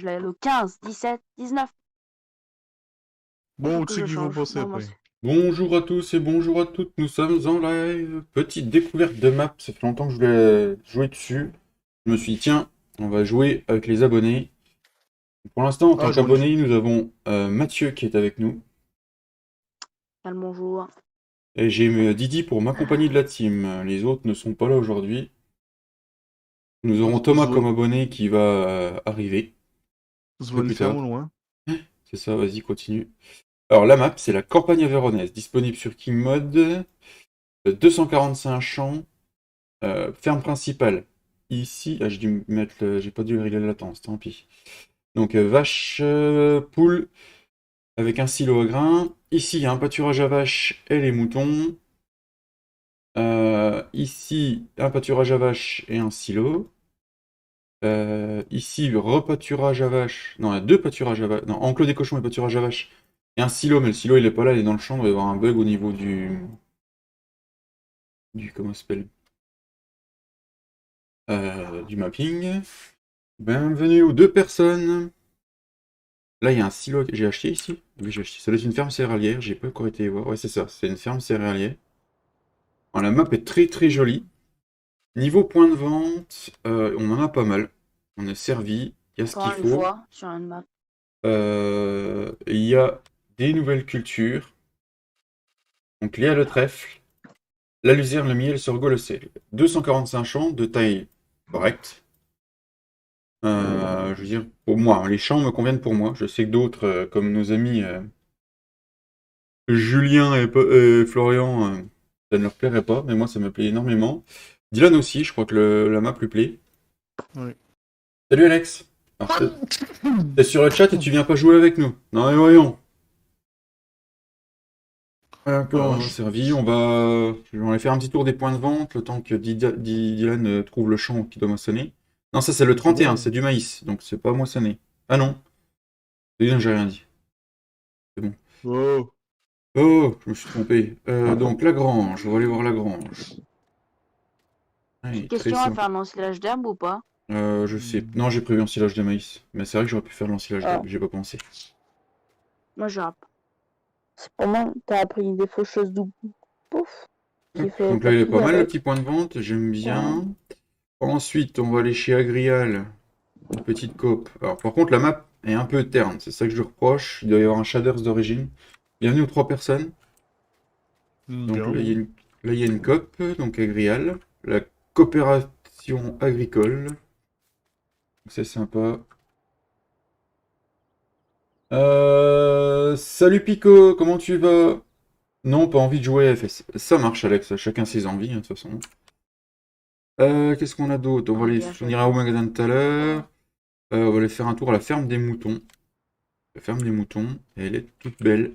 je l'ai le 15, 17, 19. Bon, Faut où que tu sais je qu'ils vont change. passer Non, moi, après. Bonjour à tous et bonjour à toutes, nous sommes en live. Petite découverte de map, ça fait longtemps que je voulais jouer dessus. Je me suis dit, tiens, on va jouer avec les abonnés. Pour l'instant, en Ah, tant qu'abonné, nous avons Mathieu qui est avec nous. bonjour. Et j'ai Didi pour m'accompagner de la team. Les autres ne sont pas là aujourd'hui. Nous aurons Thomas comme abonné qui va arriver Ça se un voit peu une plus ferme tard. au loin. C'est ça, vas-y, continue. Alors la map, c'est la Campagne Véronèse, disponible sur King Mode. 245 champs. Ferme principale. Ici, j'ai dû mettre j'ai pas dû régler la latence, tant pis. Donc vache, poule, avec un silo à grains. Ici, il y a un pâturage à vaches et les moutons. Ici, un pâturage à vaches et un silo. Ici, repâturage à vaches. Non, il y a deux pâturages à vaches. Non, enclos des cochons et pâturage à vaches. Et un silo, mais le silo il est pas là, il est dans le champ, il va y avoir un bug au niveau comment ça s'appelle? Du mapping. Bienvenue aux deux personnes. Là, il y a un silo que j'ai acheté ici. Oui, j'ai acheté. Ça doit être une ferme céréalière. J'ai pas encore été voir. Ouais, c'est ça. C'est une ferme céréalière. Bon, la map est très très jolie. Niveau point de vente, on en a pas mal. On est servi. Il y a ce qu'il Encore une faut. fois, sur une map. Il y a des nouvelles cultures. Donc, il y a le trèfle, la luzerne, le miel, le sorgho, le sel. 245 champs de taille correcte. Je veux dire, pour moi, hein, les champs me conviennent pour moi. Je sais que d'autres, comme nos amis Julien et Florian, ça ne leur plairait pas, mais moi ça me plaît énormément. Dylan aussi, je crois que la map lui plaît. Oui. Salut Alex. Alors, t'es sur le chat et tu viens pas jouer avec nous. Non mais voyons. D'accord, on a servi. Je vais aller faire un petit tour des points de vente, le temps que Dylan trouve le champ qui doit moissonner. Non, ça c'est le 31, c'est du maïs, donc c'est pas moissonné. Ah non, Dylan, j'ai rien dit. C'est bon. Oh. Oh, je me suis trompé. Donc la grange, on va aller voir la grange. Ouais, Petite très question à sympa. faire un ensilage d'herbe ou pas? Je sais. Non, j'ai prévu ensilage de maïs. Mais c'est vrai que j'aurais pu faire l'ensilage d'herbe, j'ai pas pensé. Moi, je rappe. C'est pour moi, t'as appris des faucheuses doubles. Pouf. Qui fait Donc là, il est tout pas mal le avec. petit point de vente, j'aime bien. Ensuite, on va aller chez Agrial, une petite coop. Alors, par contre, la map est un peu terne, c'est ça que je lui reproche. Il doit y avoir un shaders d'origine. Bienvenue aux 3 personnes. Donc Bien. là, il y a une coop, donc Agrial. La coopération agricole. C'est sympa. Salut Pico, comment tu vas? Non, pas envie de jouer à FS. Ça marche, Alex, chacun ses envies, hein, de toute façon. Qu'est-ce qu'on a d'autre? On ira au magasin tout à l'heure. On va aller faire un tour à la ferme des moutons. La ferme des moutons, et elle est toute belle.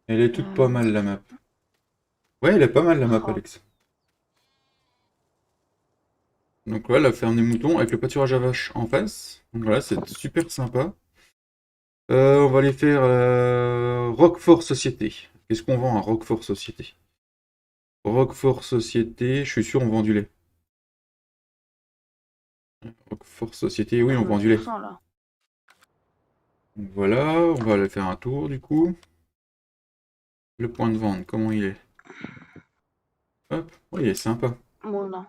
Elle est toute pas mal, la map. Ouais, elle est pas mal, la map, Alex. Donc voilà, la ferme des moutons avec le pâturage à vaches en face. Donc voilà, c'est super sympa. On va aller faire Roquefort Société. Qu'est-ce qu'on vend à Roquefort Société? Roquefort Société, je suis sûr on vend du lait. Roquefort Société, oui, on vend du lait. Là. Donc voilà, on va aller faire un tour du coup. Le point de vente, comment il est? Hop, oui, il est sympa. Bon, là.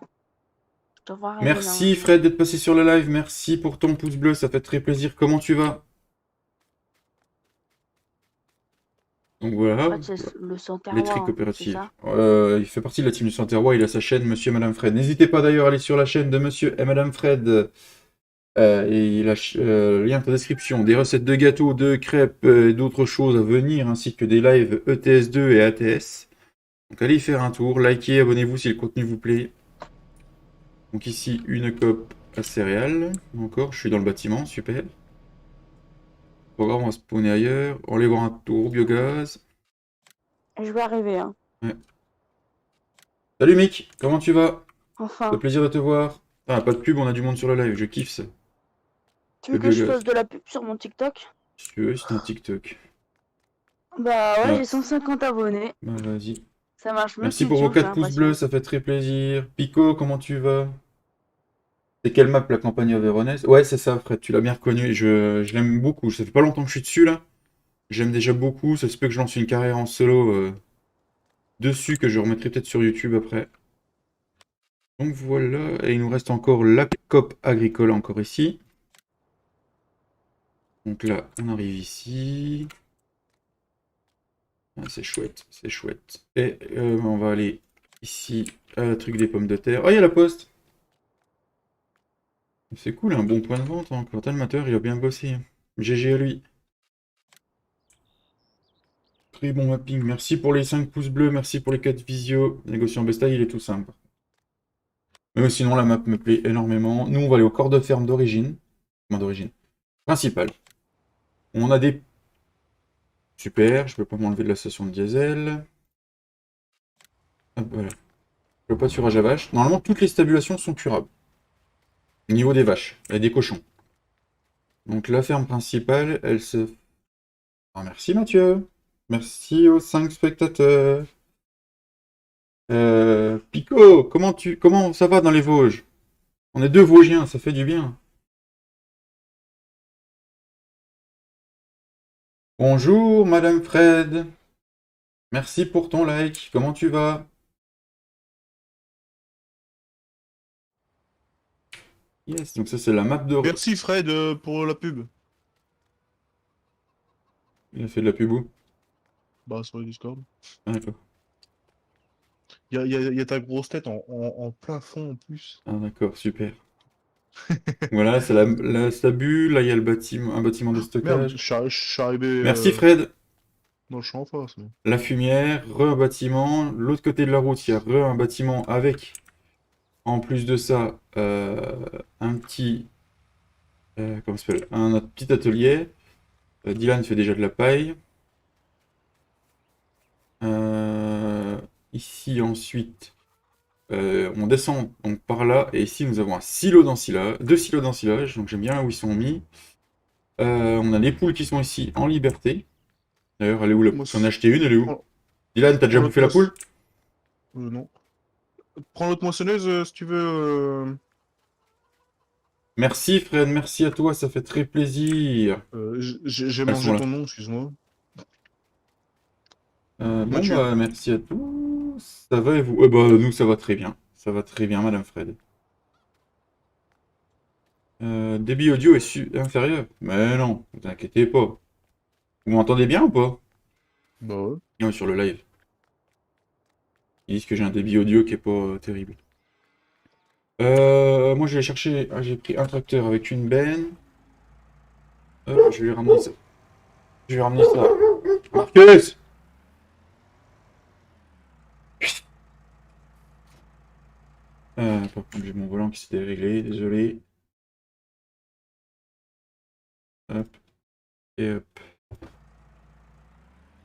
Je devrais arriver Merci normalement. Fred d'être passé sur le live, merci pour ton pouce bleu, ça fait très plaisir. Comment tu vas? Donc voilà, En fait, c'est le laiterie Santerrois, c'est coopérative. ça? Il fait partie de la team du Santerrois, il a sa chaîne Monsieur et Madame Fred. N'hésitez pas d'ailleurs à aller sur la chaîne de Monsieur et Madame Fred. Et il a lien dans la description. Des recettes de gâteaux, de crêpes et d'autres choses à venir, ainsi que des lives ETS2 et ATS. Donc allez y faire un tour, likez, abonnez-vous si le contenu vous plaît. Donc ici, une coop à céréales. Encore, je suis dans le bâtiment, super. Programme, on va spawner ailleurs. On va aller voir un tour, biogaz. Je vais arriver, hein. Ouais. Salut Mick, comment tu vas? Ça Enfin. fait plaisir de te voir. Ah, pas de pub, on a du monde sur le live, je kiffe ça. Tu Le veux que je biogaz. fasse de la pub sur mon TikTok? Si tu veux, c'est un TikTok. Bah ouais, Ah, j'ai 150 abonnés. bah vas-y. Ça marche mieux Merci que pour vos YouTube, j'ai 4 pouces bleus, l'impression. ça fait très plaisir. Pico, comment tu vas? C'est quelle map, la campagne avéronaise? Ouais, c'est ça, Fred, tu l'as bien reconnu. Je l'aime beaucoup. Ça fait pas longtemps que je suis dessus, là. J'aime déjà beaucoup. Ça se peut que je lance une carrière en solo dessus, que je remettrai peut-être sur YouTube après. Donc voilà, et il nous reste encore la COP agricole, encore ici. Donc là, on arrive ici. Ah, c'est chouette, c'est chouette. Et on va aller ici, à la truc des pommes de terre. Oh, il y a la poste! C'est cool, un bon point de vente, hein. Quentin le Mateur, il a bien bossé, hein. GG à lui. Très bon mapping. Merci pour les 5 pouces bleus, merci pour les 4 visios. Négociant Besta, il est tout simple. Mais sinon, la map me plaît énormément. Nous, on va aller au corps de ferme d'origine. Enfin, d'origine. Principale. On a des... Super, je peux pas m'enlever de la station de diesel. Hop, voilà. Le pâturage à vaches. Normalement, toutes les stabulations sont curables. Au niveau des vaches et des cochons. Donc la ferme principale, elle se... Ah, merci Mathieu. Merci aux 5 spectateurs. Pico, comment ça va dans les Vosges? On est deux Vosgiens, ça fait du bien. Bonjour Madame Fred. Merci pour ton like. Comment tu vas? Yes, donc ça c'est la map de... Merci Fred pour la pub. Il a fait de la pub où? Bah sur le Discord. Ah, d'accord. Y a ta grosse tête en plein fond en plus. Ah, d'accord, super. Voilà, c'est la stabu. Là, il y a le bâtiment, un bâtiment de Merde, stockage. je suis arrivé Merci Fred. dans le champ en face. Mais... La fumière, un bâtiment. L'autre côté de la route, il y a un bâtiment avec, en plus de ça, un petit, comment ça s'appelle, un petit atelier. Dylan fait déjà de la paille. Euh, Ici ensuite, on descend donc par là et ici nous avons un silo d'ensilage, deux silos d'ensilage. Donc j'aime bien où ils sont mis. On a les poules qui sont ici en liberté. D'ailleurs, elle est où la poule? Moi, J'en ai acheté une, elle est où? prends, Dylan, t'as déjà prends l'autre bouffé la poule? non. Prends l'autre moissonneuse si tu veux. Merci Fred, merci à toi, ça fait très plaisir. J'ai Elles sont mangé là. ton nom, excuse-moi. Bon Mathieu. bah merci à tous. Ça va et vous? Bah nous ça va très bien. Ça va très bien, Madame Fred. Débit audio est inférieur. Mais non, ne vous inquiétez pas. Vous m'entendez bien ou pas? Bah ouais. Non, sur le live. Ils disent que j'ai un débit audio qui est pas terrible. Moi je vais chercher. Ah, j'ai pris un tracteur avec une benne. Hop, je vais ramener ça. Je vais ramener ça. Marcus! Par contre, j'ai mon volant qui s'est déréglé, désolé. Hop, et hop.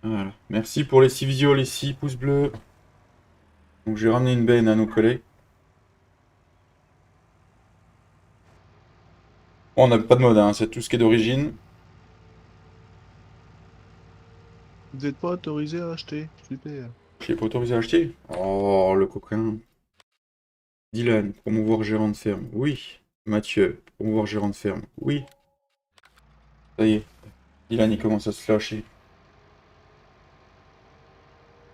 Voilà. Merci pour les 6 visios, les 6 pouces bleus. Donc je vais ramener une benne à nos collègues. Bon, on n'a pas de mode, hein, c'est tout ce qui est d'origine. Vous n'êtes pas autorisé à acheter. Super. Je l'ai pas autorisé à acheter. Oh, le coquin. Dylan, promouvoir gérant de ferme. Oui. Mathieu, promouvoir gérant de ferme. Oui. Ça y est. Dylan, il commence à se lâcher.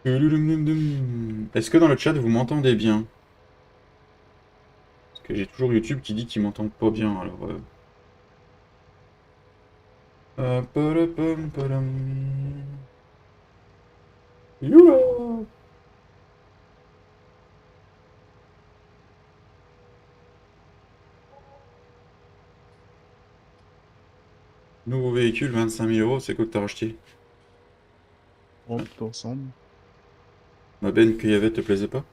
Est-ce que dans le chat, vous m'entendez bien? Parce que j'ai toujours YouTube qui dit qu'il m'entend pas bien, alors... Padapam, padam. Youhou. Nouveau véhicule, 25 000 euros, c'est quoi que t'as racheté? On tout ensemble. Ma benne qu'il y avait te plaisait pas?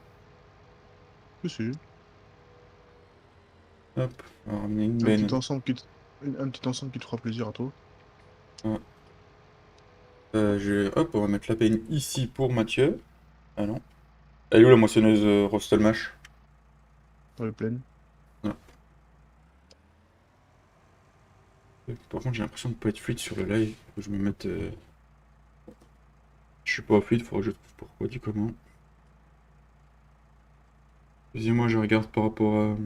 Si, si. Hop, on va ramener une Un benne. petit ensemble un petit ensemble qui te fera plaisir à toi. Ah. Hop, on va mettre la benne ici pour Mathieu. Ah non. Elle est où la moissonneuse Rostelmash? Elle est pleine. Ah. Par contre, j'ai l'impression de pas être fluide sur le live. Faut que je me mette. Je suis pas fluide, faudra que je trouve pourquoi, dis comment. Excusez-moi, je regarde par rapport à...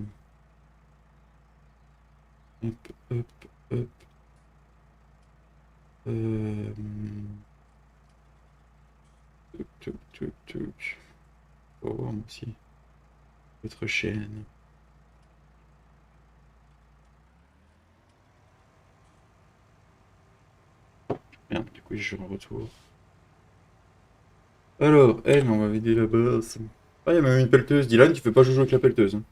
Hop, hop, hop. Euh... Tuc, tuc, tuc. Faut voir moi aussi. Votre chaîne. Merde, du coup, je suis en retour. Alors, elle, on va vider la base. Ah, il y a même une pelleteuse. Dylan, tu fais pas jouer avec la pelleteuse. Hein.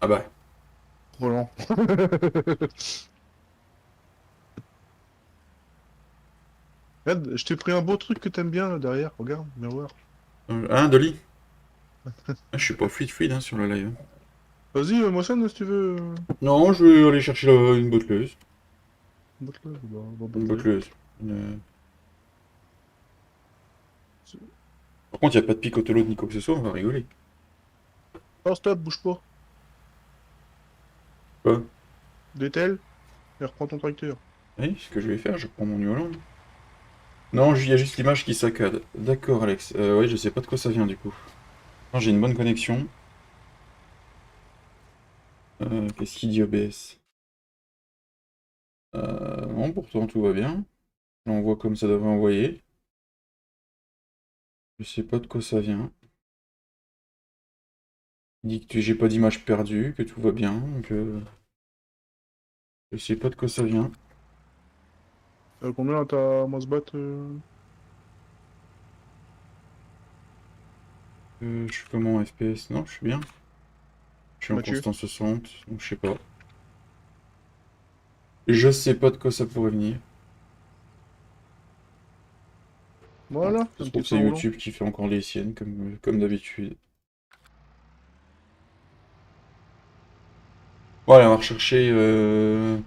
Ah bah. Trop lent. Regarde, je t'ai pris un beau truc que t'aimes bien là derrière, regarde, viens voir. Hein, Dolly? Ah, je suis pas fluide hein, sur le live. Vas-y, moissonne si tu veux. Non, je vais aller chercher une botteleuse. Botte-le, Une botte-le. botteleuse. Par contre, il n'y a pas de picotolo ni quoi que ce soit, on va rigoler. Oh stop, bouge pas. Quoi? Dételle et reprends ton tracteur. Oui, ce que je vais faire, je prends mon New Holland. Non, il y a juste l'image qui saccade. D'accord, Alex. Ouais, je sais pas de quoi ça vient du coup. Non, j'ai une bonne connexion. Qu'est-ce qu'il dit OBS? Non, pourtant tout va bien. On voit comme ça devrait envoyer. Je sais pas de quoi ça vient. Il dit que j'ai pas d'image perdue, que tout va bien, donc je sais pas de quoi ça vient. Combien t'as Mosbat Je suis comment en FPS? Non, je suis bien. Je suis en Mathieu? constant 60, donc je sais pas. Je sais pas de quoi ça pourrait venir. Voilà, Je un trouve petit que c'est train roulant. YouTube qui fait encore les siennes, comme d'habitude. Voilà, on va rechercher une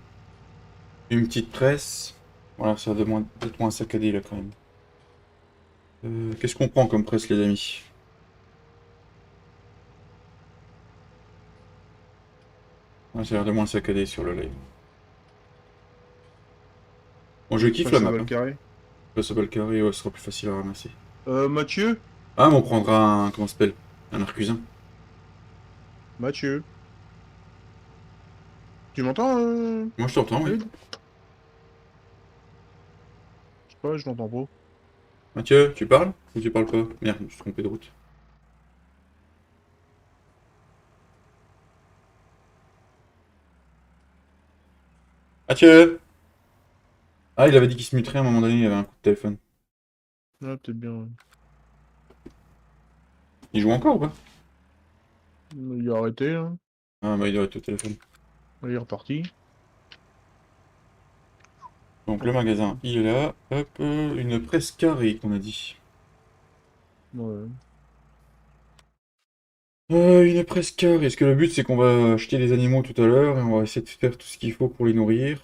petite presse. Voilà, ça va peut-être moins saccadé là quand même. Qu'est-ce qu'on prend comme presse, les amis? Ouais, ça a l'air de moins saccadé sur le live. Bon, je kiffe Passe la ça map. va le Hein. carré. Là, ça va le carré, ouais, ce sera plus facile à ramasser. Mathieu? Ah, mais on prendra un. Comment ça s'appelle? Un arcusin. Mathieu? Tu m'entends, Moi, je t'entends, oui. David? Je sais pas, je l'entends pas. Mathieu, tu parles? Ou tu parles pas? Merde, je me suis trompé de route. Mathieu! Ah, il avait dit qu'il se muterait à un moment donné, il avait un coup de téléphone. Ah, peut-être bien. Ouais. Il joue encore ou pas? Il a arrêté, hein. Ah, bah, il doit être au téléphone. Il est reparti. Donc, le magasin, il est là. Hop, une presse carrée qu'on a dit. Ouais. Une presse carrée. Est-ce que le but, c'est qu'on va acheter des animaux tout à l'heure et on va essayer de faire tout ce qu'il faut pour les nourrir?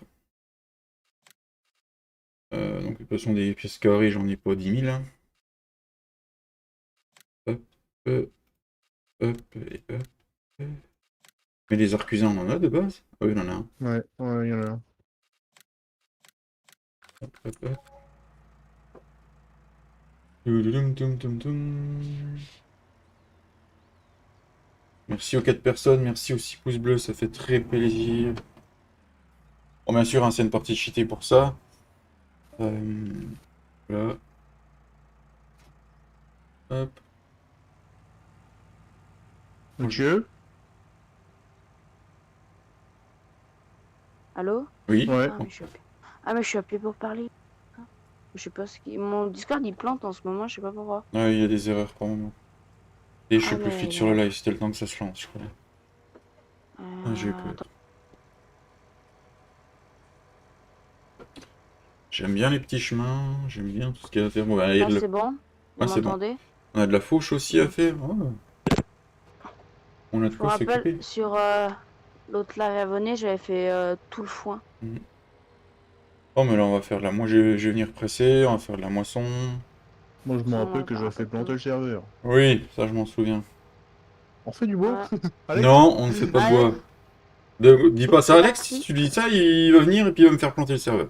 Donc, de toute façon, des pièces carrées, j'en ai pas 10 000. Hein. Hop, hop, hop, et hop. Mais les arcusins, on en a de base? Ah oui, on en a un. Ouais, ouais, il y en a un. Hop, hop, hop. Toudoudum, tum, tum, tum. Merci aux 4 personnes, merci aux 6 pouces bleus, ça fait très plaisir. Bon, bien sûr, hein, c'est une partie cheatée pour ça. Voilà. Hop. Mathieu? Allô? Oui. Ouais. Ah, mais je suis appelé pour parler. Je sais pas ce qui... Mon Discord, il plante en ce moment, je sais pas pourquoi. Ah, il y a des erreurs par moment. Et je suis Ah, plus mais... fluide sur le live, c'était le temps que ça se lance, je crois. Ah, j'ai eu peur. attends. J'aime bien les petits chemins, j'aime bien tout ce qu'il y a à faire. Bon, bah, il y a Là, de c'est bon? Vous Ouais, c'est bon. m'entendez? On a de la fauche aussi à faire. Oh. On a de Je me quoi rappelle, s'occuper. sur l'autre live abonné, j'avais fait tout le foin. Mhm. Oh, mais là, on va faire de la... Moi, je vais venir presser, on va faire de la moisson. Moi, je me Ça, on rappelle va que faire un j'avais peu fait de planter tout. le serveur. Oui, ça, je m'en souviens. On fait du bois? Ouais. Alex? Non, on ne fait pas de Allez, bois. Dis pas ça, Alex. Si merci. tu dis ça, il va venir et puis il va me faire planter le serveur.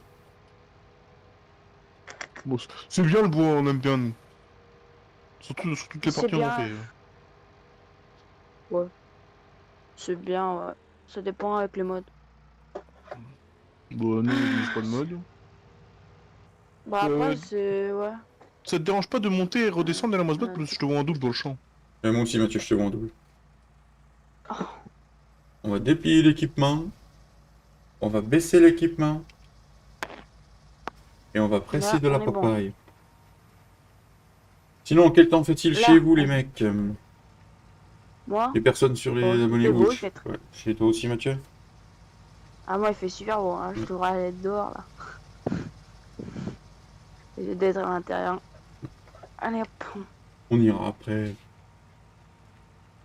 Bon, c'est bien le bois, on aime bien, nous. Sur toutes les C'est parties, on bien. a fait. Ouais. C'est bien, ouais. Ça dépend avec les modes. Bon, nous, on n'utilise pas de mode. Bah Euh, après, c'est... Ouais. Ça te dérange pas de monter et redescendre dans la mouse-bot Ouais, parce que je te vois en double dans le champ. Et moi aussi, Mathieu, je te vois en double. Oh, On va déplier l'équipement. On va baisser l'équipement. Et on va presser là, de la on est bon. papaye. Sinon, quel temps fait-il chez Là, vous, les mecs? moi, Les personnes sur oh, les abonnés c'est beau, il Watch. fait... Ouais. Chez toi aussi, Mathieu? Ah, moi, il fait super beau, hein. Je devrais aller dehors, là. J'ai d'être à l'intérieur. Allez, hop. On ira après.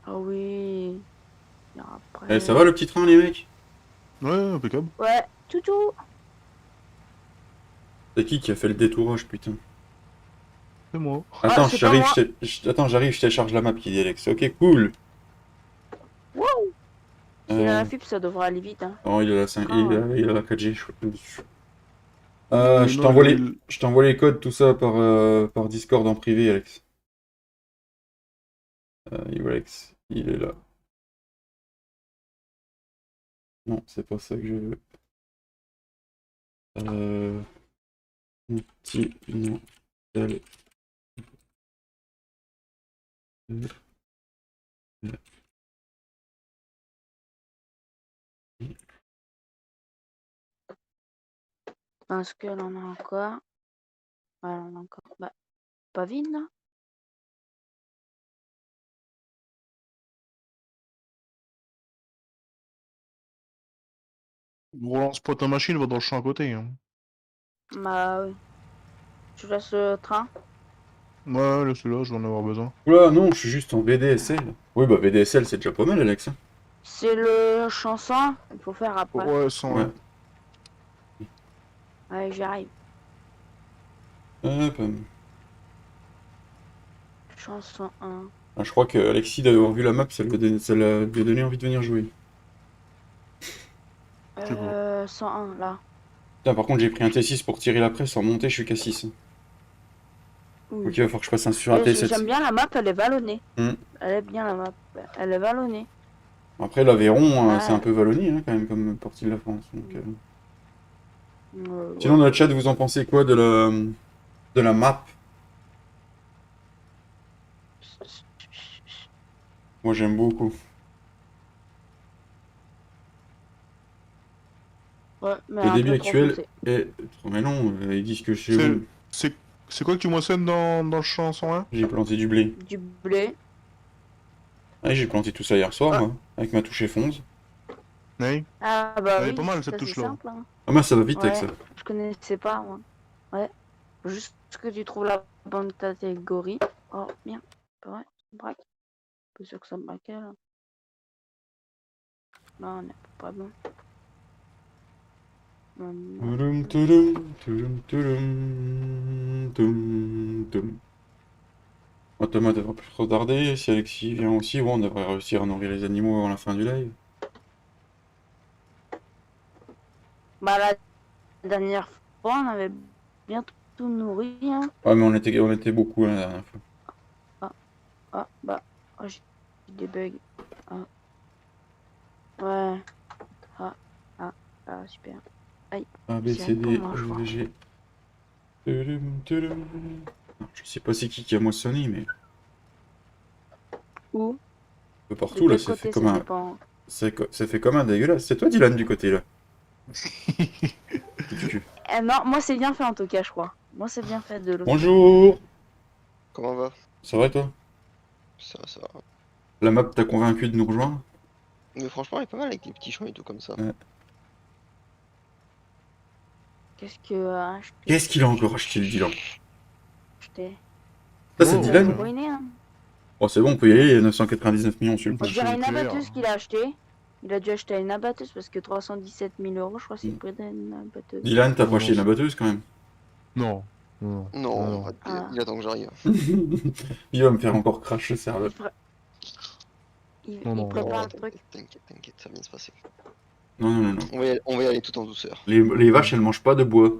Ah oui. Et Eh, ça après... va le petit train, les mecs? Ouais, impeccable. Ouais, toutou. C'est qui a fait le détourage, putain? C'est moi. Ah, Attends, c'est pas j'arrive, moi. Attends, j'arrive, je télécharge la map qui dit Alex. Ok, cool. Wow. S'il a la Euh... fibre, ça devrait aller vite, hein. Oh, il a la 5... Ah, ouais. il a la 4G, je crois. Mais Je non, t'envoie je t'envoie les codes, tout ça, par Discord en privé, Alex. Alex, il est là. Non, c'est pas ça que je veux. Petit, non, tel. Parce que là, on a encore... Ouais, on a encore... Bah, pas vide, là. relance pas ta machine, va dans le champ à côté. Hein. Bah, oui. Tu laisses le train. Ouais, laisse-le, je vais en avoir besoin. Oula, non, je suis juste en VDSL. Oui, bah VDSL, c'est déjà pas mal, Alex. Hein. C'est le chanson. Il faut faire après. Ouais, sans. Ouais. Allez, j'arrive. Hop. Chanson 1. Ah, je crois que Alexis d'avoir vu la map, ça lui a donné envie de venir jouer. C'est beau. 101, là. Putain, par contre, j'ai pris un T6 pour tirer la presse, sans monter, je suis qu'à 6. Oui. Ok, il va falloir que je passe un sur un Et T7. j'aime bien la map, elle est vallonnée. Hmm. Elle est bien la map. Elle est vallonnée. Après, l'Aveyron, Ouais. c'est un peu vallonné, hein, quand même, comme partie de la France. Donc, Sinon, Ouais. dans le chat, vous en pensez quoi de la map? Moi, j'aime beaucoup. Ouais, mais Le un débit peu trop actuel foncé. est... Mais non, ils disent que chez C'est vous, c'est- c'est quoi que tu moissonnes dans le champ 101? j'ai planté du blé. Du blé. Ah, j'ai planté tout ça hier soir, Ah. moi, avec ma touche F11. Ouais. Ah bah Elle est oui, pas mal, cette ça c'est touche-là. simple. Hein. Ah, moi, ça va vite avec Ouais, ça. je connaissais pas moi. Ouais. Juste que tu trouves la bonne catégorie. Oh merde. Ouais, ça braque. Pas sûr que ça braquait là. Non, on n'est pas bon. Toudoum, toudoum, toudoum, toudoum, toum, toum. Bon, Thomas devrait plus trop tarder. Si Alexis vient aussi, bon, on devrait réussir à nourrir les animaux avant la fin du live. Bah la dernière fois, on avait bien tout nourri. Hein. Ouais, mais on était beaucoup la dernière fois. Ah bah, oh, j'ai des bugs. Ah. Ouais. Ah, super. Aïe. A, B, C'est C, D, pour moi, je E, crois. F, G. Toudoum, toudoum. Je sais pas c'est qui a moissonné, mais Où? un peu De partout là, quel côté ça dépend. ça fait comme un dégueulasse. C'est toi, Dylan, du côté là. Petit cul. Eh non, moi c'est bien fait en tout cas, je crois. Moi c'est bien fait de l'autre. Bonjour. Comment va? Ça va toi? Ça va, ça va. La map t'a convaincu de nous rejoindre? Mais franchement, elle est pas mal avec les petits champs et tout comme ça. Ouais. Qu'est-ce que Qu'est-ce qu'il a encore acheté le Dylan? acheté? Ça c'est Oh, Dylan? ouais. Ruiné, hein. Oh c'est bon, on peut y aller, il y a 999 millions sur le On coup. dirait une clair. abatteuse qu'il a acheté. Il a dû acheter une abatteuse parce que 317 000 euros, je crois, c'est le Mm. prix d'une abatteuse. Dylan, t'as pas Non, acheté une c'est- abatteuse quand même? Non. Non. Non, Ah. il attend que j'arrive. Il va me faire encore crash le serveur. Non, Il non, prépare Non, le truc. t'inquiète, ça va bien se passer. Non, non, non, non. On va y aller tout en douceur. Les vaches, elles mangent pas de bois.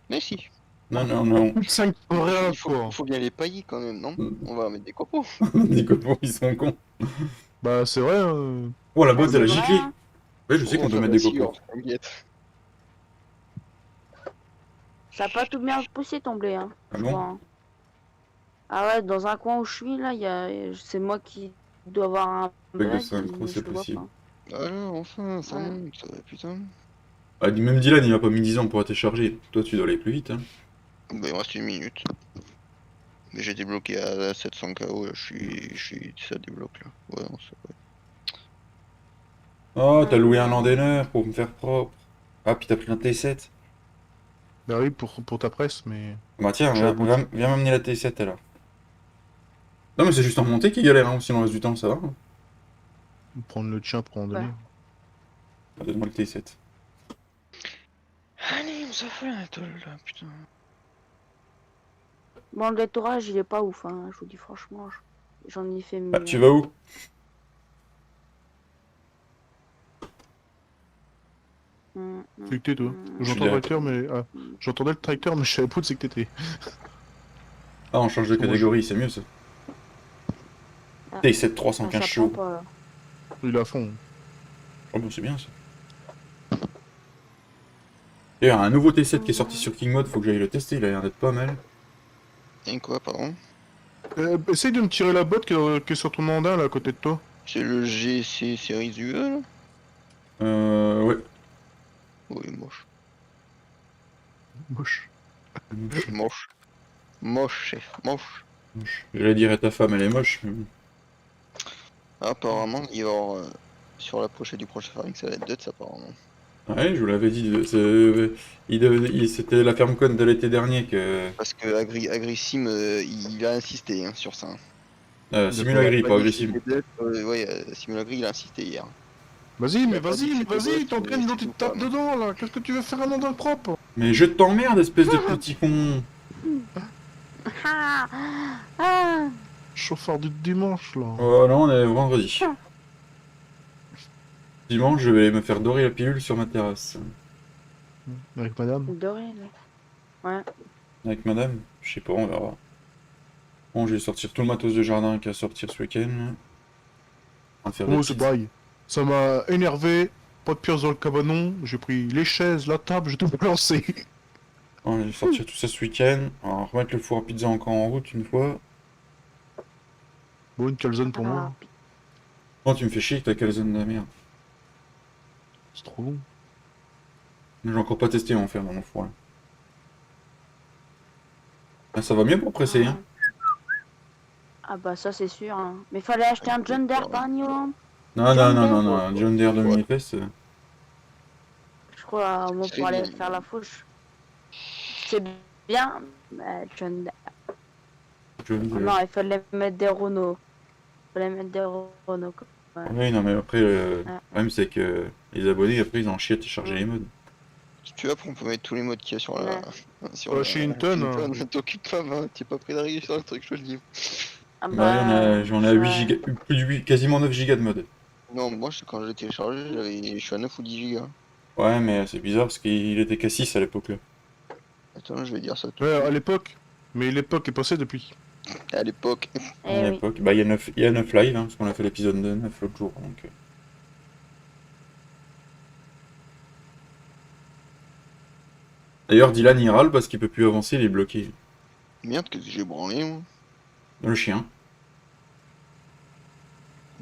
Mais si. Non. Plus de 5 rien Il faut, quoi. faut bien les pailler quand même, non? On va mettre des copeaux. Des copains, ils sont cons. Bah c'est vrai. Oh, la Bah, botte, c'est elle a vrai, giclé. hein. Ouais, je sais qu'on On peut va mettre la des copeaux. suivre, t'inquiète. Ça a pas tout bien poussé ton blé, hein. Ah Je bon? vois, hein. Ah ouais, dans un coin où je suis, là, c'est moi qui dois avoir un Avec de bug, synchro, mais c'est je le vois possible. pas. Ah là, enfin, ça Ouais. monte, putain. Ah, même Dylan, il a pas mis 10 ans pour être chargé. Toi, tu dois aller plus vite, hein. Bah, il me reste une minute. Mais j'ai débloqué à 700 KO, là, ça débloque là. Ouais, non, ça va. Oh, t'as loué un Landener pour me faire propre. Ah, puis t'as pris un T7. Bah oui, pour ta presse, mais Bah tiens, j'ai la botte. viens m'amener la T7 alors. Non, mais c'est juste en montée qui galère, hein. Sinon, le reste du temps, ça va, hein. Prendre le tien pour en Ouais. donner. Ah, donne-moi le T7. Allez, on s'en fout la tôle là, putain. Bon, le détourage, il est pas ouf, hein. Je vous dis franchement, j'en ai fait Ah, mieux, tu hein. vas où? C'est que t'es toi. Je suis J'entends le derrière. tracteur, mais j'entendais le tracteur, mais je savais pas où c'est que t'étais. Ah, on change de Parce que moi, catégorie, c'est mieux ça. Ah. T7 Ah, 315 ça prend chevaux. pas, là. il est à fond. Oh, bon, c'est bien ça. Il y a un nouveau T7 qui est sorti sur King Mode, faut que j'aille le tester, il a l'air d'être pas mal. Et quoi, pardon? Essaye de me tirer la botte qui est sur ton andin là à côté de toi. C'est le GC Series UE là? Ouais. Oui, moche. Moche. Moche. Moche. Moche, chef, moche. Moche. J'allais dire, ta femme, elle est moche. Mais bon. Apparemment, il va y avoir sur la pochette du prochain Faring, ça va être Duts apparemment. Ouais, je vous l'avais dit, c'était la FermeCon de l'été dernier que. Parce que Agrissim, il a insisté hein, sur ça. D'accord. Simulagri, Il a pas dit que Agrissim. c'était Duts, ouais, Simulagri, il a insisté hier. Vas-y, mais a pas dit que vas-y, mais c'était vas-y, Duts, t'entraînes l'autre, c'est il tout te tape pas. dedans là. Qu'est-ce que tu veux faire un andin propre? Mais je t'emmerde, espèce de petit con! Ah, ah. Chauffeur du dimanche là. Oh non, on est vendredi. Dimanche, je vais me faire dorer la pilule sur ma terrasse. Avec madame. Doré, là. Ouais. Avec madame, je sais pas, on verra. Bon, je vais sortir tout le matos de jardin qu'il y a à sortir ce week-end. On va faire des Oh, c'est petites... pareil. Ça m'a énervé. Pas de pièces dans le cabanon. J'ai pris les chaises, la table, j'ai tout balancé. On va sortir tout ça ce week-end. On va remettre le four à pizza encore en route une fois. Bon, une calzone pour Ah, moi. Oh, tu me fais chier avec ta calzone de la merde. C'est trop long. J'ai encore pas testé en faire dans mon four là. Ah, ça va mieux pour presser, hein. Ah bah ça c'est sûr, hein. Mais fallait acheter un John Deere par niveau, hein. Non, John non, non, Deere, non, non. John Deere 2000 FPS. je crois, moi C'est pour aller bien. faire la fauche. C'est bien, mais John Deere. John Oh Deere. non, il fallait mettre des Renault. Il fallait mettre des Renault. Ouais. Oui, non, mais après, le Ah. problème c'est que les abonnés, après, ils en chient à télécharger les modes. Si tu veux, après on peut mettre tous les modes qu'il y a sur la. Ouais. Sur Chez Hinton, hein. T'occupes pas, hein, t'es pas prêt d'arriver sur le truc, je te le dis. Ah Bah, j'en ai à 8 ouais. gigas, plus de 8, quasiment 9 gigas de mode. Non, moi quand je l'ai téléchargé, je suis à 9 ou 10 gigas. Ouais, mais c'est bizarre parce qu'il était qu'à 6 à l'époque là. Attends, je vais dire ça tout Ouais, de à suite. l'époque. Mais l'époque est passée depuis. À l'époque. À Eh oui. l'époque. Bah, il y a 9 live, hein, parce qu'on a fait l'épisode de 9 l'autre jour. Donc... D'ailleurs, Dylan il râle parce qu'il peut plus avancer, il est bloqué. Merde, que j'ai branlé, moi. Le chien.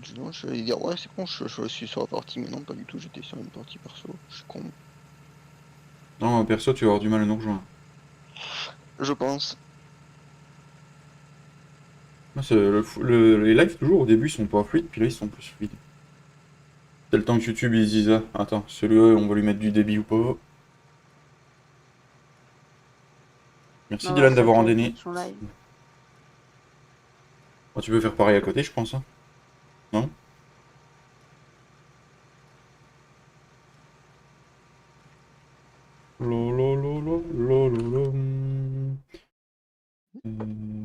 Sinon, je vais dire, ouais, c'est bon, je suis sur la partie, mais non, pas du tout, j'étais sur une partie perso. Je suis con. Non, perso, tu vas avoir du mal à nous rejoindre. Je pense. Moi, les lives, toujours au début, ils sont pas fluides, puis là, ils sont plus fluides. C'est le temps que YouTube ils disent, ah, attends, celui-là, on va lui mettre du débit ou pas. Merci Non, Dylan d'avoir c'est endéné. son live. Bon, tu peux faire pareil à côté, je pense. Hein. Non?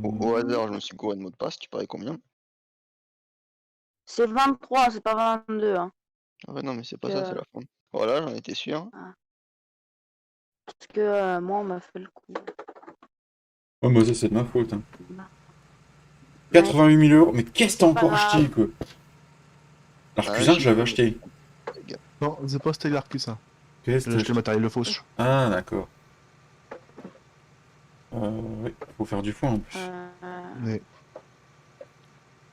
Au hasard, je me suis gouré de mot de passe, tu parais combien? C'est 23, c'est pas 22, hein. Ah ouais, non, mais c'est pas Que- ça, c'est la fin. Voilà, j'en étais sûr. Parce que moi on m'a fait le coup. Oh, moi, ça, c'est de ma faute. Hein. Bah, 88 000 euros. Mais qu'est-ce que t'as pas encore grave. acheté, quoi? Alors, Ah, cuisine, j'ai je l'avais eu- acheté. Non, c'est pas Stellar qui ça. Qu'est-ce que J'ai t'as acheté acheté? le matériel de fauche. Ah, d'accord. Oui, faut faire du foin en plus. Mais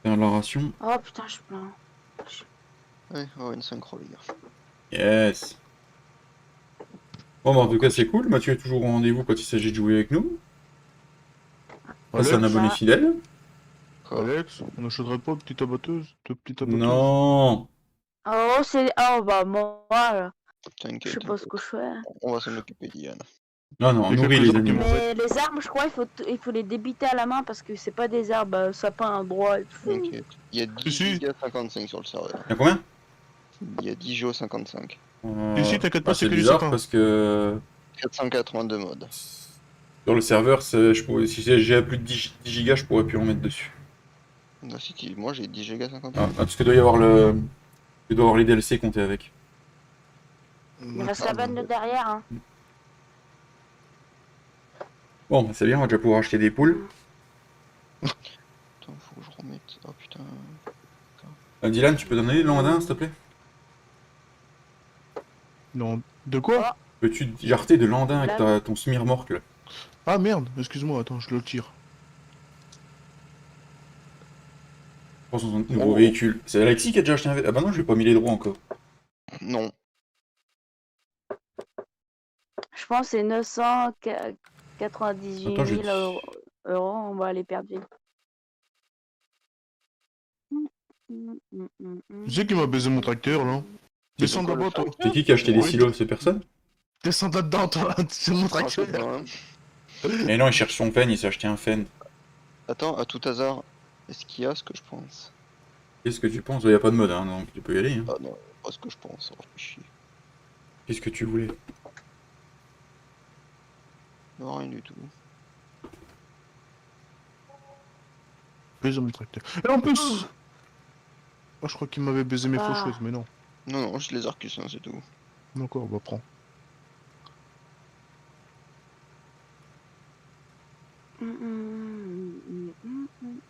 Faire la ration. Oh putain, je plains. Ouais, oh, une synchro, les gars. Yes. Bon, bah, en tout cas, c'est cool. Mathieu est toujours au rendez-vous quand il s'agit de jouer avec nous. Ça, c'est un Alex, abonné fidèle. Quoi? Alex, on n'achèterait pas petite abatteuse, de petite abatteuse. Non. Oh, c'est. Oh, bah, moi, là, je T'inquiète, sais pas ce t'inquiète. que je fais. On va s'en occuper, Diane. Non, non, on Il y a nourrit quelques les arbres qui animaux. m'ont- Mais les arbres, je crois, il faut les débiter à la main parce que c'est pas des arbres sapins droits et tout. T'inquiète. Il y a 10 Si. gigas 55 sur le serveur. Il y a combien? Il y a 10 Go 55. Ici, t'inquiète pas, Bah, c'est c'est que du bizarre sapin. parce que 482 modes. sur le serveur, si j'ai plus de 10 gigas, je pourrais plus en mettre dessus. Non, moi j'ai 10 Go 55. Ah, parce que doit y avoir il doit y avoir les DLC comptés avec. Il reste la vanne de derrière. Hein. Bon, bah, c'est bien, on va déjà pouvoir acheter des poules. Attends, faut que je remette. Oh putain. Dylan, tu peux donner les landins, s'il te plaît? Non. De quoi? Peux-tu jarter de landin avec Là. ton smirmorque là? Ah merde, excuse-moi, attends, je le tire. Prends son nouveau véhicule. C'est Alexis qui a déjà acheté un véhicule. Ah bah non, je lui ai pas mis les droits encore. Non. Je pense que c'est 998 Attends, 000 euros. On va les perdre vite. Tu sais qui m'a baisé mon tracteur là? Descends quoi, là-bas le toi. C'est qui a acheté des Oui. silos? C'est personne? Descends là-dedans toi, c'est mon Ah, c'est tracteur. moi, hein. Et non, il cherche son fen, il s'est acheté un fen. Attends, à tout hasard, est-ce qu'il y a ce que je pense? Qu'est-ce que tu penses? Il y a pas de mode, hein, donc tu peux y aller. Hein. Ah non, pas ce que je pense. Oh, fais chier. Qu'est-ce que tu voulais? Non, rien du tout. Baise mon tracteur. Et en plus. Oh, je crois qu'il m'avait baisé mes Ah. faucheuses, mais non. Non, non, je les arcus, hein, c'est tout. D'accord, bah prends.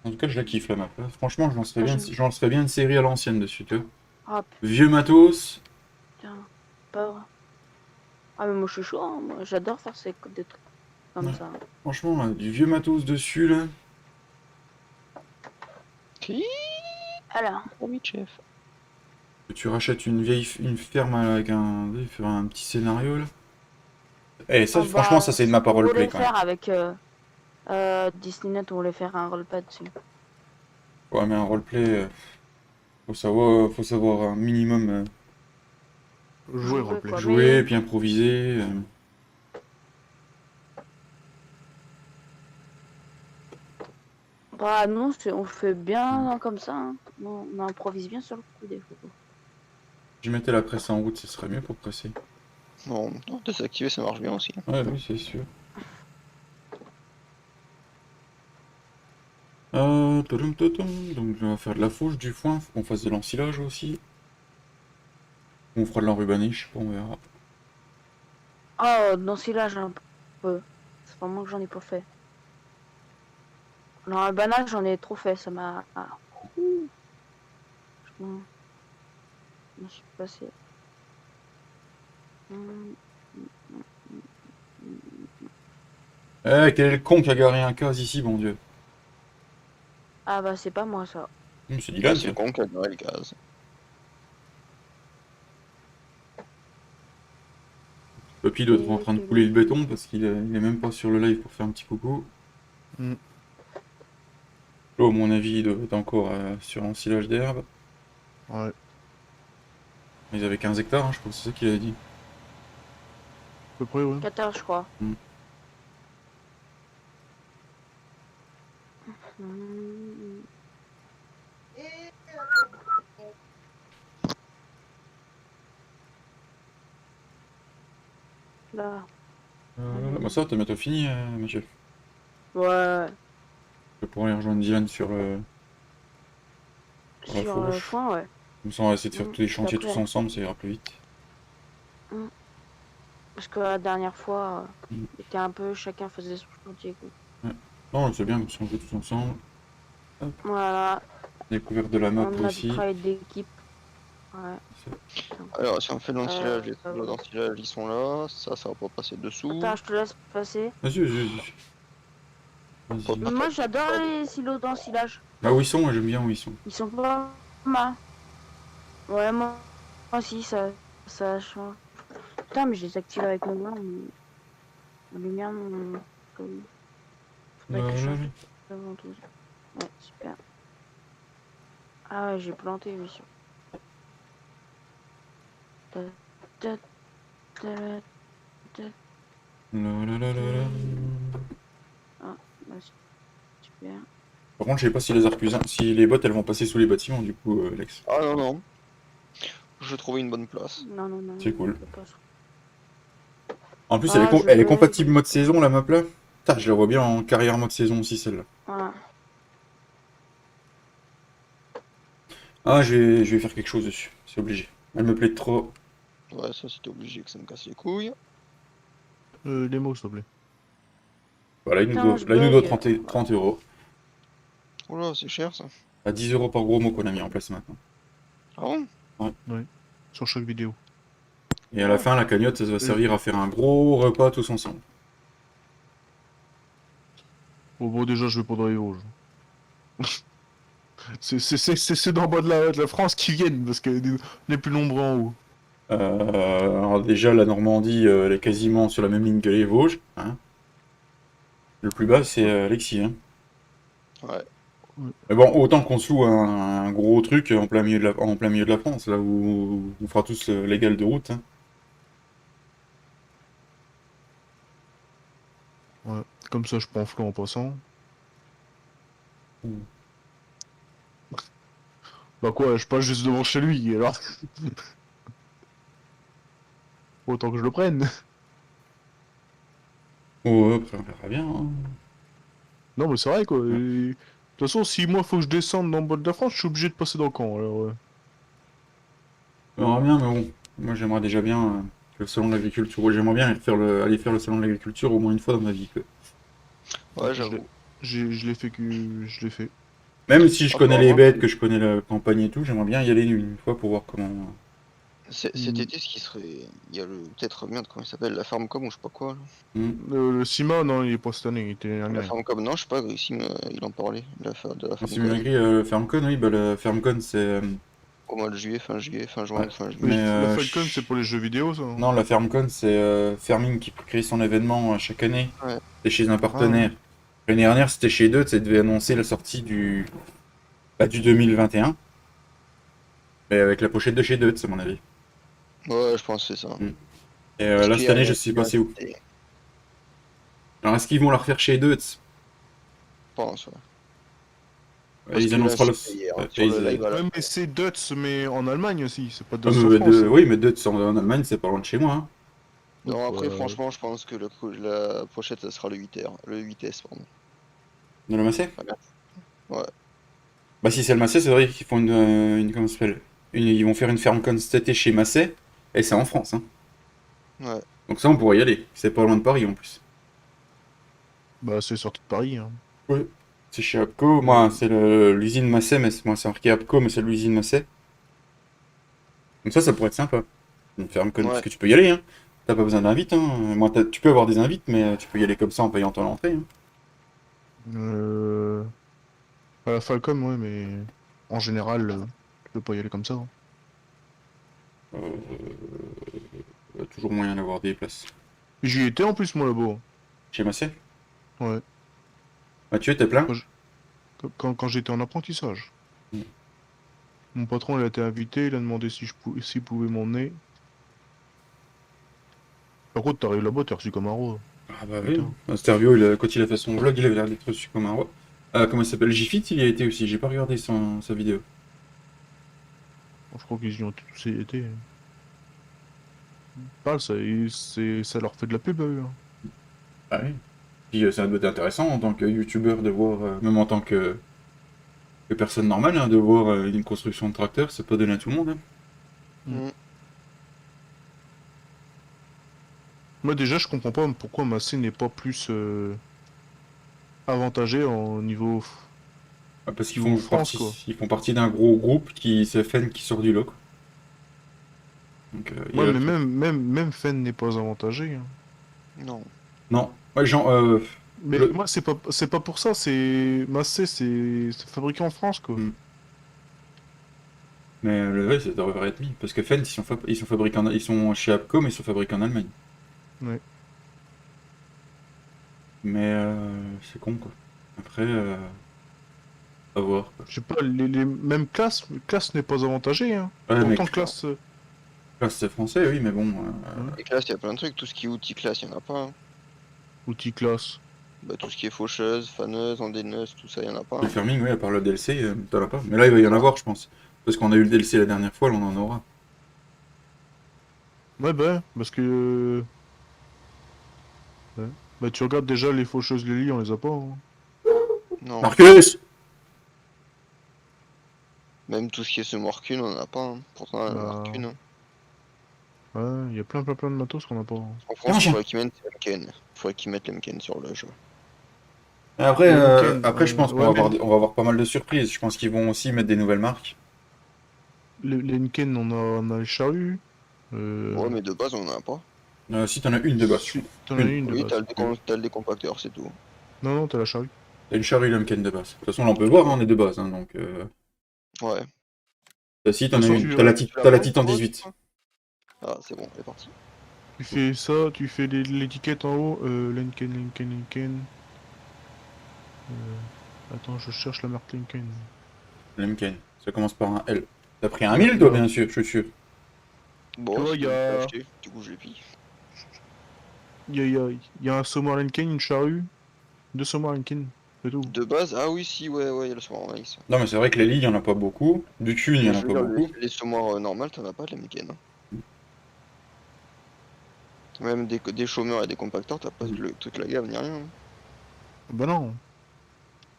En tout cas, je la kiffe la map. Là. Franchement, je lancerais Ah, bien, j'aime. je lancerais bien une série à l'ancienne dessus, tu vois. Ah Vieux matos. putain, pas vrai. Ah mais moi je suis chaud, hein. Moi j'adore faire des trucs comme Ouais. ça. Franchement, là, du vieux matos dessus, là. Alors, Oui, chef. Que tu rachètes une ferme avec faire un petit scénario, là. Eh, ça, on franchement, va- ça, c'est de ma parole on voulait play, quand même. faire avec Disneynet, on voulait faire un roleplay dessus. Ouais, mais un roleplay, faut savoir un minimum Jouer, Jouer, roleplay. quoi. jouer, mais- puis improviser. Bah non, on fait bien comme ça. Hein. On improvise bien sur le coup des fois. Je mettais la presse en route, ce serait mieux pour presser. Non, non, désactiver ça marche bien aussi. Ouais, oui, c'est sûr. Donc, on va faire de la fauche, du foin, faut qu'on fasse de l'ensilage aussi. On fera de l'enrubanné, je sais pas, on verra. Oh, dans l'ensilage un peu. C'est pas moi que j'en ai pas fait. Dans un banal, j'en ai trop fait, ça m'a. Ah. Je me suis passé. Eh, quel est le con qui a garé un case ici, bon Dieu? Ah bah c'est pas moi ça. C'est Dylan, C'est ça. le con qui a garé le gaz. Papy doit être en train de couler le béton parce qu'il est même pas sur le live pour faire un petit coucou. Mm. Là, à mon avis, il doit être encore sur l'ensilage d'herbe. Ouais. Ils avaient 15 hectares, hein, je crois, c'est ça qu'il a dit. À peu près, ouais. 14 je crois. Mm. Là. Bah ça, t'as bientôt fini, monsieur. Ouais. Je vais pouvoir aller rejoindre Dylan sur le... la Sur le fourche. foin, ouais. Comme ça, on va essayer de faire tous les chantiers après. tous ensemble, ça ira plus vite. Parce que la dernière fois, Mm. c'était un peu chacun faisait son chantier. Quoi. Ouais. Non, c'est bien, si on joue tous ensemble. Voilà, Découverte de la map on a du aussi. travail d'équipe. Ouais. Alors, si on fait l'ensilage, les Euh, tableaux d'ensilage ils sont là, ça va pas passer dessous. Attends, je te laisse passer. Vas-y, vas-y, vas-y. Vas-y. Hop. Moi, j'adore les silos d'ensilage. Ah, où ils sont? Moi, j'aime bien où ils sont. Ils sont pas mal. Ouais, moi aussi, ça change. Putain, mais je les active avec mon main. Ma lumière, comme... Faudrait que je change de ventouse. Ouais, super. Ah ouais, j'ai planté, mission. Ta- ta- ta- ta- Ah, bah, super. Par contre, je sais pas si les arcusins, si les bottes elles vont passer sous les bâtiments, du coup, Lex. Ah non, non. Je trouvais une bonne place. Non, non, non. C'est non, cool. je peux pas. En plus, Ah, je elle est veux compatible des- mode saison, la map là. Putain, je la vois bien en carrière mode saison aussi, celle-là. Voilà. Ah, je vais faire quelque chose dessus. C'est obligé. Elle me plaît trop. Ouais, ça c'était obligé que ça me casse les couilles. Les mots, s'il te plaît. Voilà, Putain, je là, il nous doit bug. 30 euros. Oula, c'est cher ça. À 10 euros par gros mot qu'on a mis en place maintenant. Ah bon? Sur chaque vidéo. Et à la fin, la cagnotte, ça va servir à faire un gros repas tous ensemble. Bon, déjà, je vais pas dans les Vosges. C'est ceux d'en bas de la France qui viennent, parce que on est plus nombreux en haut. Alors déjà, la Normandie, elle est quasiment sur la même ligne que les Vosges. Hein. Le plus bas, c'est Alexis. Hein. Ouais. Mais bon, autant qu'on se loue un gros truc en plein milieu de la France, là où on fera tous l'égal de route. Hein. Ouais. Comme ça, je prends Flo en passant. Mm. Bah quoi, je passe juste devant chez lui, alors... Autant que je le prenne. Oh, après, on verra bien. Hein. Non, mais c'est vrai, quoi. De toute façon, si moi, faut que je descende dans le bas de la France, je suis obligé de passer dans le camp, alors... On verra bien, mais bon. Moi, j'aimerais déjà bien le salon de l'agriculture. J'aimerais bien aller faire le salon de l'agriculture au moins une fois dans ma vie. Quoi. Ouais, Je j'avoue. je l'ai fait que... Je l'ai fait. Même si je Ah, connais par les contre, bêtes, que je connais la campagne et tout, j'aimerais bien y aller une fois pour voir comment. cet Mm. été, ce qui serait. Il y a le. Peut-être, merde, comment il s'appelle? La Farmcom ou je sais pas quoi là. Le Sima, non, il est pas cette année, il était l'année La dernière. Farmcom, non, je sais pas, ici il en parlait. De la Si Farmcom. écrit FermCon, oui, bah la FermCon c'est. Au mois de juillet, fin juin Ouais. ou fin juillet. Mais, La Falcon, c'est pour les jeux vidéo, ça, hein. Non, la FermCon c'est Ferming qui crée son événement chaque année. Ouais. C'est chez un partenaire. L'année dernière, c'était chez Deutz, ça devait annoncer la sortie du 2021. Mais avec la pochette de chez Deutz, à mon avis. Ouais, je pense que c'est ça. Et Parce là, qu'il cette y a- année, il y je a- sais il y a pas c'est où. c'était- Alors, est-ce qu'ils vont la refaire chez Deutz? Je pense, ouais. Parce Ils que là, annonceront c'était hier, le. sur le live à la Ouais, mais c'est Dutz, mais en Allemagne aussi, c'est pas Ah, Dutz en France. Hein. oui, mais Deutz en Allemagne, c'est pas loin de chez moi. Hein. Non, après, Bah, franchement, je pense que la pochette, ça sera le 8R. Le 8S, pardon. De le Massé? Ouais. Bah, si c'est le Massé, c'est vrai qu'ils font comment ça s'appelle? Ils vont faire une ferme constatée chez Massé, et c'est en France. Hein. Ouais. Donc, ça, on pourrait y aller. C'est pas loin de Paris en plus. bah c'est sorti de Paris. Hein. Oui. C'est chez Apco. Moi, c'est l'usine Massé, mais moi, c'est marqué Apco, mais c'est l'usine Massé. Donc, ça pourrait être sympa. Une ferme con, parce Ouais. que tu peux y aller. Hein. T'as pas besoin d'invite. Hein. Moi, tu peux avoir des invites, mais tu peux y aller comme ça en payant ton entrée. Hein. À la Falcon, ouais, mais en général, tu peux pas y aller comme ça. Hein. Toujours moyen d'avoir des places. J'y étais en plus, moi, là-bas. Chez Massé? Ouais. Mathieu, t'es plein? Quand j'étais en apprentissage. Mm. Mon patron, il a été invité, il a demandé s'il pouvait m'emmener. Par contre, t'arrives là-bas, t'es reçu comme un roi. Ah bah oui. Putain. Interview, quand il a fait son vlog, il avait l'air d'être reçu comme un roi. Comment il s'appelle? Jfit, il y a été aussi. J'ai pas regardé sa vidéo. Je crois qu'ils y ont tous été. Parle, ça leur fait de la pub à eux. Hein. Ah oui. Puis ça doit être intéressant en tant que youtubeur de voir, même en tant que personne normale, hein, de voir une construction de tracteur, c'est pas donné à tout le monde. Hein. Mm. Moi déjà je comprends pas pourquoi Massé n'est pas plus avantagés au niveau. Parce qu'ils Ou font France, partie, quoi. ils font partie d'un gros groupe qui c'est Fen qui sort du lot. Quoi. Donc, il y a Ouais, le mais truc. même Fen n'est pas avantagé, hein. Non. Non, ouais, genre, Mais le- moi, c'est pas pour ça, c'est. Massé, c'est fabriqué en France, quoi. Hmm. mais le vrai, ça devrait être mis. Parce que Fen, ils sont fabriqués ils sont chez Apco, mais ils sont fabriqués en Allemagne. Ouais. Mais c'est con, quoi. Après, à voir, quoi. Je sais pas, les mêmes classe n'est pas avantagée, hein. Ouais, mais Pourtant, classe. classe, c'est français, oui, mais bon. Hein, Et classe, il y a plein de trucs. Tout ce qui est outils classe, il y en a pas. Hein. outil classe. Bah, tout ce qui est faucheuse, faneuse, andaineuse, tout ça, il y en a pas. Le Hein. farming, oui, à part le DLC, t'en as pas. Mais là, il va y en Ouais. avoir, je pense. Parce qu'on a eu le DLC la dernière fois, là, on en aura. Ouais, bah, parce que. Ouais. Bah, tu regardes déjà les faucheuses Lily, on les a pas, hein. Non. Marcus! Même tout ce qui est semoir-cune, on en a pas. Hein. Pourtant, on en a Bah. qu'une. Hein. Ouais, il y a plein de matos qu'on a pas, hein. En Viens, mon France, il chien. faudrait qu'ils mettent l'Emken. Il faudrait qu'ils mettent l'Emken sur le jeu. Et après, Le Lincoln, après, je pense qu'on ouais, va mais on va avoir pas mal de surprises. Je pense qu'ils vont aussi mettre des nouvelles marques. les Lincoln, on a les charrues. Ouais, mais de base, on en a pas. Si t'en as une de base, je Si, crois. t'en as Une. une de Oui, base. t'as le décompacteur, c'est tout. Non, non, t'as la charrue. T'as une Charlie Lumpkin de base. De toute façon, là, on peut voir, hein, on est de base. Hein, donc, Ouais. si, De t'en toute as façon, une. tu, Tu la T'as la prends, Titan ta bosse, 18. toi Ah, c'est bon, elle est partie. tu fais ça, tu fais l'étiquette en haut. Lincoln. Attends, je cherche la marque Lincoln. Lumpkin. Ça commence par un L. T'as pris un Ouais, 1000, toi, là. bien sûr, je suis sûr. Bon, vois, c'est il y bon, je l'ai a- acheté. Du coup, je l'ai pris. Il y a un Somar Lincoln, une charrue, deux Somar Lincoln, c'est tout. De base, ah oui, si, ouais, il y a le semoir maïs. Non, mais c'est vrai que les lits, il y en a pas beaucoup. Du cul, il y Mais en a je veux pas dire, beaucoup. les semoirs normales, t'en as pas de l'Emken. Hein. Même des chômeurs et des compacteurs, t'as pas toute la gamme ni rien. Hein. Bah non.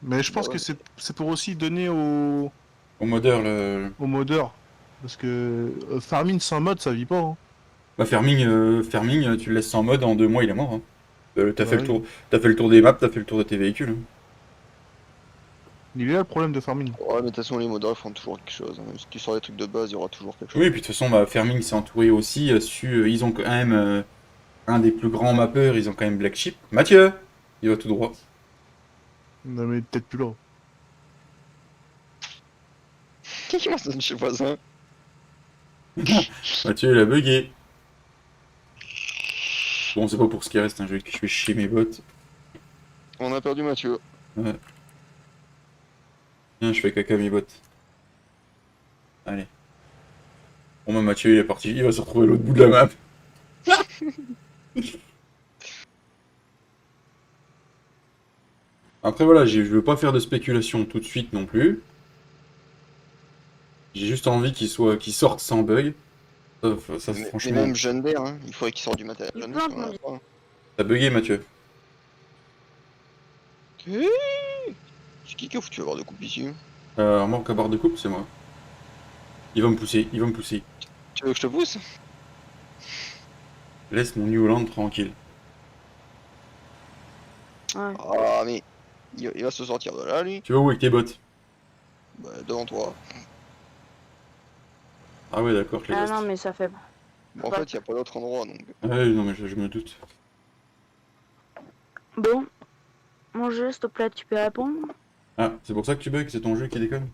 Mais je Bah pense ouais. que c'est pour aussi donner aux Au modeur, le. modeurs. Parce que Farming sans mode, ça vit pas, hein. Bah, Ferming, tu le laisses sans mode, en 2 mois, il est mort. Hein. T'as fait Bah le oui. tour. T'as fait le tour des maps, t'as fait le tour de tes véhicules. Hein. Il est là le problème de Farming. Ouais, mais de toute façon, les modeurs ils font toujours quelque chose. Hein. Même si tu sors des trucs de base, il y aura toujours quelque chose. Oui, puis de toute façon, bah, Ferming s'est entouré aussi. Ils ont quand même un des plus grands mappeurs, ils ont quand même Black Sheep. Mathieu! Il va tout droit. Non mais peut-être plus là. Comment ça, je sais pas ça. Mathieu, il a bugué. Bon, c'est pas pour ce qui reste, hein, je vais chier mes bottes. On a perdu Mathieu. Tiens, je fais caca mes bottes. Allez. Bon, bah, Mathieu, il est parti, il va se retrouver à l'autre bout de la map. Après, voilà, je veux pas faire de spéculation tout de suite non plus. J'ai juste envie qu'il sorte sans bug. Ça, Mais franchement. même Jeune d'air, hein. Il faudrait qu'il sorte du matériel Il Jeune plante, d'air, on en mon a pas. Hein. T'as bugué, Mathieu. C'est qui a foutu avoir de coupe ici? Remorque à barre de coupe, c'est moi. Il va me pousser, il va me pousser. Tu veux que je te pousse? Laisse mon New Holland tranquille. Ouais. Ah, mais il va se sortir de là, lui. Tu vas où avec tes bottes? Bah, devant toi. Ah ouais, d'accord, je les Ah reste. non, mais ça fait. Bon, en fait, il n'y a pas d'autre endroit, donc. Ouais, non, mais je me doute. Bon. Mon jeu, s'il te plaît, tu peux répondre? Ah, c'est pour ça que tu bugs, c'est ton jeu qui déconne?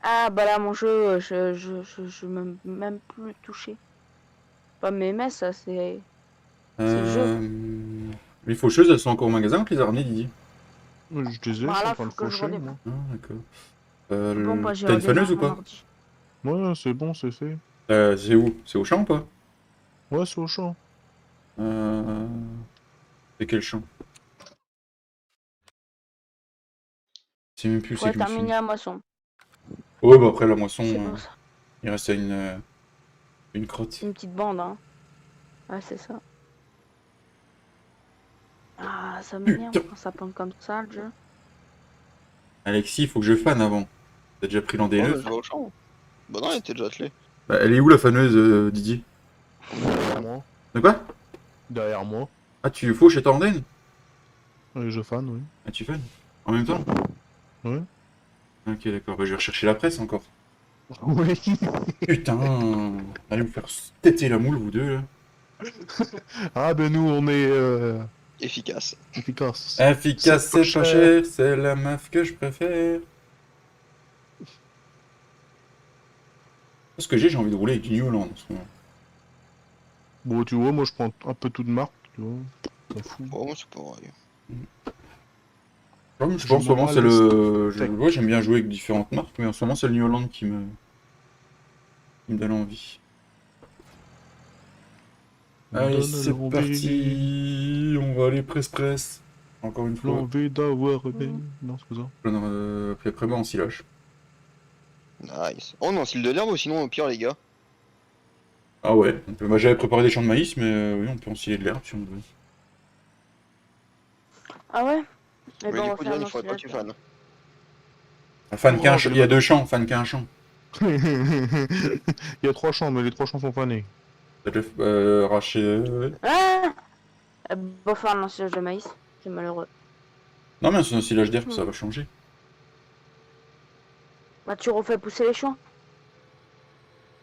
Ah, bah là, mon jeu, je même plus touché. Pas mes ça, c'est. C'est le jeu. Les faucheuses, elles sont encore au magasin ou tu les as ramenées, Didier? Ouais, je les ai, Bah je suis là, en train de faut que je faucher, redémarre. moi. Ah, d'accord. Bon, bah, j'ai T'as une faneuse ou redémarré pas? mon ordi. Ouais, c'est bon, c'est fait. C'est où? C'est au champ ou pas? Ouais, c'est au champ. C'est quel champ? C'est même plus où c'est Faudrait que je me suis terminer mis. la moisson. Ouais, bah après la moisson, C'est pour ça. il reste une crotte. Une petite bande, hein. Ouais, c'est ça. Ah, ça m'énerve Putain. quand ça plante comme ça, le jeu. Alexis, il faut que je fane avant. T'as déjà pris Oh, mais l'endéneuf? je vais au champ. Bah, non, il était déjà attelé. Bah, elle est où la faneuse, Didier? Derrière moi. De quoi? Derrière moi. Ah, tu fauches et t'ordonnes? Je fan, oui. Ah, tu fais? En même temps? Ouais. Ok, d'accord. Bah, je vais rechercher la presse encore. Oui. Putain! Allez vous faire têter la moule, vous deux, là. Ah ben nous on est Efficace. efficace. Efficace, c'est pas cher, c'est la meuf que je préfère. Parce que j'ai envie de rouler avec du New Holland en ce moment. Bon tu vois, moi je prends un peu tout de marque, tu vois. M'en fous. Oh, moi, c'est pas vrai. Je pense en ce moment c'est Général, le. Tech. Ouais, j'aime bien jouer avec différentes marques, mais en ce moment c'est le New Holland qui me donne envie. On Allez, donne c'est l'envie, parti. On va aller presse. Encore une fois. l'envie d'avoir aimé. Non, c'est pas ça. Puis après, bah, on silage. Nice. Oh non, s'il de l'herbe, sinon au pire, les gars. Ah ouais. Bah, j'avais préparé des champs de maïs, mais oui, on peut ensiler de l'herbe si on veut. Ah ouais? Eh Mais ben, du on va coup, faire Dylan, un il faudrait pas que ensilage. tu fannes. Oh, Il y a 2 champs, fan qu'un champ. Il y a 3 champs, mais les 3 champs sont fanés. Peut-être arracher. Ah! Eh ben, on va faire un ensilage de maïs. C'est malheureux. Non, mais c'est un ensilage d'herbe, ça va changer. Bah, tu refais pousser les champs.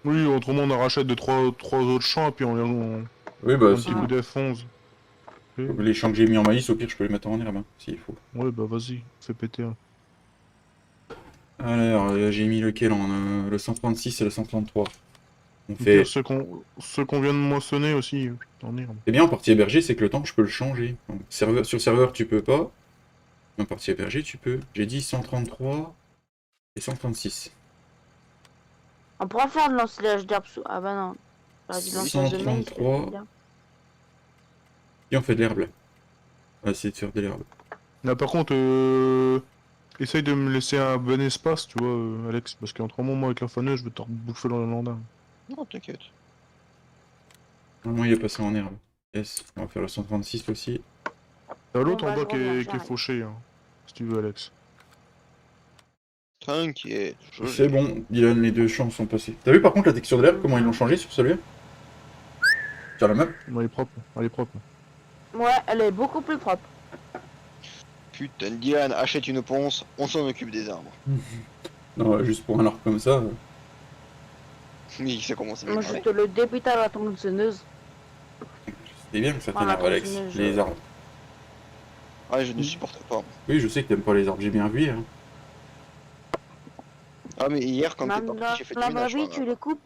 Oui, autrement on en rachète de 3 autres champs et puis on Oui, bah un petit si. coup d'F11. Ok. Les champs que j'ai mis en maïs, au pire, je peux les mettre en herbe, hein, s'il faut. Ouais, bah vas-y, fais péter un. Alors, j'ai mis lequel le 136 et le 133. On Au pire, fait. ceux qu'on vient de moissonner aussi, en herbe. C'est bien en partie hébergée, c'est que le temps, je peux le changer. Donc, sur serveur, tu peux pas. Mais en partie hébergée, tu peux. J'ai dit 133 et 136. On pourra faire de l'ensilage d'herbe sous. Ah bah non. J'aurais dit de l'ensilage de maïs. 133. Et on fait de l'herbe là. On va essayer de faire de l'herbe. Là, par contre, essaye de me laisser un bon espace, tu vois, Alex, parce qu'autrement, moi, avec la faneuse, je vais te bouffer dans le landin. Non, t'inquiète. Normalement, il y a passé en herbe. Yes, on va faire le 136 aussi. T'as Bon, l'autre en bah, je bas reviens, qui est j'arrive. fauché, hein, si tu veux, Alex. T'inquiète, je C'est gère. bon, Dylan, les 2 champs sont passés. T'as vu par contre la texture de l'herbe, comment ils l'ont changé sur celui-là? Sur la map? Elle est propre, elle est propre. Ouais, elle est beaucoup plus propre. Putain, Dylan, achète une ponce, on s'en occupe des arbres. Non, juste pour un arbre comme ça. Oui, ça commence à Moi, je m'énerver. te le débute à la tronçonneuse. C'est bien que ça Voilà, t'énerve, Alex. continue, Les arbres. Ah, je ne supporte pas. Oui, je sais que t'aimes pas les arbres, j'ai bien vu. Hein. Ah, mais hier, quand t'es Même parti, dans j'ai fait la du vraie ménage. vie, tu les coupes.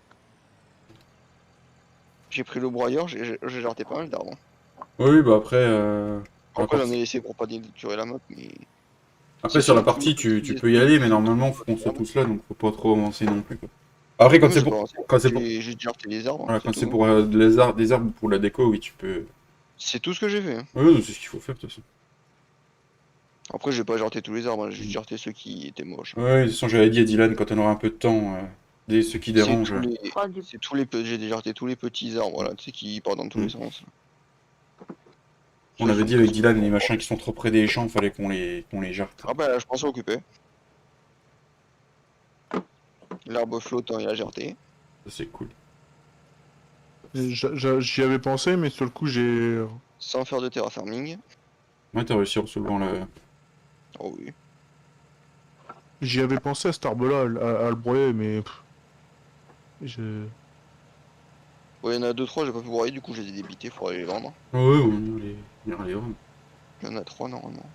J'ai pris le broyeur, j'ai jarté pas mal d'arbres. Oui, bah après. Après, j'en partie- ai laissé pour pas dénaturer la map, mais. Après, C'est sur la surtout partie, tu utiliser peux y aller, mais ce normalement, faut truc qu'on soit d'arbres. tous là, donc faut pas trop avancer non plus. Quoi. Après, Non, mais j'ai pas avancé. quand c'est pour, J'ai jarté les arbres, voilà, c'est quand c'est tout. pour des arbres pour la déco, oui, tu peux. C'est tout ce que j'ai fait. Hein. Oui, c'est ce qu'il faut faire de toute façon. Après, j'ai pas jarté tous les arbres, hein, j'ai juste jarté ceux qui étaient moches. Oui, de toute façon, j'avais dit à Dylan quand on aura un peu de temps, ceux qui C'est dérangent. tous les. Oh, du... C'est tous les. J'ai déjà jarté tous les petits arbres, voilà, tu sais, qui partent dans tous les sens. On Ceux qui avait sont dit avec plus. Dylan, les machins qui sont trop près des champs, fallait qu'on les jarte. Ah bah, je pensais occuper. L'arbre flottant, il a jarté. Ça, c'est cool. J'y avais pensé, mais sur le coup, Sans faire de terraforming. Ouais, t'as réussi en soulevant le. Oh oui. j'y avais pensé à cet arbre-là, à le broyer, mais... je... Ouais, il y en a 2-3, j'ai pas pu broyer, du coup, j'ai débité pour aller les vendre. Ouais, on ira les vendre. Il y en a 3 normalement.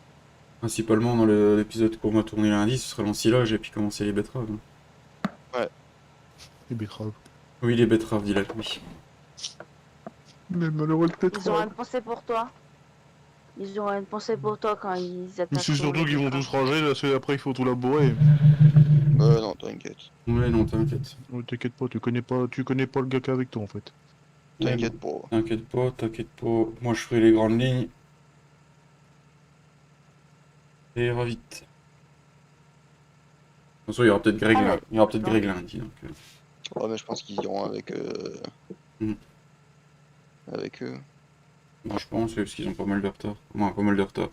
Principalement dans l'épisode qu'on va tourner lundi, ce sera l'ensilage et puis commencer les betteraves. Hein. Les betteraves. Oui, les betteraves, Dylan, oui. Mais malheureux de Ils auront betteraves. une pensée pour toi. Ils auront une pensée pour toi quand ils Mais attaquent. c'est surtout qu'ils vont tous rager, là, après il faut tout labourer. Non, t'inquiète. Ouais, non, t'inquiète. Oh, t'inquiète pas, tu connais pas le gars qui est avec toi, en fait. T'inquiète pas. T'inquiète pas, t'inquiète pas. Moi, je ferai les grandes lignes. Et ira vite. De toute façon, il y aura peut-être Greg, Ah, là. ouais. Il y aura peut-être Greg lundi. Donc, Ouais, mais je pense qu'ils iront avec Mm. avec eux. moi, je pense, parce qu'ils ont pas mal de retard. Moi, pas mal de retard.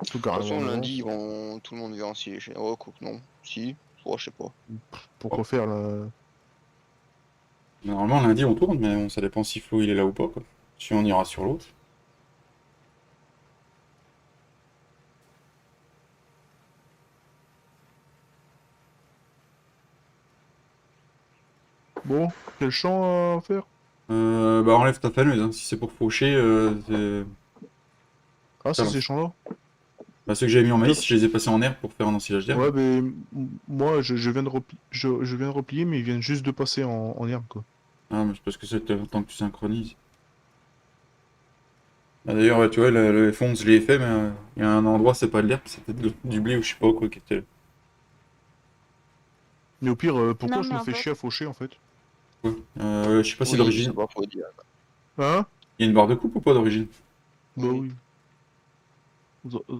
En tout De cas, toute façon, lundi, ils vont... tout le monde vient s'y chez. Oh, coupe, non. Si. Oh, je sais pas. Pourquoi faire, là? Normalement, lundi, on tourne, mais ça dépend si Flo il est là ou pas. Quoi. Si on ira sur l'autre. Bon, quel champ à faire? Bah enlève ta faneuse, hein. Si c'est pour faucher, Ah, ça c'est lance. ces champs-là? Bah, ceux que j'avais mis en maïs, je les ai passés en herbe pour faire un ensilage d'herbe. Ouais, mais moi, je viens de je viens de replier, mais ils viennent juste de passer en herbe, quoi. Ah, mais c'est parce que c'est le temps que tu synchronises. Ah, d'ailleurs, ouais, tu vois, le fond, je l'ai fait, mais il y a un endroit, c'est pas de l'herbe, c'est peut-être du blé ou je sais pas quoi qui était. Mais au pire, pourquoi Non, je mais me en fais fait, chier à faucher, en fait? Ouais. Je sais pas si Oui, c'est d'origine. pas faux dire. Hein? Il y a une barre de coupe ou pas d'origine? Bah Oui. oui.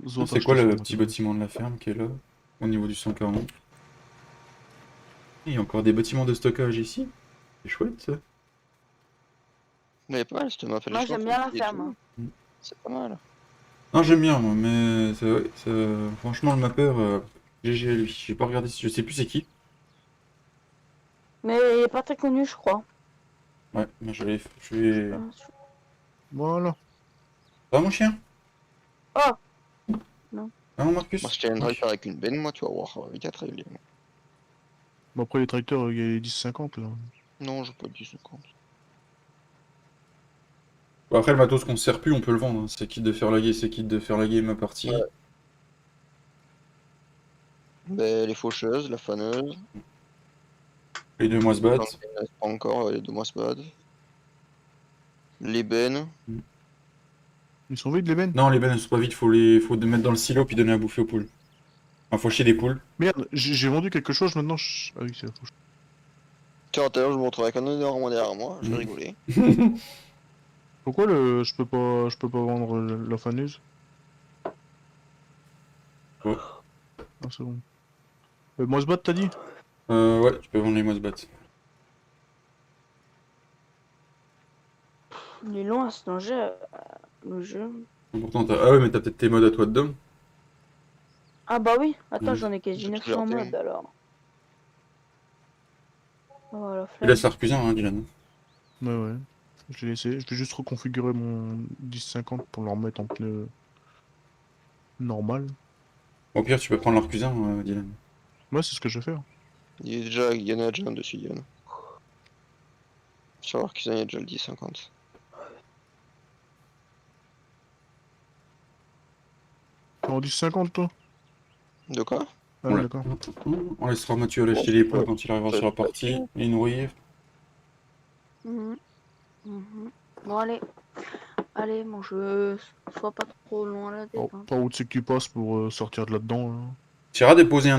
Ils ont C'est quoi acheté ça au le petit matériel. bâtiment de la ferme qui est là, au niveau du 140? Il y a encore des bâtiments de stockage ici. C'est chouette, ça. Mais elle est pas mal cette map, elle est moi chouette, j'aime faut bien la essayer, tu ferme. vois. C'est pas mal. Non, j'aime bien, moi, mais ouais, franchement, le mapper, GG à lui. J'ai pas regardé, je sais plus c'est qui. Mais il est pas très connu, je crois. Ouais, mais je Je sais vais... pas. Voilà. Ça va, mon chien? Oh, Ah, mon Marcus? Moi, je tiens un Oui. tracteur avec une benne, moi, tu vas voir, avec 4 règles. Bon, après, les tracteurs, il y a les 10-50, là. Non, je pas 10-50. Bon, après, le matos qu'on se sert plus, on peut le vendre, hein. C'est quitte de faire laguer, c'est quitte de faire laguer ma partie. Ouais. Ben, les faucheuses, la faneuse. Les deux mois se Donc, battent. il ne reste pas encore, les 2 mois se battent. Les bennes. Ils sont vides, les bennes? Non, les bennes, elles sont pas vides, faut les mettre dans le silo puis donner à bouffer aux poules. Enfin, faut chier des poules. Merde, j'ai vendu quelque chose, maintenant Ah oui, c'est la fauche. Tiens, tout à l'heure, je me retrouve avec un énorme derrière moi, je vais Mhm. rigoler. Pourquoi je peux pas vendre la faneuse? Ouais. Ah, c'est bon. Moi, se battre, t'as dit? Ouais, tu peux vendre les mois se battent. il est loin ce danger, le jeu. Pourtant, ah ouais, mais t'as peut-être tes mods à toi dedans. Ah bah oui, attends, Mhm. j'en ai quasi J'ai tout 900 gardé. modes alors. Oh la Tu laisses flemme. la reclusin, hein, Dylan. Ouais, ouais. Je l'ai laissé. Je vais juste reconfigurer mon 10-50 pour le remettre en pneu normal. Au pire, tu peux prendre la reclusin, Dylan. Ouais, c'est ce que je vais faire. Il y en a déjà un dessus, Yann. Tu vas voir qu'il y en a déjà le 10-50. T'es en 10-50, toi? De quoi? Ah, On, ouais, la- d'accord. on laissera Mathieu aller acheter les poules quand il arrivera Ça sur la va pas partie chier. et nourrir. Mhm, mhm. Bon allez, allez, mon jeu, sois pas trop loin la tête. Hein. Par où c'est que tu passes pour sortir de là-dedans, là? Tu iras déposer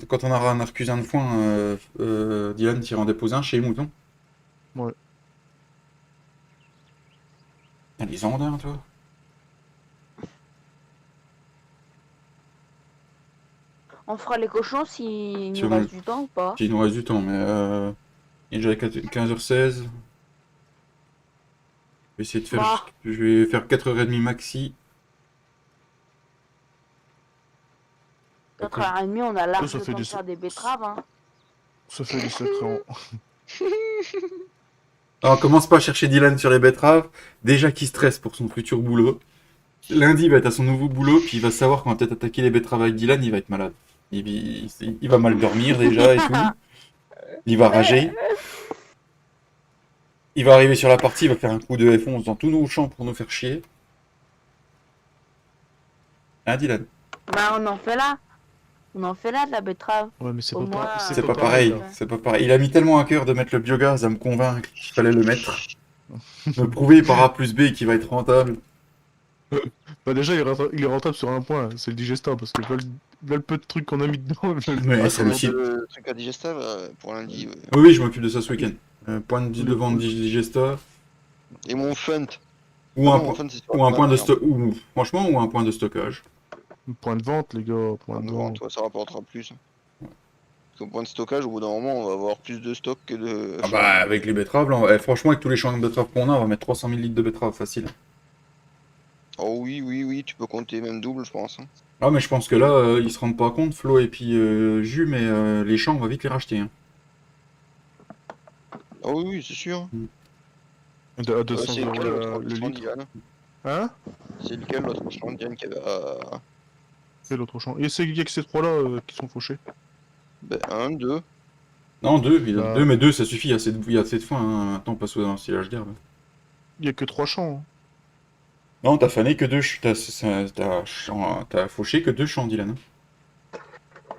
quand on aura un arcusin de foin, Dylan, tu iras en déposer un chez les moutons. Ouais. Ah, les andins, toi. On fera les cochons s'il Si nous on- reste du temps ou pas. S'il nous reste du temps, mais il est déjà 15h16. Je vais essayer de faire Bah, je vais faire 4h30 maxi. Après, 4h30, on a large Ça le fait temps de des... faire des betteraves. Hein. Ça fait des sacrés... alors, commence pas à chercher Dylan sur les betteraves. Déjà qu'il stresse pour son futur boulot. Lundi, il va être à son nouveau boulot, puis il va savoir qu'on va peut-être attaquer les betteraves avec Dylan, il va être malade. Il va mal dormir déjà et tout. Il va rager. Il va arriver sur la partie, il va faire un coup de F11 dans tous nos champs pour nous faire chier. Hein, Dylan? Bah, on en fait là. On en fait là de la betterave. Ouais, mais c'est Au pas, moins, C'est pas pareil, là. c'est pas pareil. Il a mis tellement à cœur de mettre le biogaz à me convaincre qu'il fallait le mettre. Me prouver par A plus B qu'il va être rentable. Bah déjà, il est rentable sur un point, c'est le digesta, parce que là, le peu de trucs qu'on a mis dedans... Ouais, Ah, c'est c'est aussi. le truc à Digesta pour lundi. Ouais. Oui, oui, je m'occupe de ça ce week-end. Point de Le- vente digesta. Et mon Funt. Ou Ah un, non, mon point- Funt, c'est sur ou un la point de merde. stock. Franchement, ou un point de stockage. Point de vente, les gars, point Point de de vente. vente, ouais, ça rapportera plus. Parce qu'au point de stockage, au bout d'un moment, on va avoir plus de stock que de Ah champs. bah, avec les betteraves, là, franchement, avec tous les champs de betteraves qu'on a, on va mettre 300 000 litres de betteraves facile. Oh oui, oui, oui, tu peux compter même double, je pense. Hein. Ah, mais je pense que là, ils se rendent pas compte, Flo et puis Jus, mais les champs, on va vite les racheter. Hein. Oh oui, oui, c'est sûr. À 200 C'est euros lequel l'autre le champ litre. d'Yann? Hein? C'est lequel l'autre champ d'Yann qui avait C'est l'autre champ. Et il y a que ces trois-là qui sont fauchés. ben, 1, 2. Non, 2, il y en a Bah. 2, mais 2 ça suffit, il y a assez de fois, hein. Maintenant on passe au ensilage d'herbe. Il y a que 3 champs. Hein. Non, t'as fané que 2, t'as fauché que 2 champs, Dylan.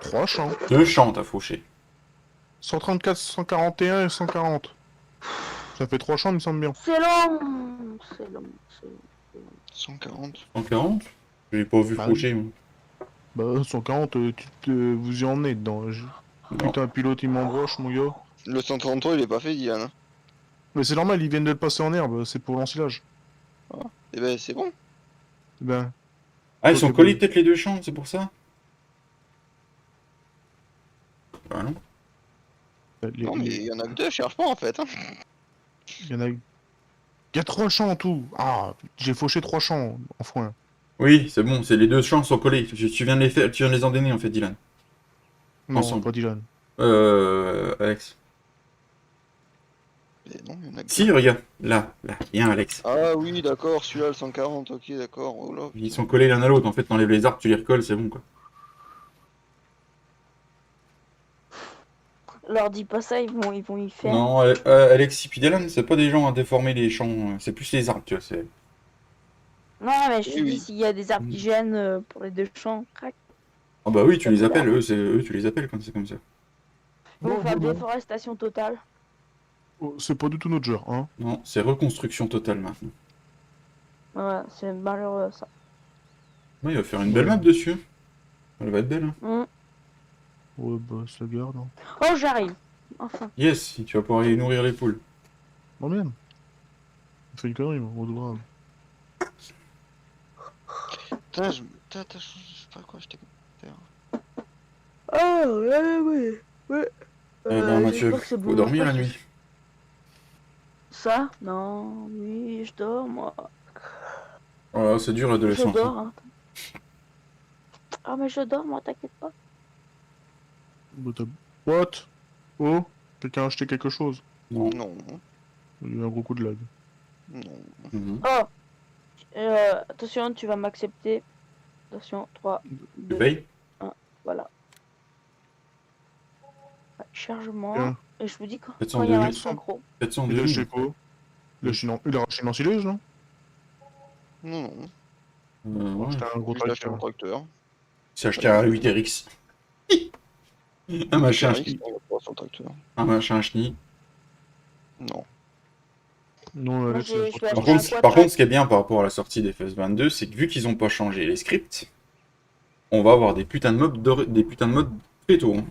3 champs. 2 champs, t'as fauché. 134, 141 et 140. Ça fait 3 champs, il me semble bien. C'est long. C'est long. C'est long. 140. 140? J'ai pas vu Bah faucher, moi. Bah, 140, vous y en êtes dedans. Non. Putain, pilote, il m'embroche, mon gars. Le 133, il est pas fait, Diane. Hein. Mais c'est normal, ils viennent de le passer en herbe, c'est pour l'ensilage. Eh ben, c'est bon. Ben, Ah, ils sont Ok, collés bon. peut-être les 2 champs, c'est pour ça? Bah non. Non, mais il y en a que 2, cherche pas en fait. Hein. Il y en a... Il y a 3 champs en tout. Ah, j'ai fauché 3 champs en foin. Oui, c'est bon, c'est les 2 champs sont collés. Tu viens de les faire, tu viens de les endainer en fait, Dylan. Non, Ensemble. pas Dylan. Alex. Mais non, il y en a que Si, 2. regarde, là, il y a un Alex. Ah oui, d'accord, celui-là, le 140, ok, d'accord. Oh là, Ils sont collés l'un à l'autre, en fait, t'enlèves les arbres, tu les recolles, c'est bon quoi. Leur dis pas ça, ils vont y faire. Non, Alex et Dylan, c'est pas des gens à déformer les champs, c'est plus les arbres, tu vois. Non, mais je te Oui, dis, oui. s'il y a des arbres qui gênent pour les 2 champs, crac. Ah bah oui, tu Ça les peut appelles, l'air. eux, tu les appelles quand c'est comme ça. Ils vont Non, faire non, non. déforestation totale. Oh, c'est pas du tout notre genre, hein. Non, c'est reconstruction totale maintenant. Ouais, c'est malheureux ça. Ouais, il va faire une belle map dessus. Elle va être belle, hein. Ouais, bah, ça garde. Hein. Oh, j'arrive. Enfin. Yes, tu vas pouvoir y nourrir les poules. Non, même. On fait une connerie, moi, on grave. Putain, je sais pas quoi, je t'ai faire. Oh, ouais. Eh ben Mathieu, j'espère que c'est faut bon. dormir la nuit. Ça? Non, oui, je dors, moi. Voilà, c'est dur Je l'adolescence. Hein. dors, hein. Ah, mais je dors, moi, t'inquiète pas. Bah, What? Oh? Quelqu'un a acheté quelque chose? Non. Non, Il y a eu un gros coup de lag. non. Mhm. Oh! Attention, tu vas m'accepter. Attention, 3, Tu 2, payes? voilà. Ouais, chargement. Bien. Et je vous dis quand 400 il y a un devis. synchro. 400 Il a acheté devis. quoi? Il a racheté une ensileuse, non? Non, non. Il a Ouais. acheté un gros Juste acheter tracteur. un tracteur. C'est acheté un 8RX. Un machin, Eric, on va pas sur le tracteur. un machin chenille. Non. Non, Moi, Alex, je c'est vais pas Par acheter un contre, quad par contre, ce qui est bien par rapport à la sortie des FS22, c'est que vu qu'ils ont pas changé les scripts, on va avoir des putains de modes très tôt. Hein.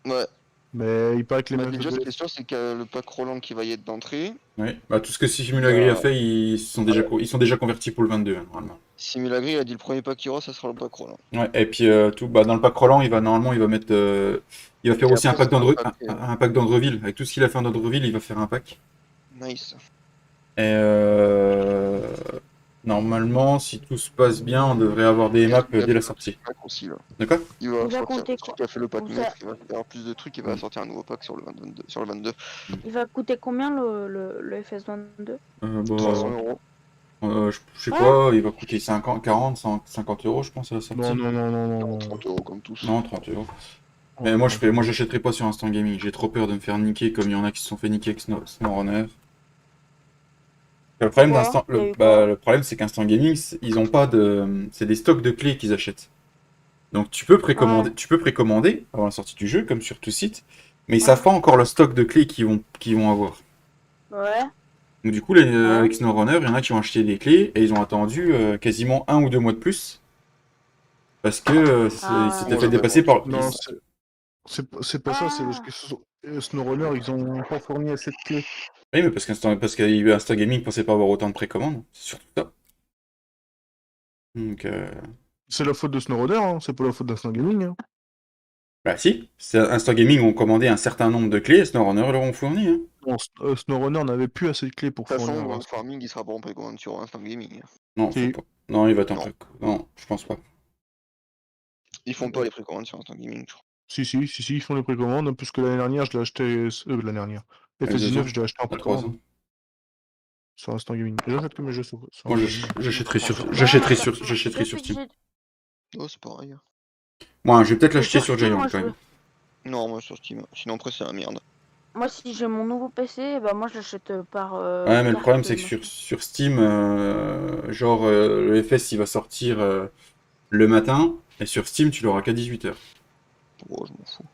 Ouais. Mais il paraît que les Bah, meufs déjà, ce de... qui est sûr, c'est que le pack Roland qui va y être d'entrée. Ouais. Bah, tout ce que Simulagri a fait, ils sont déjà convertis pour le 22, hein, normalement. Simulagri a dit le premier pack qui aura, ça sera le pack Roland. Ouais, et puis dans le pack Roland, normalement, il va mettre, il va faire Et aussi un après, pack ça sera un pack, un pack d'Andreville. Avec tout ce qu'il a fait en Andreville, il va faire un pack. Nice. Et normalement, si tout se passe bien, on devrait avoir des maps dès la sortie. Pack aussi, là. D'accord? Il va Il va sortir coûter celui quoi? qui a fait le pack Vous 9, il va faire plus de trucs, il va Mm. sortir un nouveau pack sur le 22. Sur le 22. Il va coûter combien le FS22? 300 euros. Je sais pas, il va coûter 50, 40, 50 euros, je pense, à la sortie. Non. 30 euros comme tous. Non, 30 euros. Mais moi, j'achèterai pas sur Instant Gaming. J'ai trop peur de me faire niquer comme il y en a qui se sont fait niquer avec SnowRunner. Le problème Pourquoi? Il y a eu le quoi? problème, c'est qu'Instant Gaming, ils ont pas de, c'est des stocks de clés qu'ils achètent. Donc tu peux précommander avant la sortie du jeu, comme sur tout site, mais ils savent pas encore le stock de clés qu'ils vont avoir. Ouais. Donc du coup, avec SnowRunner, il y en a qui ont acheté des clés et ils ont attendu quasiment 1 ou 2 mois de plus parce que ils s'étaient fait dépasser par. Non, c'est pas ça, c'est parce que SnowRunner, ils ont pas fourni assez de clés. Oui, mais parce que Instant Gaming pensait pas avoir autant de précommandes, c'est surtout ça. Donc, C'est la faute de SnowRunner, hein, c'est pas la faute d'Instant Gaming. Hein. bah si, Instant Gaming ont commandé un certain nombre de clés et SnowRunner leur ont fourni. Hein. Bon, SnowRunner n'avait plus assez de clés pour De toute fournir. façon, un le farming, il sera pas en précommande sur Instant Gaming. Non, Si. faut pas. Non, il va être en Non. préco. Non, je pense pas. Ils font pas les précommandes sur Instant Gaming, je crois. Si, ils font les précommandes, puisque l'année dernière, je l'ai acheté. L'année dernière. FS19, je l'ai acheté en À 3 ans. précommande. Sur Instant Gaming. J'achète que mes jeux sur. Moi, j'achèterai sur Steam. Oh, c'est pareil. Moi, je vais peut-être C'est l'acheter sur sur Steam, Giant moi, quand même. Non, moi sur Steam. Sinon après c'est la merde. Moi, si j'ai mon nouveau PC, bah moi je l'achète par Ouais, mais le carte, problème, c'est que machin. sur Steam, genre, le FS, il va sortir le matin, et sur Steam, tu l'auras qu'à 18h. Oh, je m'en fous.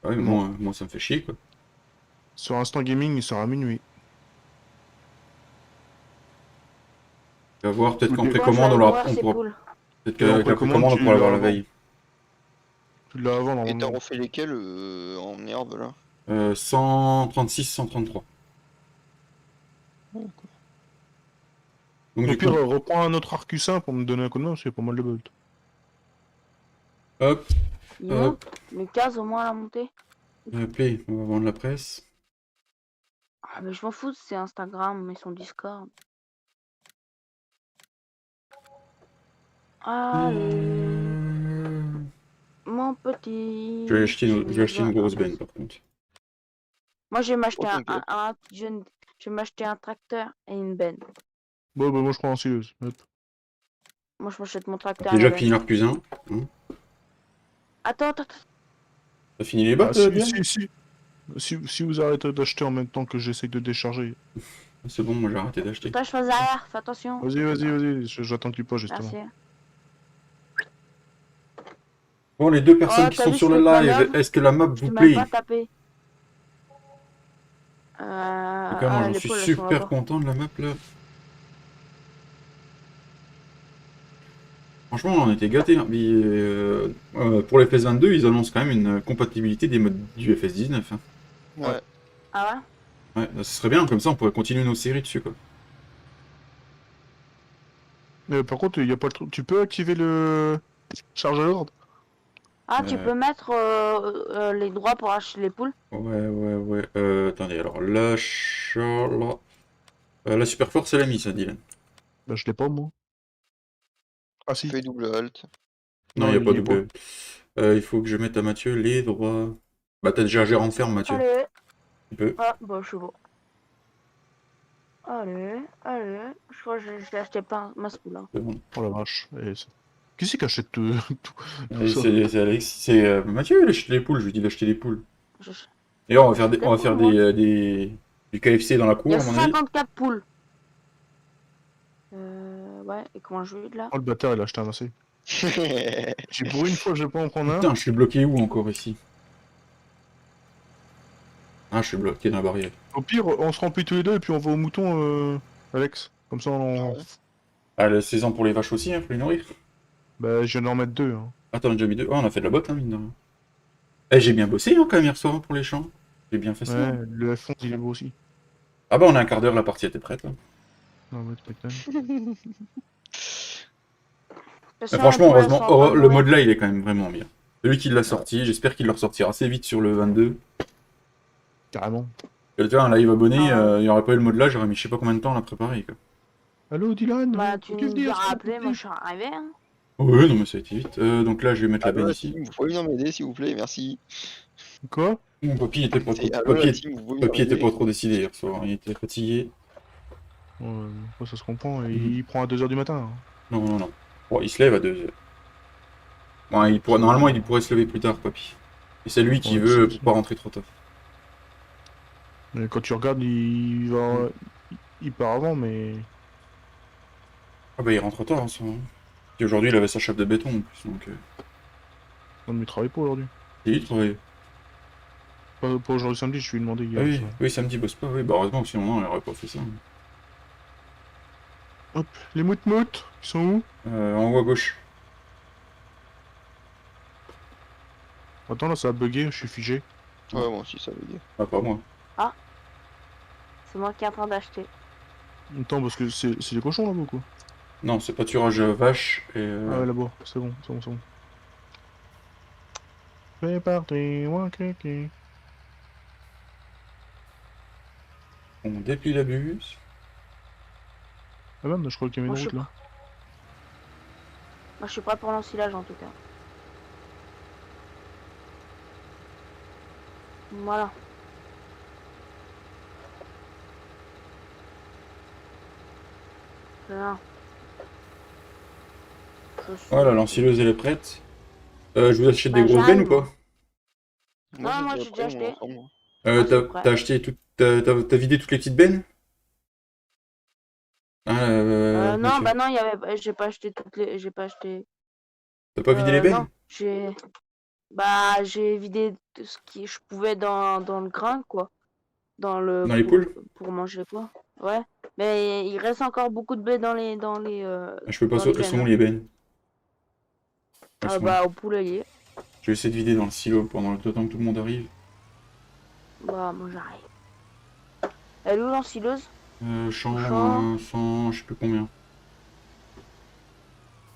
Ouais, mais Non. moi, ça me fait chier, quoi. Sur Instant Gaming, il sera à minuit. Tu vas voir, peut-être qu'en Ok. Bon, je vais précommande, aller on ouvrir ces pourra... poules. Peut-être Et en qu'avec la précommande, précommande, on tu pourra l'avoir l'as la avant. veille. Tu l'as avant, Et t'as normalement. refait lesquels en herbe là? 136, 133. Oh, quoi. Donc Au du pire, coup, reprends un autre Arcusin pour me donner un coup de main, parce qu'il y a pas mal de bugs. hop, Il hop, monte les cases au moins à la montée. Play, on va vendre la presse. Ah, mais je m'en fous, c'est Instagram, mais son Discord. Allez, Euh, mon petit, Je vais acheter tu je vais acheter vas une grosse benne, avancer. par contre. Moi, je vais m'acheter Oh, t'inquiète. je vais m'acheter un tracteur et une benne. Bon, bah, moi, je prends un sileuse. Hop. Moi, je m'achète mon T'as tracteur et ma déjà benne. fini l'Arcusin, hein. Attends. T'as fini les Ah, bottes, si, bien? si vous arrêtez d'acheter en même temps que j'essaye de décharger. C'est bon, moi j'ai arrêté d'acheter. Toi, je fais derrière, fais attention. Vas-y, j'attends que tu pas, justement. Merci. Bon, les deux Oh, personnes qui t'as sont vu, sur je le fais de live, manœuvre. est-ce que la map Je vous t'ai même plaît? pas tapé. En tout cas, moi j'en Les suis poules, elles sont super là-bas. content de la map là. Franchement, on était gâtés, hein. Mais, pour les FS22, ils annoncent quand même une compatibilité des modes du FS19, hein. Ouais. Ah Ouais, ce serait bien, comme ça on pourrait continuer nos séries dessus, quoi. Mais par contre, il y a pas le truc. Tu peux activer le charge à l'ordre? Ah, tu Euh, peux mettre les droits pour acheter les poules? ouais. Attendez, alors la Super Force, elle a mis ça, Dylan. Bah, je l'ai pas, moi. Ah, si. Fais double alt. Non, il Non, n'y a il pas y est pas. double. Il faut que je mette à Mathieu les droits. Bah, t'as déjà gérant ferme, Mathieu. Allez. Tu peux. Ah, bah, je suis bon. Allez. Je crois que je l'ai acheté pas mince poule, là. C'est bon. Oh la vache. Qui c'est qui achète tout Et ça? c'est Alexis, c'est Mathieu, il achète les poules, je lui dis d'acheter les poules. Je- D'ailleurs, J'achète on va faire poules, moi. du KFC dans la Il y cour, a à mon avis. 54 poules. Ouais, et comment je vais là? Oh, le bâtard, il a acheté un assez. J'ai pour une fois, je vais pas en prendre un. Putain, je suis bloqué où encore ici? Ah, je suis bloqué dans la barrière. Au pire, on se remplit tous les deux et puis on va au mouton, Alex. Comme ça, on. Ouais. Ah, la saison pour les vaches aussi, hein, faut les nourrir. Bah, je viens d'en mettre deux. Hein. Attends, on a déjà mis deux. Oh, on a fait de la botte, hein, mine de rien. Eh, j'ai bien bossé, hein, quand même, hier soir, hein, pour les champs. J'ai bien fait ça, Ouais, hein. le F11, il est beau aussi. Ah bah, on a un quart d'heure, la partie était prête, hein. Non, mais tu m'étonnes. Mais Attention, les franchement, poules, elles sont heureusement, en train de le mourir. mode là, il est quand même vraiment bien. Celui qui l'a sorti, j'espère qu'il le ressortira assez vite sur le 22. Carrément. Tu vois, un live abonné, Ah. il n'y aurait pas eu le mode là, j'aurais mis je sais pas combien de temps à la préparer, quoi. Allô, Dylan? Bah, tu Peux-tu me venir, diras s'il te appeler, plaît moi je suis arrivé, hein. Ouais, non, mais ça a été vite. Donc là, je vais mettre la Allô benne la ici. team, vous pouvez venir m'aider s'il vous plaît, merci. Quoi? Mon papy était pas trop, C'est allô la team, vous pouvez venir papy était pas m'aider. trop décidé hier soir, il était fatigué. Ouais, ça se comprend. Mhm. Il prend à 2h du matin. Hein. Non. Bon, il se lève à 2h. Bon, normalement, il pourrait se lever plus tard, papy. Et c'est lui qui Ouais, veut pour pas rentrer trop tard. Mais quand tu regardes, il part avant, mais. Ah bah, il rentre tard, hein, ça, hein. Et aujourd'hui, il avait sa chape de béton en plus, donc. Non, mais il travaille pas aujourd'hui. Et il travaille. Pas aujourd'hui samedi, je lui ai demandé Ah hier. oui, Ça. oui, samedi, il bosse pas, oui. Bah, heureusement, sinon, non, il aurait pas fait ça. Hop, les moutes, ils sont où? En haut à gauche. Attends, là, ça a bugué, je suis figé. Ouais, moi aussi ça veut dire. Ah, pas moi. C'est moi qui est en train d'acheter. Attends, parce que c'est des cochons là-bas ou quoi? Non, c'est pâturage vache et. Ah ouais, là-bas, c'est bon. C'est parti, moi, kéké. On déplie la buse. Ah merde, je crois qu'il y avait Moi, une je route là. Moi je suis prêt pour l'ensilage en tout cas. Voilà. Là. Je suis- Voilà, l'ensileuse elle est prête. Je vous achète des Bah, grosses bennes ou j'arrive. pas? Ah, moi, déjà j'ai déjà pris mon acheté. ensemble. Ah, c'est T'as prêt. acheté tout, t'as vidé toutes les petites bennes? Ah, Non, ok. bah non, il y avait, j'ai pas acheté toutes les, j'ai pas acheté. T'as pas vidé les Non, bennes? j'ai vidé tout ce qui je pouvais dans le grain, quoi. Dans les poules? Pour manger, quoi. Ouais. Mais il reste encore beaucoup de blé Ah, je peux pas, dans les elles bennes, sont où hein. les bennes? Laisse-moi. Bah, au poulailler. Je vais essayer de vider dans le silo pendant le temps que tout le monde arrive. Bah, moi, j'arrive. Elle est où, l'ensileuse? Au Champ, champ, 100, je sais plus combien.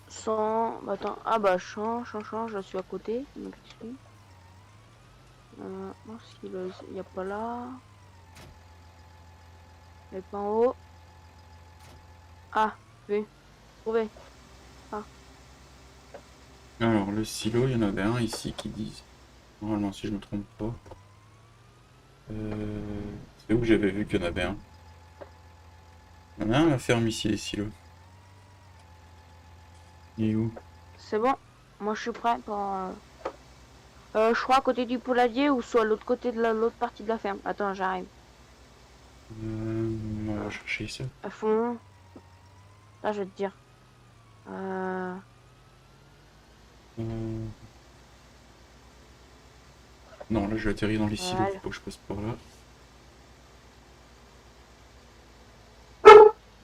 100, bah, attends. Ah, bah, champ, je suis à côté. Donc, ici. L'ensileuse, il y a pas là. Elle est pas en haut. Ah, vu. Trouvé. Ah, Alors, le silo, il y en avait un ici qui dit. Normalement, si je me trompe pas. C'est où que j'avais vu qu'il y en avait un? Il y en a un à la ferme ici, les silos. Il est où? c'est bon. Moi, je suis prêt pour... je crois à côté du poulailler ou soit à l'autre côté de l'autre partie de la ferme. Attends, j'arrive. On va chercher ça. À fond. Là, je vais te dire. Euh, Non, là, je vais atterrir dans les silos. Voilà. Faut que je passe par là.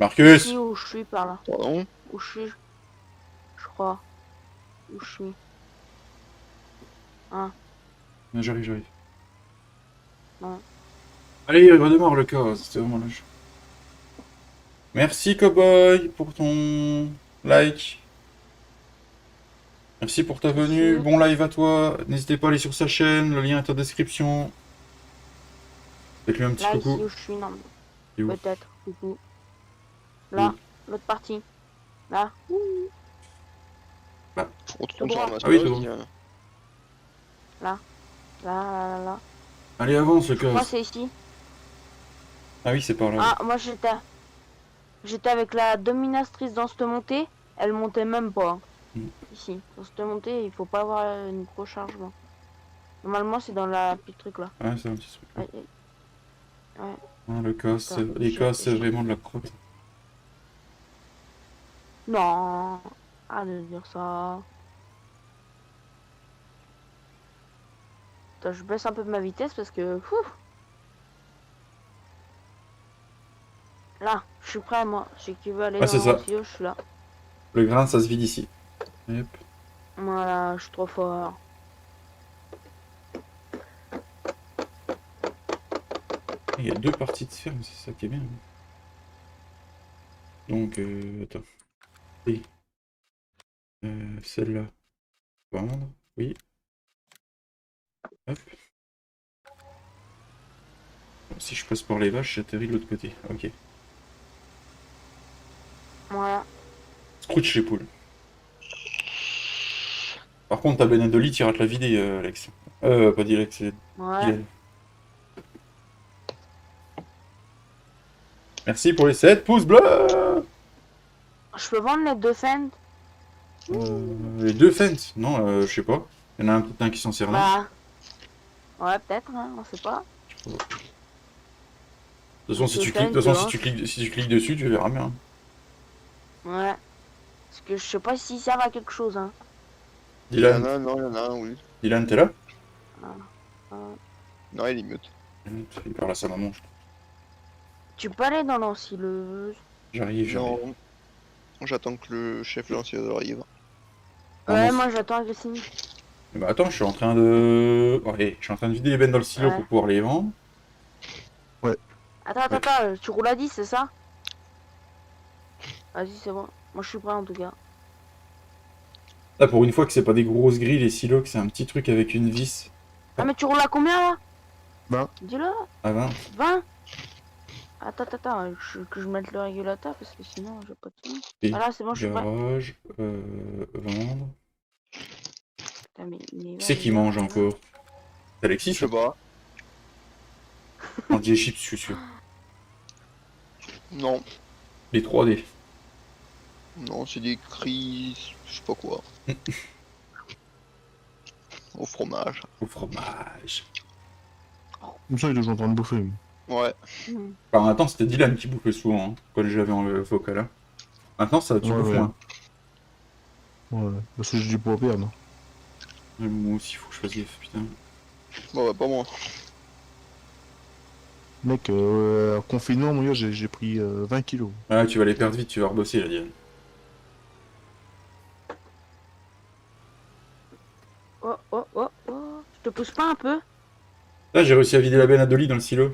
Marcus! Ici où je suis par là. Pardon? Où je suis, je crois. Où je suis. Ah, j'arrive. Non. Allez, redémarre le chaos, c'était vraiment le jeu. Merci Cowboy pour ton like. Merci pour ta venue. Merci. Bon live à toi. N'hésitez pas à aller sur sa chaîne, le lien est en description. Faites-lui un petit Là, coucou. ici où je suis, non. Il est où? Peut-être. Coucou. Là, Oui. l'autre partie. Là. Ouh. Je retourne Tout sur droit. ma Ah oui, c'est space, bon. tiens. Là. Allez, avance le Moi, chaos. c'est ici. Ah oui, c'est par là. Ah, moi, j'étais avec la dominatrice dans cette montée. Elle montait même pas, hein. Mm. Ici. Dans cette montée, il faut pas avoir une gros chargement. Normalement, c'est dans la petite truc là. Ah, c'est un petit truc. Ouais, ouais. Ah, le chaos, Attends, les chaos, c'est vraiment de la crotte. Non, arrête de dire ça. Attends, je baisse un peu ma vitesse parce que... Là, je suis prêt moi. J'ai qui veut aller Ah, c'est dans ça. le tuyau, je suis là. Le grain, ça se vide ici. Hop. Voilà, je suis trop fort. Il y a deux parties de ferme, c'est ça qui est bien. Donc, attends. Oui. Celle-là. Vendre. Oui. Hop. Si je passe par les vaches, j'atterris de l'autre côté. Ok. Voilà. Scrooge les poules. Par contre, ta banane de lit, tu iras te la vider, Alex. Pas dit Alex, c'est Ouais. Dylan. Merci pour les 7 pouces bleus. Je peux vendre les deux fentes? Les deux fentes. Non, je sais pas. Il y en a peut-être un qui s'en sert là. Bah. Ouais, peut-être, hein, on sait pas. De toute façon, si Deux tu cliques, fentes, si tu cliques dessus, tu verras bien. Ouais. Parce que je sais pas si ça va quelque chose, hein. Il y en Dylan, a un, non, il y en a un, oui. Dylan, t'es là? Non, il est mute. Il parle à sa maman. Tu peux aller dans l'ensileuse. J'arrive. Non. J'attends que le chef lancier arrive. Ouais, Avance. moi j'attends Agressine. Bah attends, je suis en train de... Ouais, je suis en train de vider les bennes dans le silo Ouais. pour pouvoir les vendre. Attends, tu roules à 10, c'est ça? Vas-y, c'est bon. Moi je suis prêt en tout cas. Là, pour une fois que c'est pas des grosses grilles, les silos, que c'est un petit truc avec une vis Ah, mais tu roules à combien là? 20. Dis-le. à 20. 20? Attends, que je mette le régulateur parce que sinon j'ai pas de son. Et Voilà, c'est bon, je suis prêt. garage, vendre. Putain, mais il est Qui c'est qui mange encore? C'est Alexis, Je sais ça? pas. Un chips, je suis sûr. Non. Les 3D. Non, c'est des cris. Je sais pas quoi. Au fromage. Au fromage. Comme ça, il est toujours en train de bouffer. Ouais. Hmm. Enfin, attends, c'était Dylan qui bouffait souvent, hein, quand j'avais en vocal. Hein. Maintenant, ça, tu Ouais, bouffes ouais. moins. Ouais, parce que je dis pour perdre. Mais moi aussi, faut que je fasse gaffe, putain. Bon, bah, pas moi. Mec, confinement, moi, hier, j'ai pris 20 kilos. Ah, tu vas les perdre vite, tu vas rebosser, là, Dylan. Oh, oh, oh, oh. Je te pousse pas un peu? Là, j'ai réussi à vider la benne à Dolly dans le silo.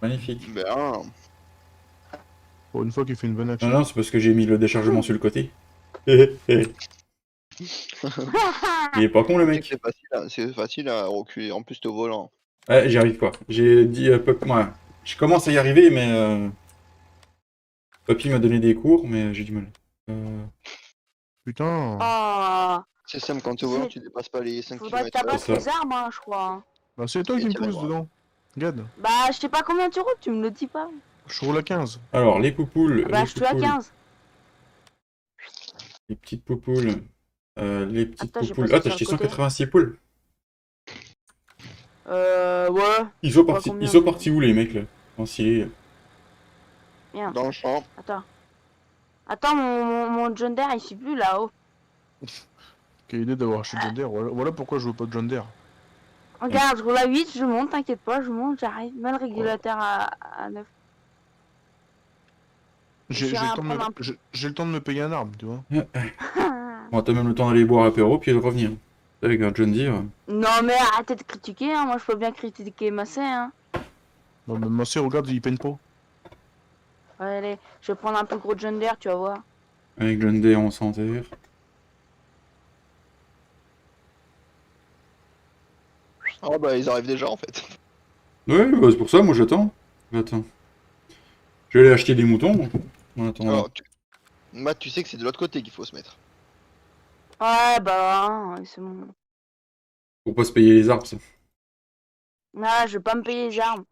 Magnifique. Ben, Pour une fois qu'il fait une bonne Non, action. non, c'est parce que j'ai mis le déchargement sur le côté. Il est pas con, le mec. c'est facile à reculer. En plus, t'es au volant. Ouais, j'y arrive pas. J'ai dit ouais. Je commence à y arriver, mais Papy m'a donné des cours, mais j'ai du mal. Putain. Oh. C'est simple, quand t'es au volant, tu dépasses pas les 5 Faudrait que km/h. t'abattes C'est ça. les armes, hein, je crois. Hein. Bah, c'est toi Et qui me tirer pousse droit. dedans. Regarde, Bah, je sais pas combien tu roules, tu me le dis pas. je roule à 15. Alors, les poupoules, Ah bah, les je suis à poupoules, 15. les petites poupoules, les petites Attends, j'ai poupoules. passé Ah, t'as sur acheté le côté. 186 poules. Ouais. Ils sont Pas partis, combien, ils sont mais- partis où, les mecs, là? En scellé. Merde. Dans le champ. Attends, mon John Deere, il suit plus là-haut. Quelle idée d'avoir acheté John Deere. Voilà pourquoi je veux pas de John Deere. Regarde, je roule à 8, je monte, t'inquiète pas, je monte, j'arrive. Mets le régulateur à 9. J'ai J'irai le temps de prendre me- un peu. j'ai le temps de me payer un arbre, tu vois. Bon, t'as même le temps d'aller boire l'apéro, puis de revenir. Avec un John Deere. Non mais arrêtez de critiquer, hein. Moi je peux bien critiquer Massé. Hein. Non, mais ma soeur, regarde, il peine pas. Ouais, allez, je vais prendre un plus gros John Deere, tu vas voir. Avec John Deere, on s'enterre. Ah bah, ils arrivent déjà en fait. Ouais, bah, c'est pour ça, moi j'attends. J'attends. Je vais aller acheter des moutons. En attendant. Alors, Matt, tu sais que c'est de l'autre côté qu'il faut se mettre. Ouais, bah, hein, c'est bon. Pour pas se payer les arbres, ça. Ah, je vais pas me payer les armes.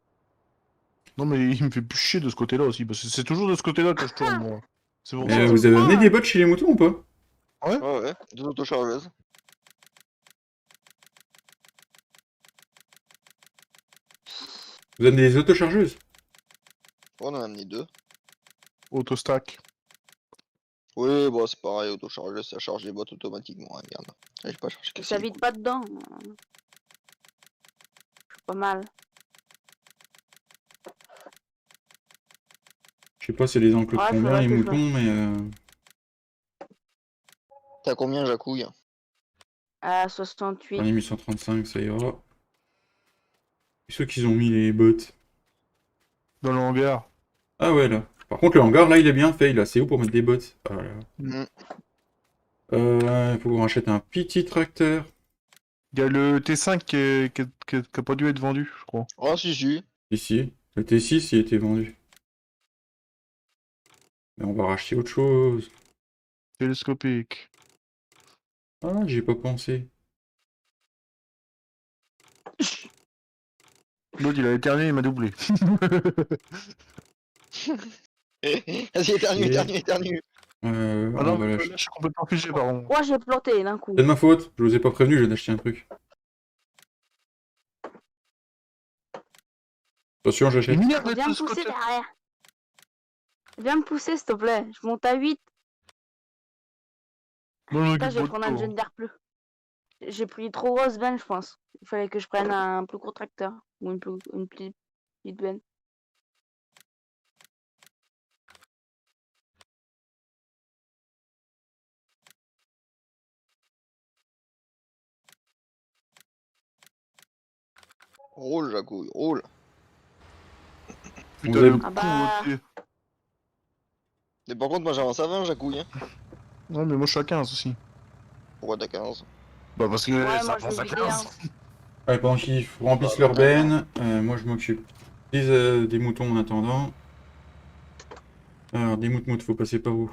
Non, mais il me fait plus chier de ce côté-là aussi, parce que c'est toujours de ce côté-là que je tourne, moi. C'est pour Mais ça. vous avez amené des bottes chez les moutons ou pas? Ouais, ouais, 2 autochargeuses. Vous avez des autochargeuses? On en a amené 2. Autostack. Oui, bon, c'est pareil, autochargeuse, ça charge les boîtes automatiquement. Hein, regarde. Là, j'ai pas chargé que Ça c'est vide pas dedans. Je suis pas mal. Je sais pas c'est les enclos de Ouais, combien faudrait les que je moutons, mais T'as combien, Jacouille? À j'en 68. ai mis 135, ça ira. Et ceux qu'ils ont mis les bottes. Dans le hangar. Ah ouais, là. Par contre, le hangar, là, il est bien fait. Il a assez haut pour mettre des bottes. Ah là. Mm. Faut qu'on rachète un petit tracteur. Il y a le T5 qui a pas dû être vendu, je crois. Oh, si. Ici. Le T6, il était vendu. Mais on va racheter autre chose. Télescopique. Ah, j'y ai pas pensé. L'autre, il a éternué, il m'a doublé. Vas-y, éternue. Ah On non, va là, l'acheter. je suis complètement figé, par contre. Ouais, j'ai planté d'un coup. C'est de ma faute. Je vous ai pas prévenu, je viens d'acheter un truc. Attention, j'achète. Merde, Viens de me ce pousser côté. derrière. Viens me pousser, s'il te plaît. Je monte à 8. Moi, je Putain, m'occupe je vais pas de prendre un toi. John Deere plus. J'ai pris trop grosse benne, je pense. Il fallait que je prenne un plus gros tracteur. Ou une petite benne. Roule, Jacouille, roule. Putain, Vous le avez- con, Ah bah. l'autre. Mais par contre, moi j'avance à 20, Jacouille. Hein. Non, mais moi, je suis à 15 aussi. Pourquoi t'as 15? Bah, parce que Ouais, ça moi je avance vais à vider. 15. Hein. Allez, pendant qu'ils remplissent leur benne, moi je m'occupe des moutons en attendant. Alors, des moutons, faut passer par où?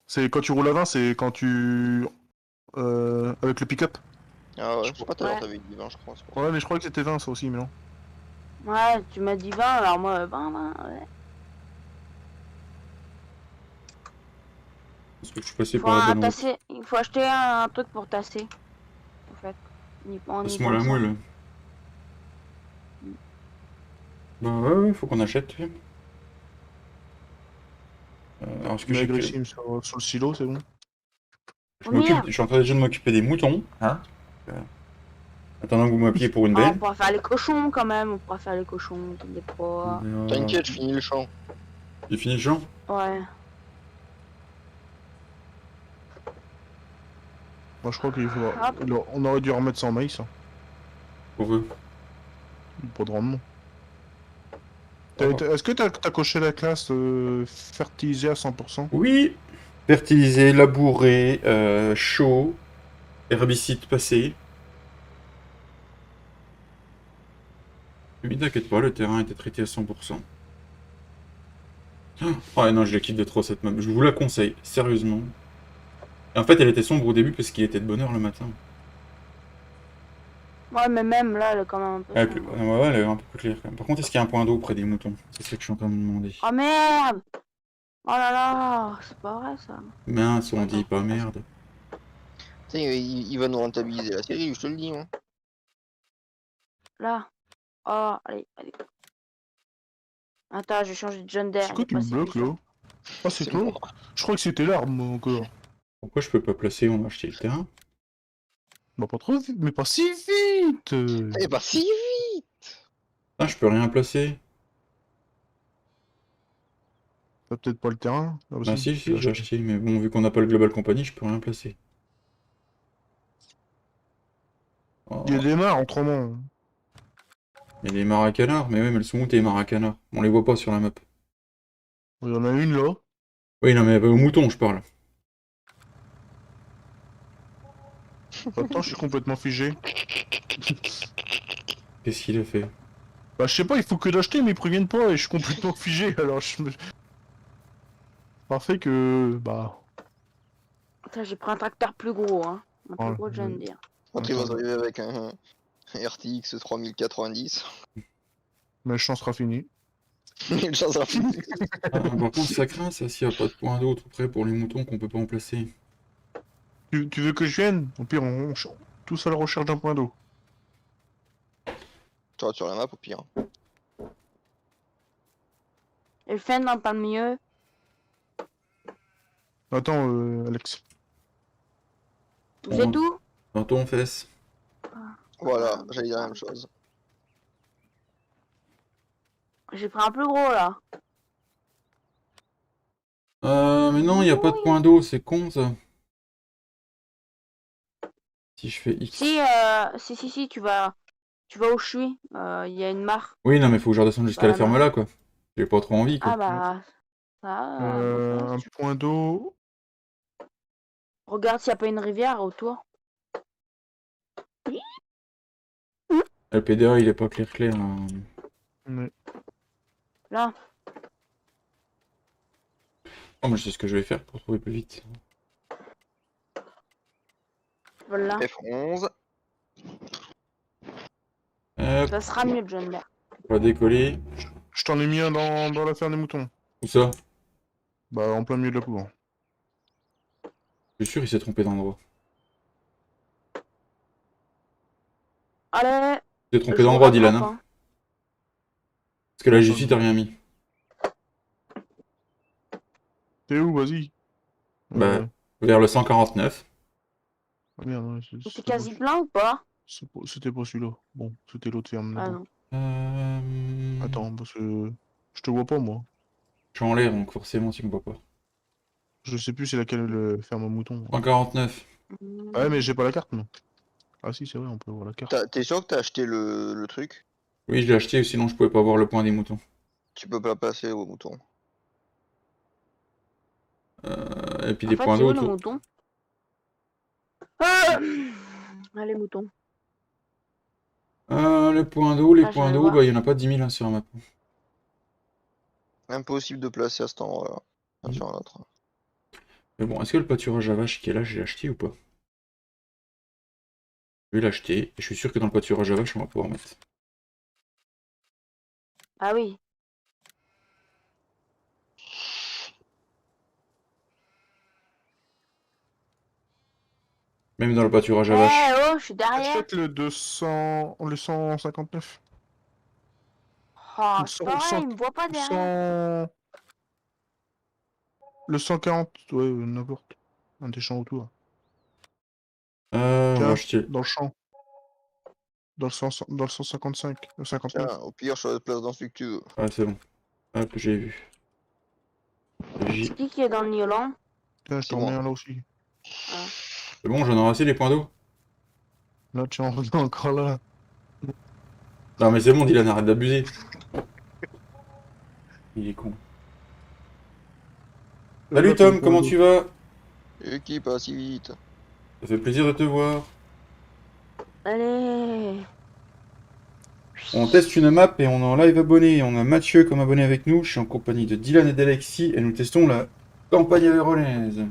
C'est quand tu roules à 20, c'est quand tu. Avec le pick-up. Ah ouais, je sais pas, tout à l'heure Ouais. t'avais dit 20, je crois. c'est pour ça. Ouais, mais je crois que c'était 20, ça aussi, mais non. Ouais, tu m'as dit 20, alors moi 20, ouais. Parce que je suis passé par la bonne route. Il faut acheter un truc pour tasser. En fait. On y Passe-moi la pense. moule. Bah ouais, faut qu'on achète. Tu sais. Alors, est-ce que Mais j'ai agressime sur le silo, c'est bon. Oh merde! je suis en train déjà de m'occuper des moutons. Hein attendant que vous m'appuyez pour une Ah, on belle. pourra faire les cochons quand même, on pourra faire les cochons, t'inquiète pas. T'inquiète, je finis le champ. J'ai fini le champ. Ouais. Moi, je crois qu'il faudra. Hop. On aurait dû remettre ça en maïs, hein. Pour eux. Pas de rendement. Ah. Est-ce que t'as coché la classe fertilisé à 100%? Oui. Fertilisé, labouré, chaud, herbicide passé. Mais t'inquiète pas, le terrain était traité à 100%. Ah non, je la kiffe de trop cette map. Je vous la conseille, sérieusement. Et en fait, elle était sombre au début parce qu'il était de bonne heure le matin. Ouais, mais même là, elle est quand même un peu sombre. Ouais, elle est un peu plus claire quand même. Par contre, est-ce qu'il y a un point d'eau près des moutons? C'est ça que je suis en train de me demander. Oh merde! Oh là là, c'est pas vrai ça. Mince, on dit pas merde. Tu sais, il va nous rentabiliser la série, je te le dis. Hein. Là. Oh, allez, allez. Attends, je vais changer de John Deere. C'est quoi il qui est me pas bloque si vite, là? Ah, c'est C'est toi? moi. Je crois que c'était l'arme moi, encore. Pourquoi je peux pas placer? On va acheter le terrain. Bah, pas trop vite, mais pas si vite! Eh bah si vite! Ah, je peux rien placer. T'as peut-être pas le terrain? Ah, bah, Bah si, si, tu l'as si, j'ai acheté. acheté, mais bon, vu qu'on n'a pas le Global Company, je peux rien placer. Oh, Il y a des mares autrement. il y a des mares à canards, mais oui, mais elles sont où tes mares à canards? On les voit pas sur la map. Il y en a une là. Oui, non, mais aux moutons, je parle. Attends, je suis complètement figé. Qu'est-ce qu'il a fait? Bah, je sais pas, il faut que l'acheter, mais ils préviennent pas et je suis complètement figé. Alors, Parfait que. Bah. Attends, j'ai pris un tracteur plus gros, hein. Un plus Voilà. gros John Deere. Après, il va Attends, arriver avec un RTX 3090. ma chance sera finie. Une chance rapide. Ah, par contre, ça craint, ça, s'il n'y a pas de point d'eau tout près pour les moutons qu'on peut pas en placer. Tu veux que je vienne? Au pire, tous à la recherche d'un point d'eau. Tu auras sur la map au pire. Et le fan dans pas le milieu. Attends, Alex. Vous êtes où? Dans ton fesse. Voilà, j'allais dire la même chose. J'ai pris un plus gros là. Mais non, il n'y a pas de point d'eau, c'est con ça. Si je fais X. Si, tu vas où je suis. Il y a une mare. Oui, non, mais faut que je redescende jusqu'à Voilà, la ferme là, quoi. J'ai pas trop envie, quoi. Ah bah, ça, Un point d'eau. regarde s'il n'y a pas une rivière autour. Le PDA, il est pas clair, hein. Ouais. Là. Oh, moi, je sais ce que je vais faire pour trouver plus vite. Voilà. F11. Hop, Ça sera mieux, John Deere. on va décoller. Je t'en ai mis un dans la ferme des moutons. Où ça? Bah, en plein milieu de la cour. Je suis sûr il s'est trompé d'endroit. Allez. Il s'est trompé je vous d'endroit, Dylan, rattrape, hein. hein. Parce que là, j'y suis, t'as rien mis. T'es où? Vas-y. Bah, vers le 149. Ah merde, ouais, C'est c'était quasi pas- plein ou pas? c'était pas celui-là. Bon, c'était l'autre ferme. Ah là-bas. non. Attends, parce que je te vois pas moi. Je suis en l'air, donc forcément, tu me vois pas. Je sais plus c'est laquelle ferme au mouton. 149. Ouais, mais j'ai pas la carte, non. Ah si, c'est vrai, on peut voir la carte. T'es sûr que t'as acheté le truc? Oui, je l'ai acheté, sinon je pouvais pas voir le point des moutons. Tu peux pas passer au mouton. Et puis En des fait, points c'est où d'eau le autour. mouton? Ah allez, mouton. Les points d'eau, les Ah, points j'allais d'eau, voir. bah il y en a pas 10 000 hein, sur la map. Impossible de placer à cet endroit-là. Un sur un autre. Mais bon, est-ce que le pâturage à vache qui est là, je l'ai acheté ou pas? Je vais l'acheter, et je suis sûr que dans le pâturage à vache, on va pouvoir mettre. Ah oui. Même dans le pâturage Eh à vache. oh, je suis derrière. Achète le 200... le 159. Oh, Le c'est 100... pas le vrai, 100... il me voit pas le derrière. 100... le 140, ouais, n'importe. Un des champs autour. On va Tiens, acheter. dans le champ. Dans le 100... dans le 155, le 59. Tiens, au pire, je te place dans celui que tu veux. Ouais, c'est bon. Hop, j'ai vu. C'est qui est dans le Niolan? Tiens, je C'est t'en remets moi. un là aussi. C'est bon, j'en aurai assez les points d'eau. Là, tiens, on est encore là. Non, mais c'est bon, Dylan, arrête d'abuser. Il est con. Salut Là, t'as le Tom, point comment d'eau. tu vas? Et qui passe si vite. Ça fait plaisir de te voir. Allez. On teste une map et on est en live abonné. On a Mathieu comme abonné avec nous. Je suis en compagnie de Dylan et d'Alexis et nous testons la campagne avéronaise.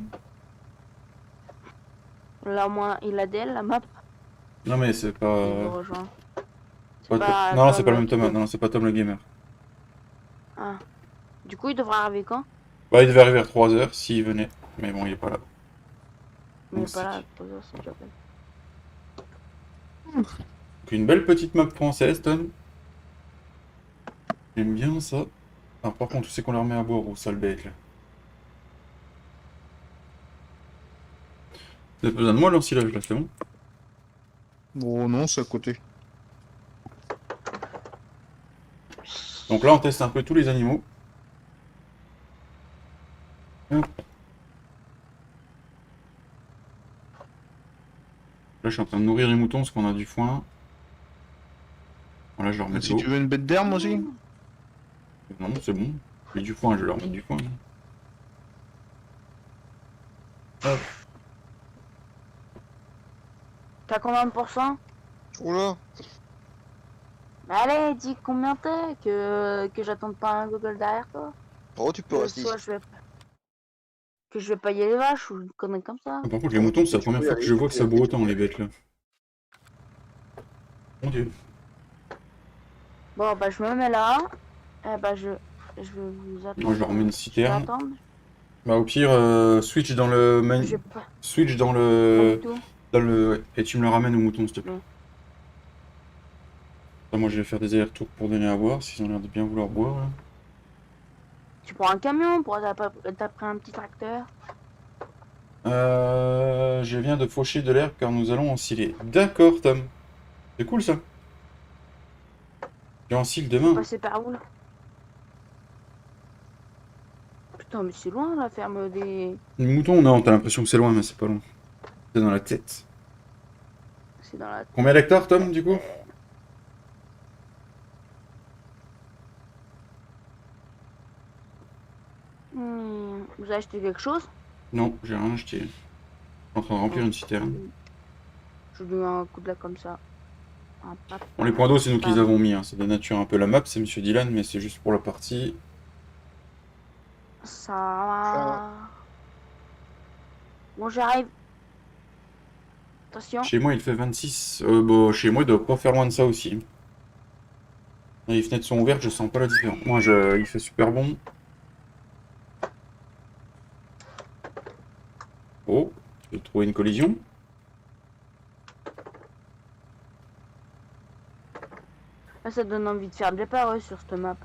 Là, moi, il a d'elle, la map. Non mais c'est Il me pas... rejoint. pas- pas Non, non, c'est Tom pas le même qui Thomas. doit- Non, c'est pas Tom le gamer. Ah. Du coup, il devrait arriver quand? Bah, il devait arriver vers 3h s'il venait. Mais bon, il est pas là. Mais Donc, pas là, 3 heures, c'est déjà fait. Donc, une belle petite map française, Tom. J'aime bien ça. Ah, par contre, où c'est qu'on leur met à boire, au sale bête là. Vous avez besoin de moi l'ensilage là, c'est bon? Oh non, c'est à côté. Donc là, on teste un peu tous les animaux. Hop. Là, je suis en train de nourrir les moutons parce qu'on a du foin. Voilà, je leur mets de Si l'eau. tu veux une bête d'herbe aussi. Non, c'est bon. J'ai du foin, je vais leur mettre du foin. Hop. T'as combien de pourcents? Oula. Allez, dis combien t'es, que j'attende pas un Google derrière toi. Oh, tu peux Que rester soit ici. je vais payer les vaches ou une connerie comme ça. Ah, par contre, les Oh, moutons, tu c'est la peux première y fois que aller, je tu vois que peux ça y boit aller, autant, tu les peux bêtes là. Bon, bah, je me mets là. Eh bah, je vais vous attendre. Moi, je leur mets une Je vais citerne. attendre. Bah, au pire, switch dans le main. Je vais pas. Switch dans Pas le. du tout. Dans le. Ouais. Et tu me le ramènes aux moutons, s'il te plaît. Ouais. Là, moi, je vais faire des allers-retours pour donner à boire, s'ils ont l'air de bien vouloir boire. Là. Tu prends un camion, t'as pris un petit tracteur. Je viens de faucher de l'herbe car nous allons ensiler. D'accord, Tom. C'est cool ça. Tu ensiles demain. Passer par où là? Putain, mais c'est loin la ferme des. Les moutons, non, t'as l'impression que c'est loin, mais c'est pas loin. C'est dans la tête. C'est dans la. Combien d'hectares, Tom, du coup? Vous avez acheté quelque chose? Non, j'ai rien acheté. Je suis en train de remplir une citerne. Je lui mets un coup de là comme ça. Bon, les points d'eau, c'est nous qui les avons mis. Hein. C'est de nature un peu la map, c'est Monsieur Dylan, mais c'est juste pour la partie. Ça. Bon, j'arrive. Attention. Chez moi, il fait 26. Bon, chez moi, il doit pas faire loin de ça aussi. Les fenêtres sont ouvertes, je sens pas la différence. Moi, il fait super bon. Oh, j'ai trouvé une collision. Là, ça donne envie de faire de départ sur cette map.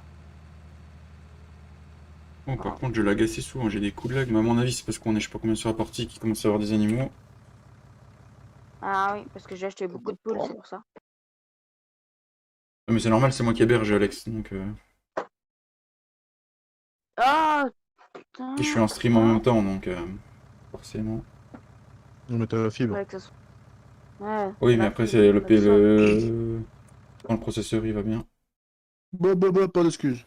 Bon, par contre, je lag assez souvent, j'ai des coups de lag, mais à mon avis, c'est parce qu'on est, je sais pas combien sur la partie, qui commence à avoir des animaux. Ah oui, parce que j'ai acheté beaucoup de poules, c'est pour ça. Mais c'est normal, c'est moi qui héberge, Alex, donc... Oh putain. Et je suis en stream en même temps, donc... forcément... On met la fibre. Ouais, que ça soit- Ouais, Oui, mais là, après, faut c'est mettre ça. Quand le processeur, il va bien. Bah, pas d'excuses.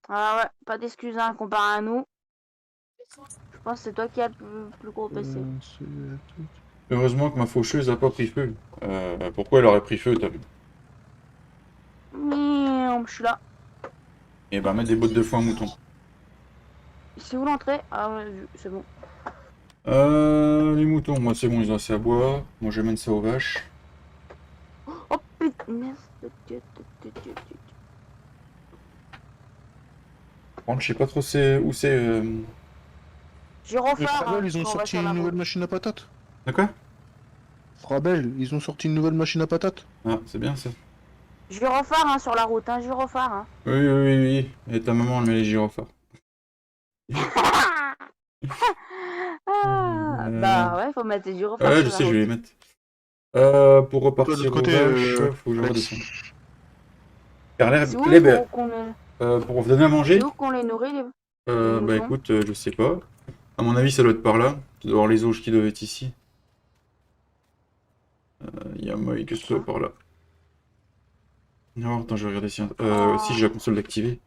Ah ouais, pas d'excuses hein, comparé à nous. Je pense que c'est toi qui as le plus gros PC. Heureusement que ma faucheuse a pas pris feu. Pourquoi elle aurait pris feu, Tom? Je suis là. Eh ben, mettre des bottes de foin mouton. C'est où l'entrée? Ah ouais, c'est bon. Les moutons, moi c'est bon, ils ont assez à boire. Moi je mène ça aux vaches. Oh putain, merde. Par contre, je sais pas trop où c'est. Les Gyrophare, Travel, ils ont quand on va sorti sur une la nouvelle route. machine à patates. De quoi? Frabel, ils ont sorti une nouvelle machine à patates. Ah, c'est bien ça. Gyrophare hein, sur la route, hein, gyrophare. Hein. Oui, oui, oui, oui. Et ta maman, elle met les gyrophares. Bah ouais, faut mettre des gyrophares Ouais, sur je la sais, je route. vais les mettre. Pour Toi, de repartir l'autre au côté, vache, faut que je Alex. redescende. Car C'est où pour vous donner à manger, c'est où qu'on les nourrit les bah moutons? écoute, je sais pas. À mon avis, ça doit être par là. Tu dois avoir les auges qui doivent être ici. Il y a moyen que ce soit par là. Non, attends, je vais regarder si... si j'ai la console d'activer.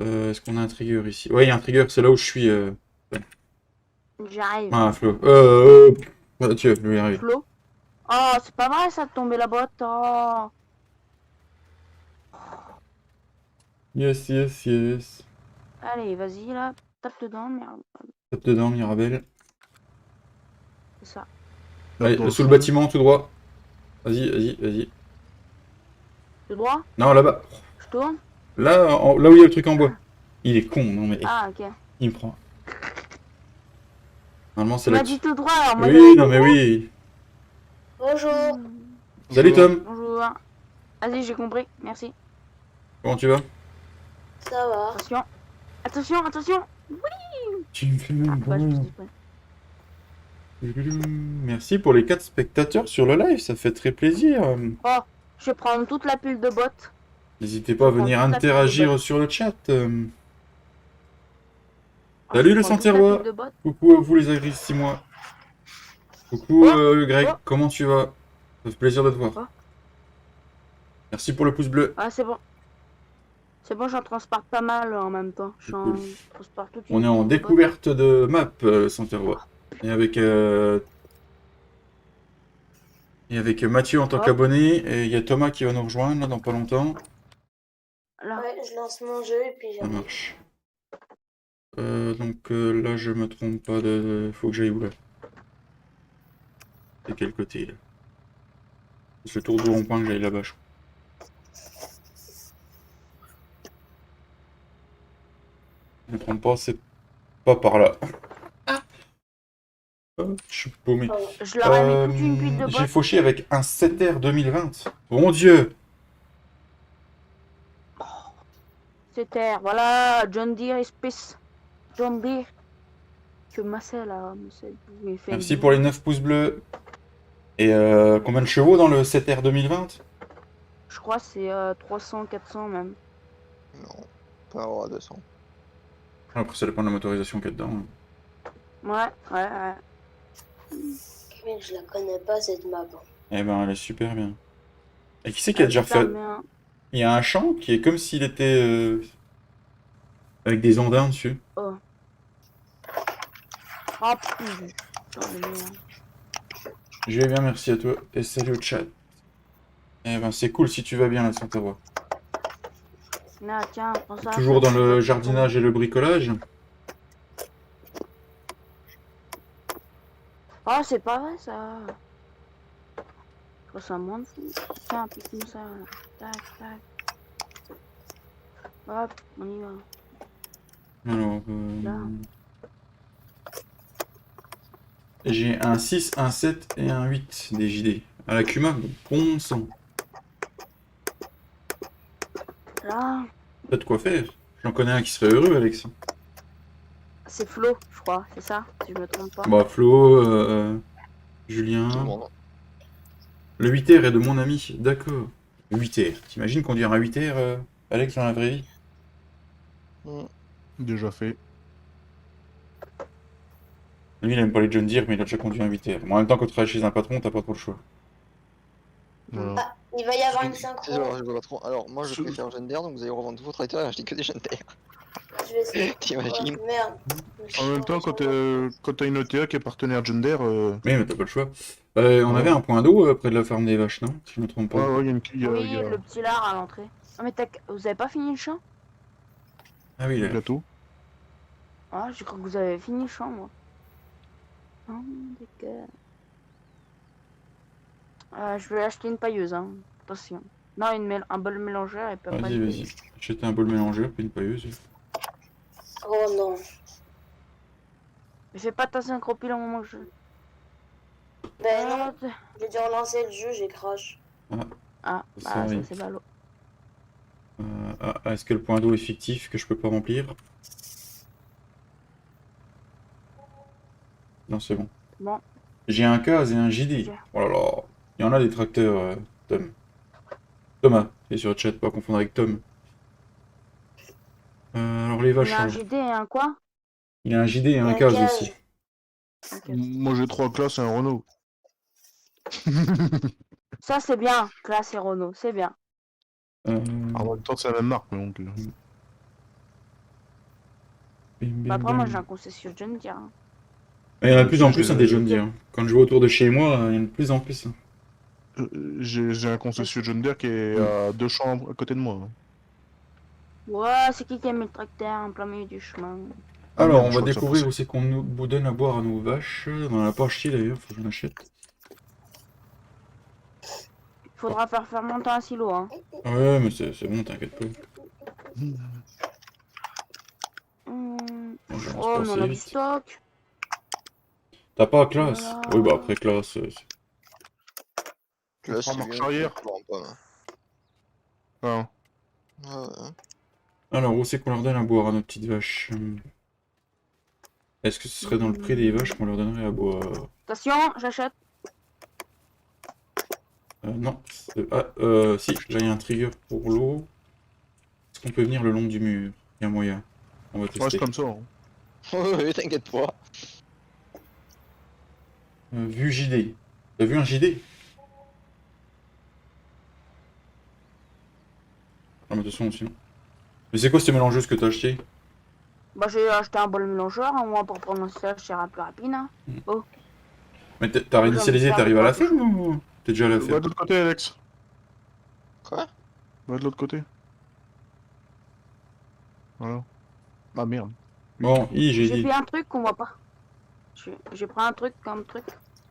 Est-ce qu'on a un trigger ici? Ouais, il y a un trigger, c'est là où je suis. J'arrive. Ah, Flo. Tu vas y arriver. Flo? Oh, c'est pas vrai ça de tomber la botte. Oh. Yes, yes, yes. Allez, vas-y là, tape dedans, merde. Tape dedans, Mirabelle. C'est ça. Allez, sous le bâtiment, tout droit. Vas-y, vas-y, vas-y. Tout droit? Non, là-bas. Je tourne? Là, là où il y a le truc en bois. Il est con, non mais... Ah, ok. Il me prend. Normalement, c'est Tu là m'as que... dit tout droit alors moi. Oui, non mais oui. Bonjour. Salut Tom. Bonjour. Vas-y, j'ai compris, merci. Comment tu vas? Ça va. Attention. Attention, attention. Tu me fais même Bah, je me suis dit, Merci pour les 4 spectateurs sur le live, ça fait très plaisir. oh, je vais prendre toute la pile de bottes. N'hésitez pas à venir prends toute la interagir pile sur le chat. Oh, Salut je le prends toute la Santerrois. pile de bottes. Coucou à vous les agris 6 mois. Coucou Greg, Oh. comment tu vas? Ça fait plaisir de te voir. Oh. Merci pour le pouce bleu. Ah, c'est bon. C'est bon, j'en transporte pas mal en même temps. J'en Cool. transporte toute On une est en pile de bottes. découverte de map, Santerrois. Et avec Mathieu en tant Oh. qu'abonné, et il y a Thomas qui va nous rejoindre là dans pas longtemps. Là. Ouais, je lance mon jeu et puis Ça j'arrive. marche. Donc là, je me trompe pas de... Faut que j'aille où là? De quel côté là? C'est le tour du rond-point que j'aille là-bas, je crois. Je me trompe pas, c'est pas par là. Je suis paumé. Je leur ai mis toute une pile de J'ai bottes. fauché avec un 7R 2020. Mon Dieu! C'était, voilà, John Deere Space. John Deere. Que Massé là, Massé, il fait Merci une- pour les 9 pouces bleus. Et combien de chevaux dans le 7R 2020? Je crois que c'est 300, 400 même. Non, pas avoir à 200. Après, ça dépend de la motorisation qu'il y a dedans. Ouais, ouais, ouais. Mais je la connais pas cette map. Eh ben, elle est super bien. Et qui c'est qui a déjà Super refait... bien. Il y a un champ qui est comme s'il était... avec des andins dessus. Oh. Oh putain de merde. Je vais bien, merci à toi. Et salut au chat. Eh ben, c'est cool si tu vas bien, là, Santerrois. Là, tiens, prends ça. Toujours ça, dans ça, le ça, jardinage et le bricolage. Oh, c'est pas vrai ça. Je trouve ça moins de fou. Tiens, un peu comme ça. Là. Tac, tac. Hop, on y va. Alors, Là. j'ai un 6, un 7 et un 8 des JD. À la Kuma, bon sang. Là, T'as de quoi faire. J'en connais un qui serait heureux, Alex. c'est Flo, je crois, c'est ça, si je me trompe pas. Bah, Flo, Tout le Julien... monde. Le 8R est de mon ami, d'accord. 8R. T'imagines conduire un 8R, Alex, dans la vraie vie? Déjà fait. Lui, il aime pas les John Deere, mais il a déjà conduit un 8R. Mais en même temps, quand tu travailles chez un patron, t'as pas trop le choix. Voilà. Il va y avoir une C'est synchro. je vois pas trop. Alors, moi je Ce- préfère Gender, donc vous allez revendre tous vos tracteurs et acheter que des Gender. Je vais essayer. T'imagines? Oh, merde. En même temps, quand t'as une OTA qui est partenaire Gender, Oui, mais t'as pas le choix. On avait un point d'eau près de la ferme des vaches, non? Si je me trompe pas. ouais, ouais, il y a une... il y a- Oui, il y a le petit lard à l'entrée. Ah, mais vous avez pas fini le champ? Ah oui, le là. gâteau. Ah, je crois que vous avez fini le champ, moi. Oh, d'accord. Je vais acheter une pailleuse, hein. Attention. Non, un bol mélangeur et pas Vas-y, une vas-y. pailleuse. J'étais un bol mélangeur, puis une pailleuse. Oh non. Mais fais pas ta synchropile au moment que je... Ben non, j'ai dû relancer le jeu, j'ai crash. Ah, Ça bah ça arrive. c'est ballot. Est-ce que le point d'eau est fictif que je peux pas remplir? Non, c'est bon. Bon, J'ai un CAS et un JD. Ok. Oh là là. Il y en a des tracteurs, Tom. Thomas, et sur le chat, pas confondre avec Tom. Alors les on vaches, a un hein. JD et un quoi? Il y a un JD et un Un CAS CAS. aussi. Ok. Moi j'ai 3 classes et un Renault. Ça c'est bien, classe et Renault, c'est bien. En même temps, c'est la même marque, donc. Bah après moi j'ai un concession John Deere. Hein. Il y en a de plus en plus, J'ai- hein, des John Deere. Quand je vais autour de chez moi, il y en a de plus en plus. Hein. J'ai un concession John Deere qui est à 2 champs à côté de moi. Ouais, c'est qui a mis le tracteur en plein milieu du chemin? Ah Alors, merde, on je va crois que ça découvrir poussait. où c'est qu'on nous donne à boire à nos vaches. On en a pas acheté d'ailleurs, faut que j'en achète. Faudra faire fermenter un silo, hein. Ouais, mais c'est bon, t'inquiète pas. Moi, j'avance Oh, pas mais on assez a du vite. stock. T'as pas classe? Voilà. Oui, bah après classe. Là, prend c'est marche bien, arrière. je comprends pas. Ah. Ah ouais. Alors, où c'est qu'on leur donne à boire à nos petites vaches? Est-ce que ce serait dans le prix des vaches qu'on leur donnerait à boire? Attention, j'achète. Non. Si, là il y a un trigger pour l'eau. Est-ce qu'on peut venir le long du mur? Il y a moyen. On va Ouais, tester. c'est comme ça. Hein. Ouais, t'inquiète pas. Vue JD. T'as vu un JD? Ah, mais de toute façon, sinon. Mais c'est quoi ces mélangeuses que t'as acheté? Bah j'ai acheté un bol mélangeur, hein, moi pour prendre un stage c'est plus rapide. Hein. Mais t'as réinitialisé, t'arrives à la fin ou t'es déjà à la Va fin? de l'autre côté, Alex. Quoi? Va de l'autre côté. Voilà. Ah merde. Bon, j'ai J'ai dit. fait un truc qu'on voit pas. J'ai pris un truc comme truc.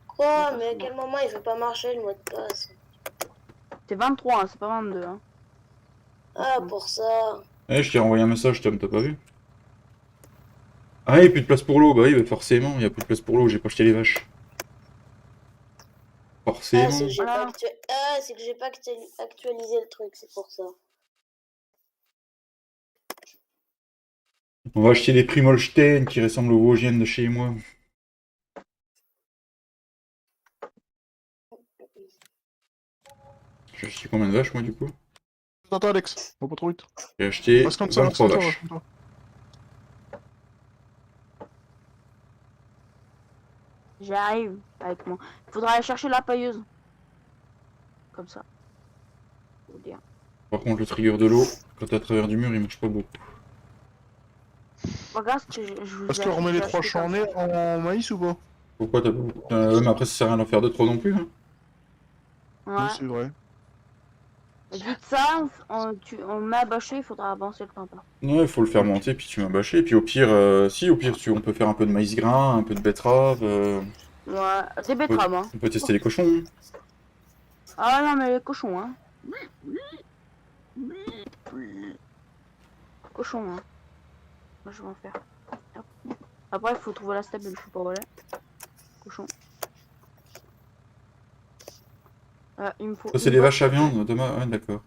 Quoi? Mais à quel moment il veut pas marcher le mot de passe? C'est 23, hein, c'est pas 22. Hein. Ah, pour ça. Eh, je t'ai renvoyé un message, Tom, t'as pas vu? Ah, il n'y a plus de place pour l'eau. Bah oui, bah forcément, il n'y a plus de place pour l'eau, j'ai pas acheté les vaches. Ah, Forcément. c'est que j'ai Voilà. pas, c'est que j'ai pas actualisé le truc, c'est pour ça. On va acheter des Primolstein qui ressemblent aux Vosgiennes de chez moi. J'ai acheté combien de vaches, moi, du coup? Attends, Alex. Va pas trop vite. J'ai acheté Reste comme ça, reste 23 comme ça, vaches. reste comme ça. J'arrive avec moi. Faudra aller chercher la pailleuse. Comme ça. Faut dire. Par contre, le trigger de l'eau, quand t'es à travers du mur, il marche pas beaucoup. Regarde ce que je vous Est-ce ai qu'on remet les acheté 3 comme champs ça. en maïs ou pas? Pourquoi t'as pas... ouais, mais après, ça sert à rien d'en faire de trop non plus. Hein. Oui, Ouais. c'est vrai. Dites ça, on met à bâcher, il faudra avancer le temps. Ouais, il faut le faire monter, puis tu mets un bâcher. Puis au pire, si, au pire, on peut faire un peu de maïs grain, un peu de betterave. Ouais, des betteraves, hein. On peut tester les cochons. Hein. Ah non, mais les cochons, hein. Cochons, hein. Moi, je vais en faire. Hop. Après, il faut trouver la stable, je sais pas où elle est. Cochon. Il me faut. Ça, c'est une des boîte vaches à de- viande, Thomas. Ouais, d'accord.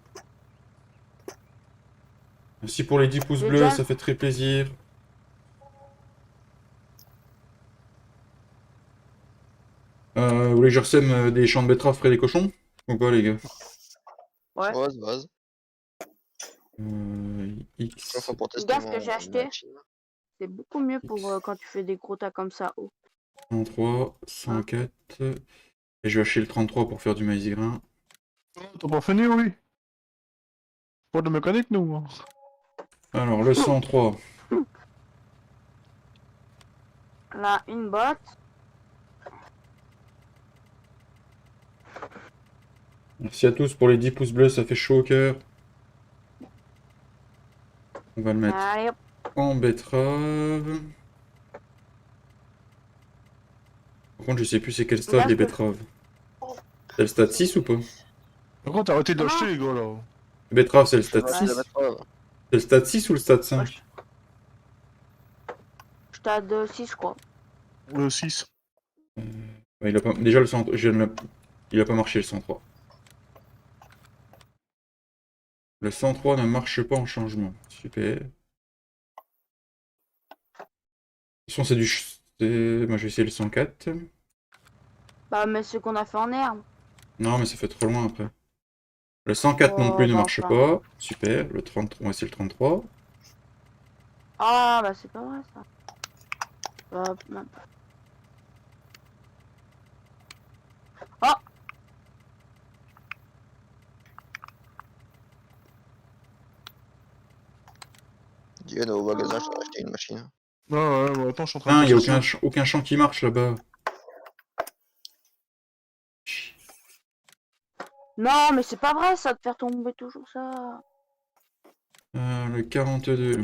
Merci pour les 10 pouces J'ai bleus, déjà- ça fait très plaisir. Vous voulez que je ressème des champs de betteraves près des cochons? Ou pas, les gars? Ouais. Vas. X. Enfin, pour tester Gars, ce que j'ai acheté. machine. C'est beaucoup mieux pour quand tu fais des gros tas comme ça. Oh. 103, 104. Et je vais acheter le 33 pour faire du maïs grain. T'as pas fini, oui? Pas de mécanique, nous. Hein. Alors, le 103. Là, une botte. Merci à tous pour les 10 pouces bleus, ça fait chaud au cœur. On va le mettre Allez, hop. en betterave. Par contre, je sais plus c'est quel stade les betteraves. C'est le stade 6 ou pas? Par contre, arrêtez de Ah. l'acheter, les gars, là. Les betteraves, c'est le stade Ouais, 6? la betterave. C'est le stade 6 ou le stade 5? Ouais, je t'ai de 6, je crois. Le 6. Il a pas... Déjà, le 103, il a pas marché le 103. Le 103 ne marche pas en changement. Super. De toute façon, c'est du... Moi, je vais essayer le 104. Bah, mais ce qu'on a fait en herbe. Non, mais ça fait trop loin après. Le 104 non plus Oh, ne bah, marche enfin. pas. Super. Le 33, on va essayer le 33. Ah, bah, c'est pas vrai, ça. Bah, même pas. Oh! Je viens au magasin, je vais acheter une machine. Ah ouais, bah, attends, je suis en train Ah, de il n'y a passer ça. aucun champ qui marche là-bas. Non, mais c'est pas vrai, ça, de faire tomber toujours ça. Le 42.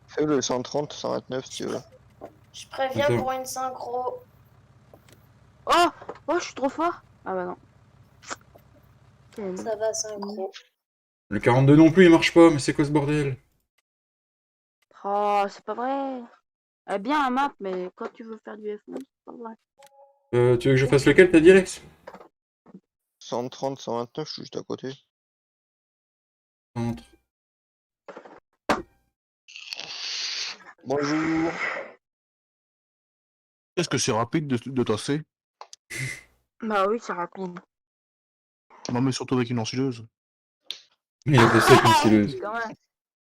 Fais le 130, 129 si tu veux. Je préviens Attends. pour une synchro. Oh! Oh, je suis trop fort! Ah bah non. Ça va, synchro. Le 42 non plus, il marche pas, mais c'est quoi ce bordel? Oh, c'est pas vrai. Elle est bien la map, mais quand tu veux faire du F1, c'est pas vrai. Tu veux que je fasse lequel, t'as dit, Alex? 130, 129, je suis juste à côté. Entre. Bonjour. Est-ce que c'est rapide de tasser? Bah oui, c'est rapide. Non, mais surtout avec une ensileuse. Il a fait ça avec une scileuse. Quand même.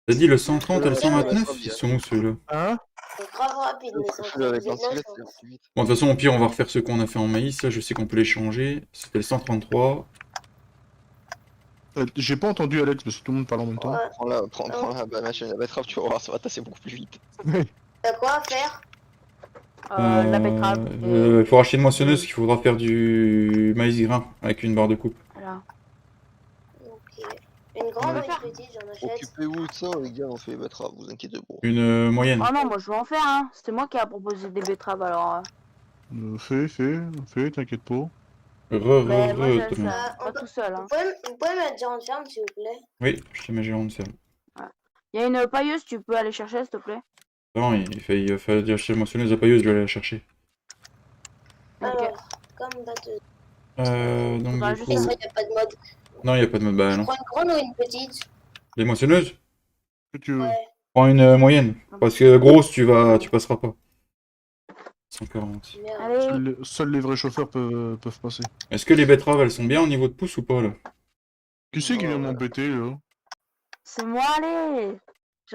T'as dit le 130 et le Ouais, 129? ouais, Ils sont où ceux-là? Hein? C'est grave rapide, les Fais-le synchros. avec Vous êtes là, l'antilette, je c'est pense. plus vite. Bon, de toute façon, au pire, on va refaire ce qu'on a fait en maïs. Là, je sais qu'on peut les changer. C'était le 133. J'ai pas entendu Alex parce que tout le monde parle en même temps. Ouais. Prends la machine à betterave, tu vas voir, ça va tasser beaucoup plus vite. T'as quoi à faire? De la betterave. Il faut racheter une moissonneuse qu'il faudra faire du maïs grain avec une barre de coupe. Voilà. Ok. Une grande ou Ouais. une petite, j'en achète. Occupez-vous de ça, les gars, on fait les betteraves, vous inquiétez pas. Une moyenne. Oh non, moi je veux en faire, hein. C'était moi qui a proposé des betteraves, alors. Fais, t'inquiète pas. Mais moi, je Thomas. ça, pas tout seul, hein. Vous pouvez mettre gérant de ferme, s'il vous plaît? Oui, je te mets gérant de ferme. Il y a une pailleuse, tu peux aller chercher, s'il te plaît. Non, il fallait acheter la moissonneuse à pailleuse, je vais aller la chercher. Ok. Alors, comme batteuse. Donc Faudra du juste coup... Et ça, y a pas de mode. Non, il n'y a pas de mode. Bah Je non. prends une grande ou une petite? Les moissonneuses? Que tu veux. Ouais. Prends une moyenne. Parce que grosse, tu passeras pas. 140. Merde. Allez. Seuls les vrais chauffeurs peuvent passer. Est-ce que les betteraves, elles sont bien au niveau de pouce ou pas, là? Qui c'est qui vient m'embêter là? C'est moi, allez.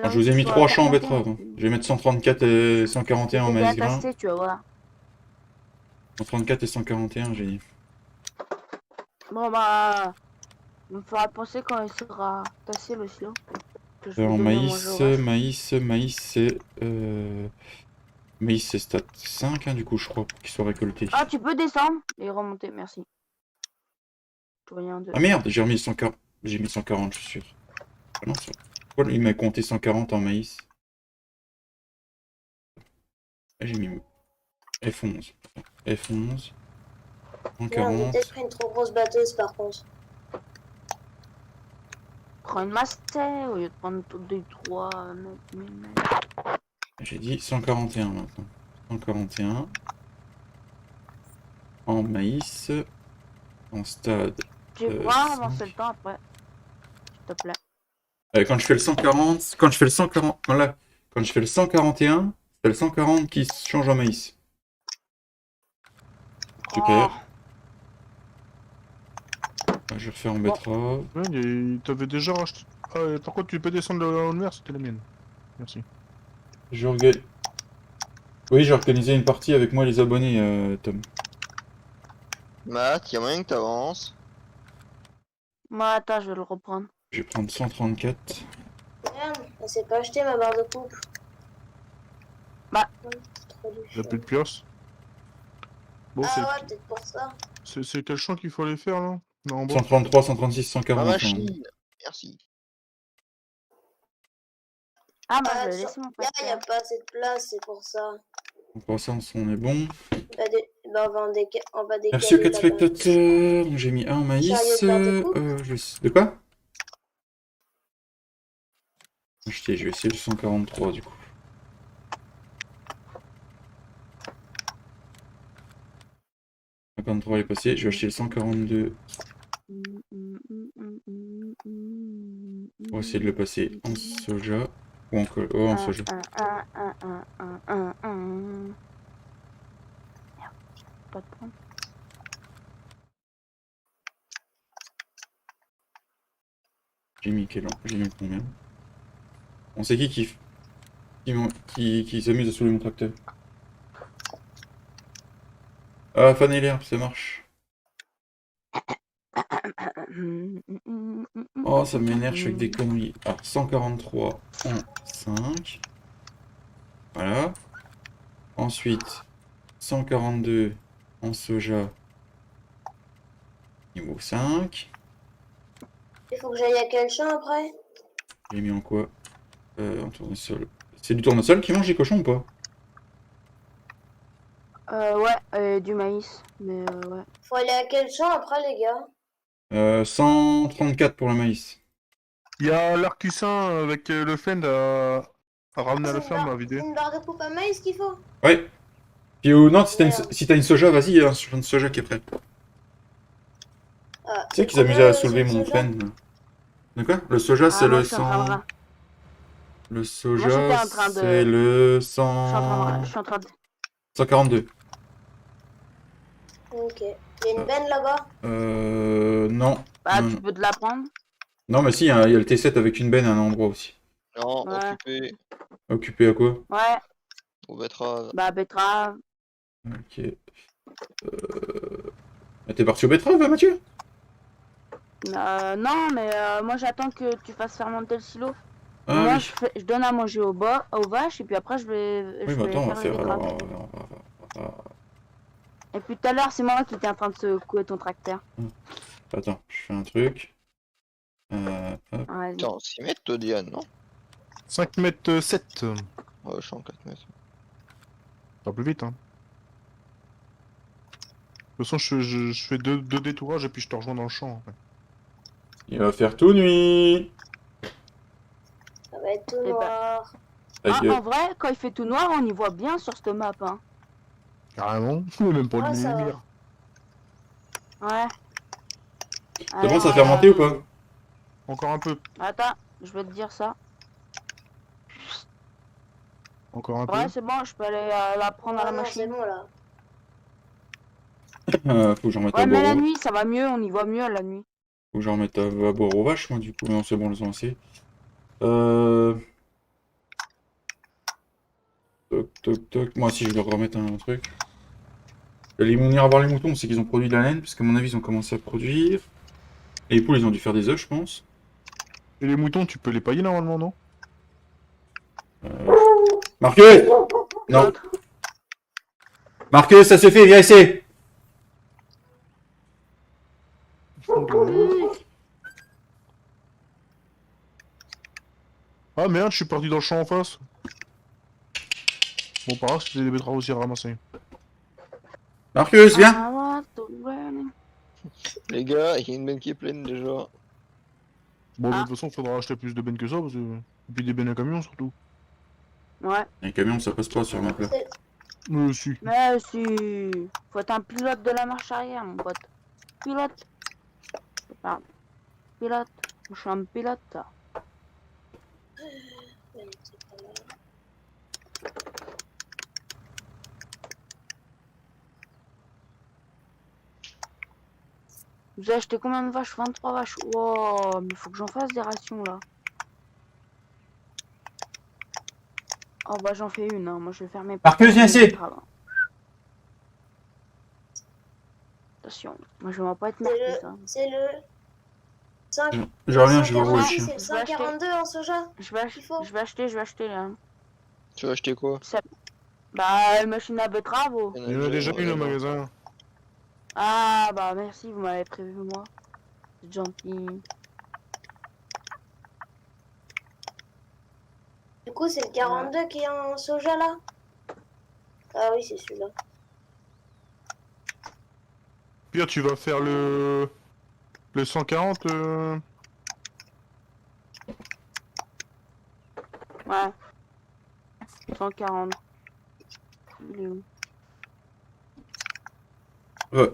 Ah, je vous ai mis 3 champs en betteraves. Hein. Je vais mettre 134 et 141 en maïs grain. Tu vas voir. 134 et 141, j'ai dit. Bon bah, il me fera penser quand il sera tassé le silo. Que je vais En donner à maïs, manger au reste. maïs c'est stat 5, hein, du coup, je crois, pour qu'il soit récolté. Ah, tu peux descendre et remonter, merci. Je rien de... Ah merde, j'ai remis 140. J'ai mis 140, je suis sûr. Ah non, ça... Pourquoi il m'a compté 140 en maïs? Ah, j'ai mis F11. F11. Merde, j'ai 140. peut-être pris une trop grosse batteuse, par contre. Prends une master au lieu de prendre toutes des 3 mètres. J'ai dit 141 maintenant. 141. En maïs. En stade. Tu pourras 5. avancer le temps après. S'il te plaît. Quand je fais le 140, quand je fais le 140, voilà, quand je fais le 141, c'est le 140 qui change en maïs. Super. Je vais refaire en betterave. Ouais, t'avais déjà racheté. Ah, par contre, tu peux descendre la mer, c'était la mienne. Merci. Oui, j'ai organisé une partie avec moi les abonnés, Tom. Matt, y'a moyen que t'avances. Moi, attends, je vais le reprendre. Je vais prendre 134. Merde, elle s'est pas acheté ma barre de coupe. Bah. Trop du Y'a chien. plus de pièces. Bon, Ah ouais, peut-être pour ça. c'est quel champ qu'il faut aller faire là? Non, en bas. 133, 136, Ma 140. machine. Merci. Ah bah, Ah, je vais laisser mon Là, frère. y a pas assez de place, c'est pour ça. En croissance, on est bon. Bah, on va décaler. Merci aux 4 la base. spectateurs. Donc, j'ai mis un en maïs. Sérieux, barre de coupe De quoi? Acheter, je vais essayer le 143 du coup. 143 est passé. Je vais acheter le 142. On va essayer de le passer en soja. Ou en soja. Pas de point. J'ai mis combien? On sait qui s'amuse à soulever mon tracteur. Ah, faner l'herbe, ça marche. Oh, ça m'énerve, je fais que des conneries. Alors, 143 en 5. Voilà. Ensuite, 142 en soja. Niveau 5. Il faut que j'aille à quel champ après? J'ai mis en quoi? En tournesol. C'est du tournesol qui mange les cochons ou pas? Ouais, du maïs. Mais ouais. Faut aller à quel champ après, les gars? 134 pour le maïs. Il y a l'arcussin avec le fend à ramener à la ferme à C'est vider. une barre de coupe à maïs qu'il faut? Ouais. Puis non, si Merde. t'as une soja, vas-y, il y a une soja qui est prête. Ah, Tu sais c'est qu'ils s'amusaient combien, à soulever ce mon soja? fen. De quoi? Le soja, c'est moi, le je suis en train de 100. Le Moi, soja, j'étais en train de- c'est le Je suis en 100. train de... 142. Ok. Il y a une benne là-bas? Non. Bah, Non, tu non. peux te la prendre. Non, mais si, il y a le T7 avec une benne à un endroit aussi. Non, Ouais. occupé Occupé à quoi? Ouais, aux betteraves. bah, betterave. Ok. T'es parti au betterave, Mathieu? Non, mais moi, j'attends que tu fasses fermenter le silo. Ah Moi, oui. je donne à manger aux vaches, et puis après, je vais Oui, mais attends, on va faire les faire. Alors, betteraves. on va- Et puis tout à l'heure, c'est moi qui étais en train de secouer ton tracteur. Attends, je fais un truc. Hop. Vas-y. Attends, 6 mètres, toi, Diane, non? 5 mètres 7. Ouais, je suis en 4 mètres. Ça va plus vite, hein. De toute façon, je fais deux détourages et puis je te rejoins dans le champ. Après. Il va faire tout nuit. Ça va être tout Eh ben. noir. Ta Ah, gueule. en vrai, quand il fait tout noir, on y voit bien sur cette map. Hein. Carrément, même pas Ah, de ça va. lumière. Ouais. Ça commence à fermenter ou pas? Encore un peu, Attends, je vais te dire ça. encore un Ouais, peu. c'est bon, je peux aller la prendre à la Ah non, c'est machine. bon là. Faut que j'en mette Ouais, à mais boire la aux... nuit, ça va mieux, on y voit mieux la nuit. Faut que j'en mette à boire aux vaches, moi, du coup. Non, c'est bon, elles ont assez. Toc, toc, toc. Moi aussi, je vais leur remettre un truc. Ils vont venir voir les moutons, c'est qu'ils ont produit de la laine, parce qu'à mon avis, ils ont commencé à produire. Et les poules, ils ont dû faire des œufs, je pense. Et les moutons, tu peux les pailler normalement, non? Marcus! Non. Marcus, ça se fait, viens essayer! Ils font de la laine. Ah merde, je suis parti dans le champ en face. Bon, par là, c'était des betteraves aussi à ramasser. Marcus, viens! I want to run. Les gars, il y a une benne qui est pleine déjà. Bon, de Ah. toute façon, faudra acheter plus de bennes que ça, parce que... Et puis des bennes à camion, surtout. Ouais. Un camion, ça passe pas sur ma là. Si. Mais si. Faut être un pilote de la marche arrière, mon pote. Pilote. Pardon. Pilote. Je suis un pilote. Vous avez acheté combien de vaches? 23 vaches. Wow, mais faut que j'en fasse des rations là. Oh bah j'en fais une, hein. Moi je vais faire mes Marcus, viens ici. betteraves, hein. Attention, moi je vais pas être Marcus. Hein. C'est le 5. Je reviens, je vais voir où est le 146 chien. et le 142 en soja. Je vais acheter là. Tu veux acheter quoi? Bah une machine à betterave. Oh. Il y en a déjà une au magasin. Ah bah merci, vous m'avez prévu moi. C'est gentil. Du coup, c'est le 42 qui est en soja là? Ah oui, c'est celui-là. Pierre, tu vas faire le 140 Ouais. 140. Il est où? Ouais.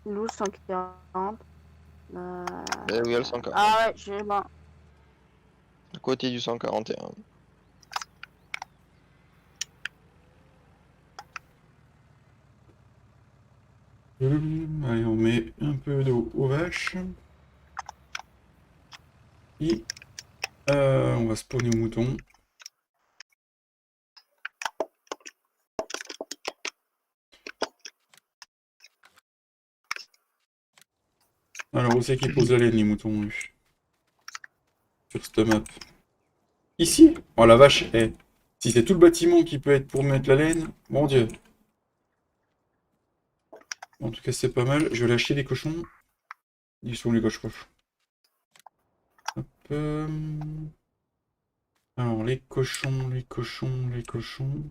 Nous, 140. Euh... Ben oui, il y a le 140. Ah ouais, j'ai bon. À côté du 141. Allez, on met un peu d'eau aux vaches. Et on va spawner aux moutons. Alors, où c'est qu'ils posent la laine, les moutons, sur cette map? Ici? Oh la vache, eh. Si c'est tout le bâtiment qui peut être pour mettre la laine, mon dieu. En tout cas, c'est pas mal. Je vais lâcher des cochons. Ils sont les cochons. Hop. Alors, les cochons, les cochons, les cochons.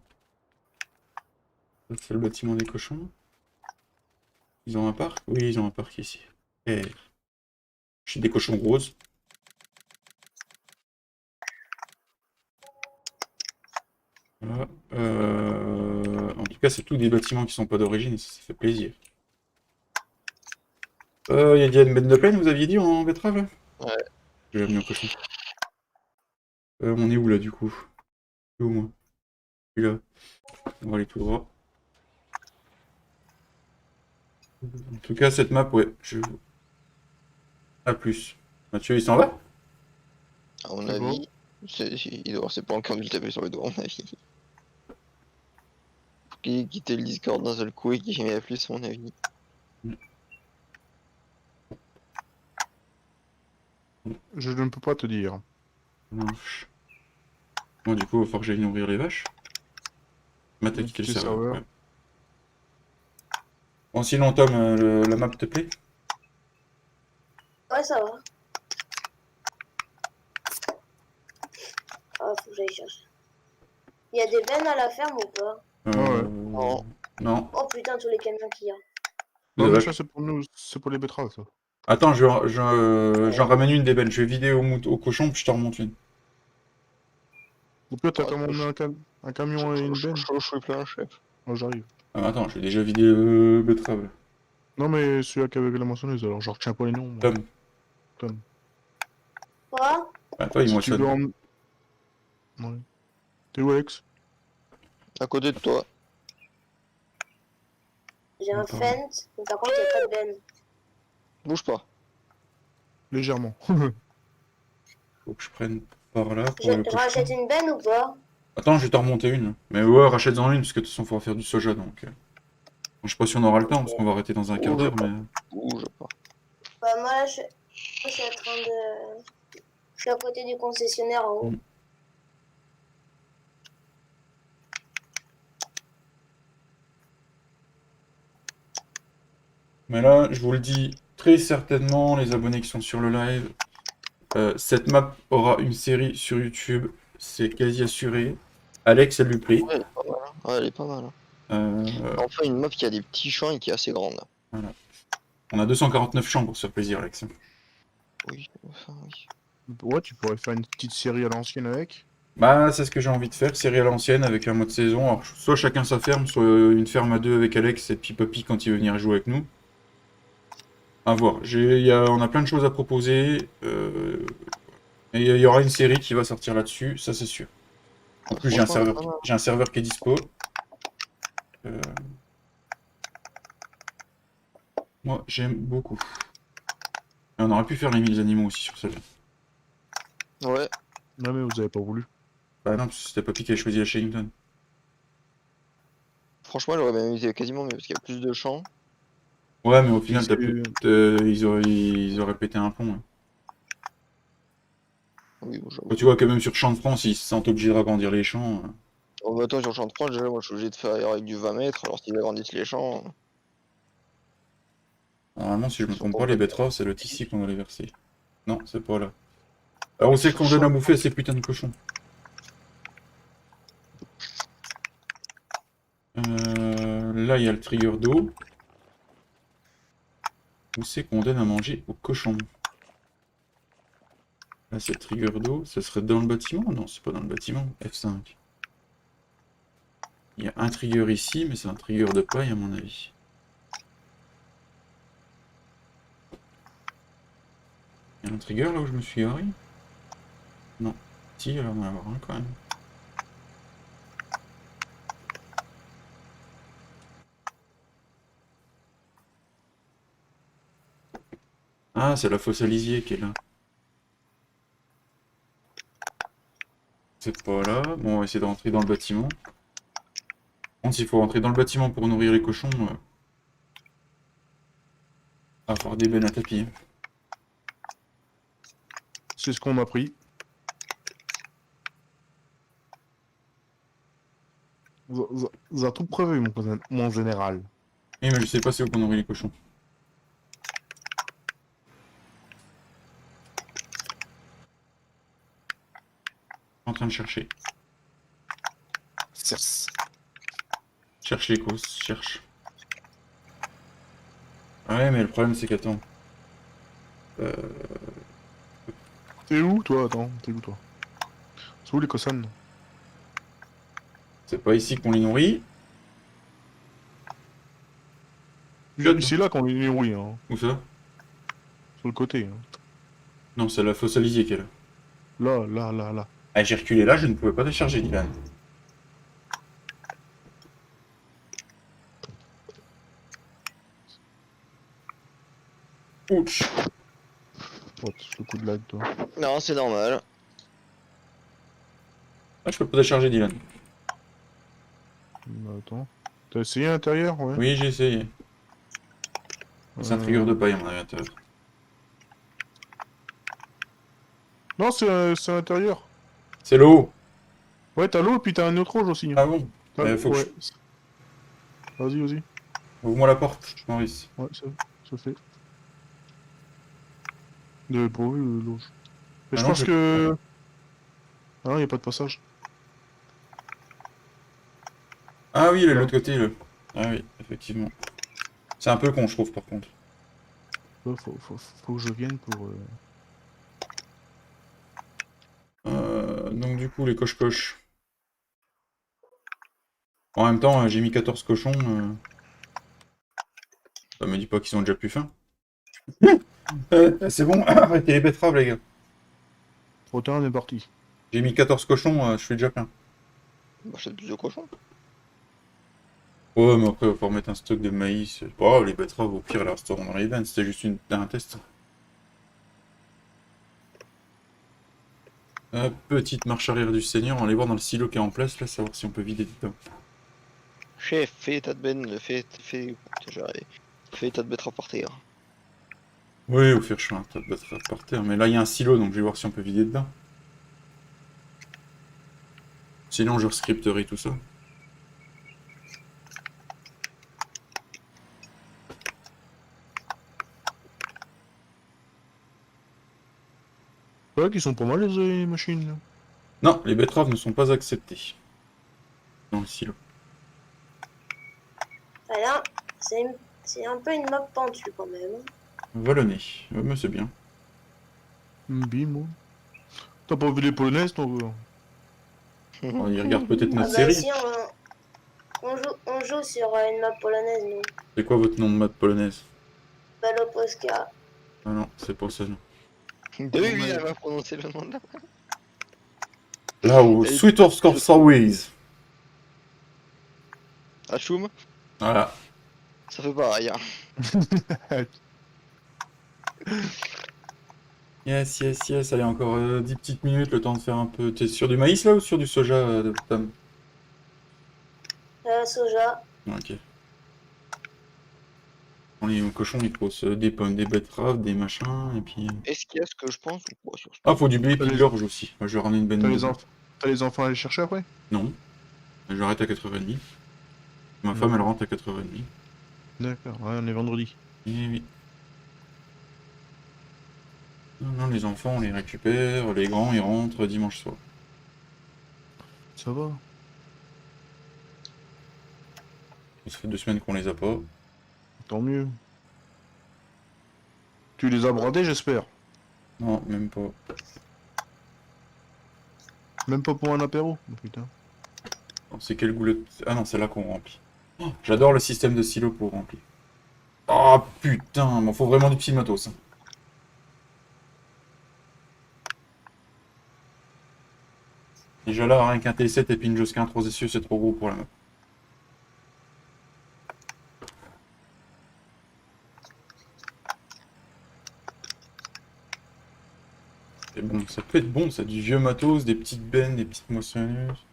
Ça, c'est le bâtiment des cochons. Ils ont un parc? Oui, ils ont un parc ici. Eh. J'ai des cochons roses. Voilà. En tout cas, c'est tous des bâtiments qui sont pas d'origine, ça fait plaisir. Il y a déjà une benne de plaine, vous aviez dit, en betterave, là? Ouais. Je vais amener au cochon. On est où, là, du coup? Où, moi? Je suis là. On va aller tout droit. En tout cas, cette map, ouais, A plus. Mathieu, il s'en va? À mon C'est avis, c'est pas encore dû le taper sur le doigt, à mon avis. Faut qu'il ait quitté le Discord d'un seul coup et qu'il ait plus, à mon avis. Je ne peux pas te dire. Ça marche. Bon, du coup, il va falloir que j'aille nourrir les vaches. Matt a quitté le Quitter le serveur. serveur. Ouais. Bon, sinon, Tom, la map te plaît? Ouais, ça va. Ah, faut que j'aille chercher. Il y a des bennes à la ferme ou pas? ouais. Non. Non. Oh putain, tous les camions qu'il y a. Non, Les mais vaches. ça, c'est pour nous, c'est pour les betteraves, ça. Attends, j'en ramène une des bennes. Je vais vider au cochon, puis je te remonte une. Ou peut-être t'as Ouais, commandé un camion et une benne. Je suis plein, chef. Oh, j'arrive. Ah, attends, je vais déjà vider betterave. Non, mais celui-là qui avait la moissonneuse, alors je retiens pas les noms. moi. Tom. Tom. Quoi? Ah, toi, il Si tu veux moissonne. Ouais. T'es où, Alex? À côté de toi. J'ai un Attends. Fent, mais par contre, il n'y a pas de benne. Bouge pas. Légèrement. Faut que je prenne par là pour le Je cochon. rachète une benne ou pas? Attends, je vais t'en remonter une. Mais ouais, rachète-en une, parce que de toute façon, il faudra faire du soja, donc... Bon, je sais pas si on aura le temps, parce qu'on va arrêter dans un quart d'heure, mais... Bouge pas. Bah, moi, là, je suis en train de. Je suis à côté du concessionnaire en haut. Mm. Mais là, je vous le dis très certainement, les abonnés qui sont sur le live, cette map aura une série sur YouTube, c'est quasi assuré. Alex, elle lui plaît. Ouais, elle est pas mal. Hein. Ouais, elle est pas mal. Hein. Euh, Enfin, une map qui a des petits champs et qui est assez grande. Là. on a 249 champs pour se faire plaisir, Alex. Oui, enfin, oui. Ouais, tu pourrais faire une petite série à l'ancienne avec. Bah, c'est ce que j'ai envie de faire, série à l'ancienne avec un mode saison. Alors, soit chacun sa ferme, soit une ferme à deux avec Alex et puis Papy quand il veut venir jouer avec nous. À voir. On a plein de choses à proposer. Et il y aura une série qui va sortir là-dessus, ça c'est sûr. En plus, j'ai un Franchement, serveur qui est dispo. Moi, j'aime beaucoup. Et on aurait pu faire les 1000 animaux aussi sur celle-là. Ouais. Non, mais vous avez pas voulu. Bah non, parce que c'était Papy qui avait choisi la Shellington. Franchement, j'aurais bien misé quasiment mieux parce qu'il y a plus de champs. Ouais, mais au final, Puis ils auraient pété un pont. Ouais. Oui, bon, j'avoue. Quand tu vois que même sur Champ de France, ils se sentent obligés de agrandir les champs. Oh, bah, attends, sur champ de France, déjà, moi, je suis obligé de faire avec du 20 mètres. Alors, s'ils agrandissent les champs. Normalement, si je me Ils sont trompe pas, les complètement- betteraves, c'est le ici qu'on doit les verser. Non, c'est pas là. Alors, on sait Sur qu'on donne à champ. bouffer à ces putains de cochons. Là, il y a le trigger d'eau. Où c'est qu'on donne à manger aux cochons? Là, c'est le trigger d'eau. Ça serait dans le bâtiment? Non, c'est pas dans le bâtiment. F5. Il y a un trigger ici, mais c'est un trigger de paille à mon avis. Il y a un trigger là où je me suis garé? Non. Si, il va y en avoir un quand même. Ah, c'est la fosse à lisier qui est là. C'est pas là. Bon, on va essayer de rentrer dans le bâtiment. Par contre, s'il faut rentrer dans le bâtiment pour nourrir les cochons, avoir des bennes à tapis. C'est ce qu'on m'a pris. Vous avez tout prévu, mon général. Oui, mais je sais pas c'est où qu'on nourrit les cochons. En train de chercher. Cerce. Cherche les causes, cherche. Ouais, mais le problème c'est qu'attends. T'es où, toi? Attends, t'es où, toi? C'est où les cossonnes? C'est pas ici qu'on les nourrit. C'est là qu'on les nourrit, hein. Où ça? Sur le côté. Hein. Non, c'est la fosse à lisier qui est là. Là. Ah, j'ai reculé là, je ne pouvais pas décharger Dylan. Ouch. Oh, le coup de lag, toi. Non, c'est normal. Ah, je peux pas décharger Dylan. Attends. T'as essayé à l'intérieur, ouais? Oui, j'ai essayé. C'est un trigger de paille à mon avis à l'intérieur. Non, c'est à l'intérieur. C'est l'eau. Ouais, t'as l'eau et puis t'as un autre rouge aussi. Hein. Ah bon? Faut que Ouais. Vas-y. Ouvre-moi la porte, Maurice. Ouais, ça fait. De pourvu l'eau. Mais Ah je non, pense que. Ah non, y a pas de passage. Ah oui, il est de Non. l'autre côté, là. Ah oui, effectivement. C'est un peu con, je trouve, par contre. Ouais, faut que je vienne pour. Donc du coup, les coche-coche. En même temps, j'ai mis 14 cochons. Ça me dit pas qu'ils ont déjà plus faim. C'est bon, arrêtez les betteraves, les gars. Trop tard, on est parti. J'ai mis 14 cochons, je suis déjà plein. Bah, c'est plus de cochons. Ouais, mais après, il va falloir mettre un stock de maïs. C'est pas grave, les betteraves, au pire, elles resteront dans les vannes. C'était juste un test. Petite marche arrière du Seigneur. On va aller voir dans le silo qui est en place, là, savoir si on peut vider dedans. Chef, fais tas de bennes, fais tas de betteraves par terre. Oui, au pire, je fais un tas de betteraves par terre. Mais là, il y a un silo, donc je vais voir si on peut vider dedans. Sinon, je rescripterai tout ça. C'est vrai qu'ils sont pas mal les machines. Là. Non, les betteraves ne sont pas acceptées. Dans le silo. Voilà, c'est un peu une map pentue quand même. Vallonné. Ouais, mais c'est bien. Bim. T'as pas vu les polonaises, toi? Il regarde peut-être Ah notre bah série. ici on joue sur une map polonaise nous. C'est quoi votre nom de map polonaise? Baloposka. Ah non, c'est pas ça, non. T'as vu, lui, il a prononcé le nom de la. Là où Et- Sweet of Scorsaways. Hachoum, Voilà. ça fait pareil. Hein. Yes. Allez, encore 10 petites minutes, le temps de faire un peu. T'es sur du maïs là ou sur du soja, Tam? Soja. Ok. Bon, les cochons, ils posent des pommes, des betteraves, des machins, et puis. Est-ce qu'il y a ce que je pense ou pas sur ce Ah, faut du blé et T'as puis de les- l'orge aussi. Moi, je vais ramener une benne T'as de. les enfants à aller chercher après? Non. J'arrête à 4h30. Ma femme, elle rentre à 4h30. D'accord, ouais, on est vendredi. Eh oui. Non, les enfants, on les récupère. Les grands, ils rentrent dimanche soir. Ça va. Ça fait 2 semaines qu'on les a pas. Tant mieux. Tu les as bradés, j'espère. Non, même pas. Même pas pour un apéro. Oh, putain. C'est quelle goulette? Ah non, c'est là qu'on remplit. Oh, j'adore le système de silo pour remplir. Oh putain, m'en faut vraiment du petit matos. Hein. Déjà là, rien qu'un T7 et puis une Josquin 3 essieux, c'est trop gros pour la map. C'est bon, ça peut être bon, ça, du vieux matos, des petites bennes, des petites moissonneuses.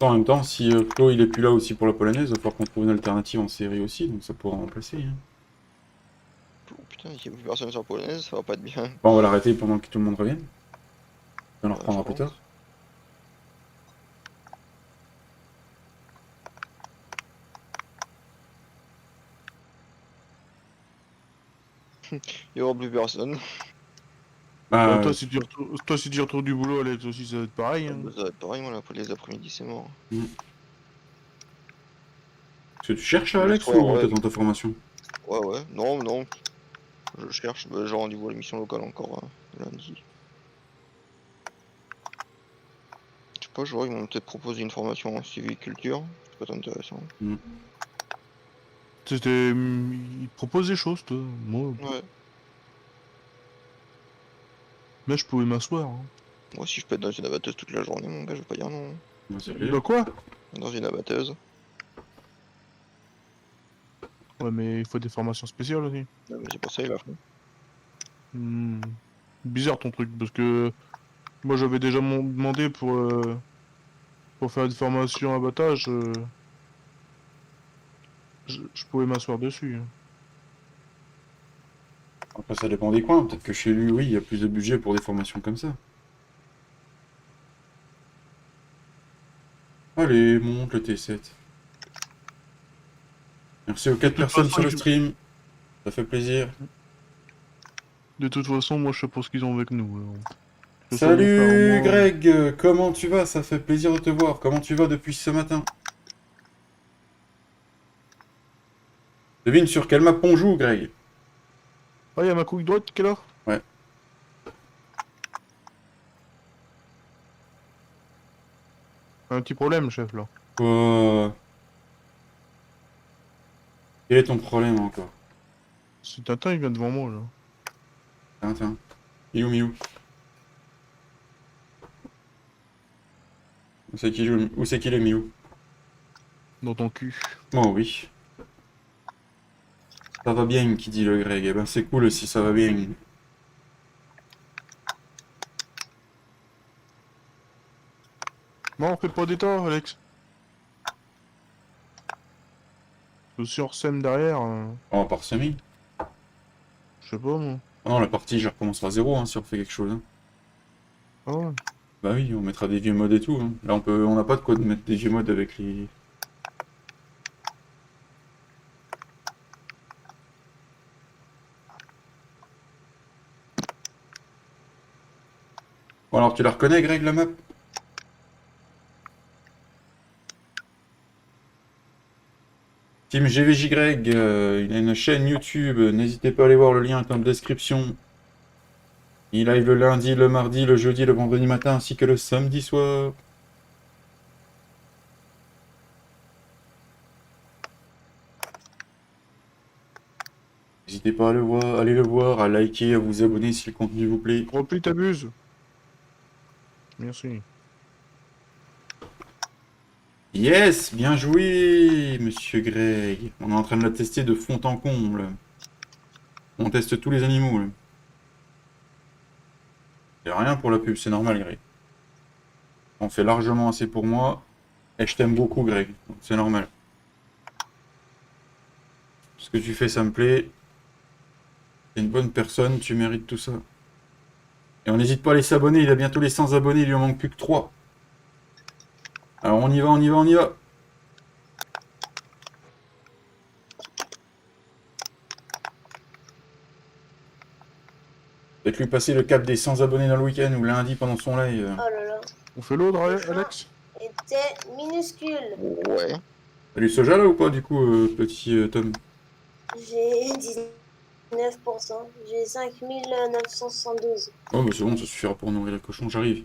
En même temps, si Flo il est plus là aussi pour la polonaise, il va falloir qu'on trouve une alternative en série aussi, donc ça pourra remplacer. Hein. Oh, putain, il n'y a plus personne sur polonaise, ça va pas être bien. Bon, on va l'arrêter pendant que tout le monde revienne. On la Ouais, reprendra je plus pense. tard. Il y aura plus personne. Bah, Toi, si tu retrouves du boulot, Alex aussi, ça va être pareil. Hein. Ça va être pareil, moi, là, pour les après-midi, c'est mort. est-ce que tu cherches Le Alex soir, ou ouais. t'es dans ta formation? Ouais, non. Je cherche, bah, j'ai rendez-vous à l'émission locale encore lundi. Je sais pas, je vois, ils m'ont peut-être proposé une formation en civiculture. Ça peut être intéressant. C'était. Il te propose des choses, toi. Moi, Ouais. mais je pouvais m'asseoir. Hein. Moi, si je peux être dans une abatteuse toute la journée, mon gars, je vais pas dire non. Bah, c'est bien. Bah quoi? Dans une abatteuse. Ouais, mais il faut des formations spéciales aussi. Ouais, mais c'est pas ça, il a fait. Bizarre ton truc, parce que moi j'avais déjà demandé pour faire une formation abattage. Je pouvais m'asseoir dessus. Hein. Après, ça dépend des coins. Peut-être que chez lui, oui, il y a plus de budget pour des formations comme ça. Allez, monte le T7. Merci aux 4 toute personnes façon, sur le je- stream. Ça fait plaisir. De toute façon, moi je sais pas ce qu'ils ont avec nous. Alors. Que ça, mon frère, Salut moi- Greg, comment tu vas? Ça fait plaisir de te voir. Comment tu vas depuis ce matin? Devine sur quelle map on joue, Greg? Ah, y'a ma couille droite, quelle heure? Ouais. Un petit problème, chef, là. Quel est ton problème encore? C'est Tintin, il vient devant moi, là. Tiens. Milou, Milou. Où c'est qu'il est, Milou? Dans ton cul. Oh oui. Ça va bien, qui dit le Greg. Eh ben c'est cool si ça va bien. Non, fais pas d'état, Alex. Si on sème derrière, On va par semi. je sais pas, moi. Ah non, la partie, je recommencera à zéro hein, si on fait quelque chose. Hein. Ah ouais. Bah oui, on mettra des vieux modes et tout. Hein. Là, on n'a pas de quoi de mettre des vieux modes avec les... Bon, alors, tu la reconnais, Greg, la map? Team GVJ Greg, il a une chaîne YouTube, n'hésitez pas à aller voir le lien dans la description. Il live le lundi, le mardi, le jeudi, le vendredi matin, ainsi que le samedi soir. N'hésitez pas à aller le voir, à liker, à vous abonner si le contenu vous plaît. Repli, t'abuses. Merci. Yes, bien joué, monsieur Greg. On est en train de la tester de fond en comble. On teste tous les animaux. Là. Y a rien pour la pub, c'est normal, Greg. On fait largement assez pour moi. Et je t'aime beaucoup, Greg. C'est normal. Ce que tu fais, ça me plaît. T'es une bonne personne, tu mérites tout ça. Et on n'hésite pas à aller s'abonner, il a bientôt les 100 abonnés, il lui en manque plus que 3. Alors on y va. Peut-être lui passer le cap des 100 abonnés dans le week-end ou lundi pendant son live. Oh là là. On fait l'autre, Alex? Était minuscule. Ouais. T'as du soja là ou pas du coup, petit Tom? J'ai 19 9%. J'ai 5972. Oh, bah c'est bon, ça suffira pour nourrir les cochons, j'arrive.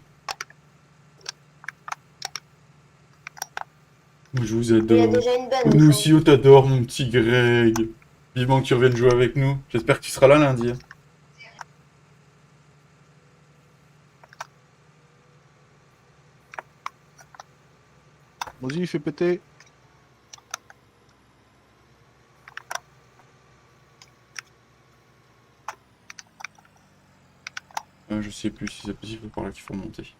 Moi, je vous Il y a adore. déjà une benne au Nous champ. aussi, on t'adore, mon petit Greg. Vivement que tu reviennes jouer avec nous. J'espère que tu seras là lundi. Hein. Vas-y, fais péter. Je sais plus si c'est possible par là qu'il faut monter.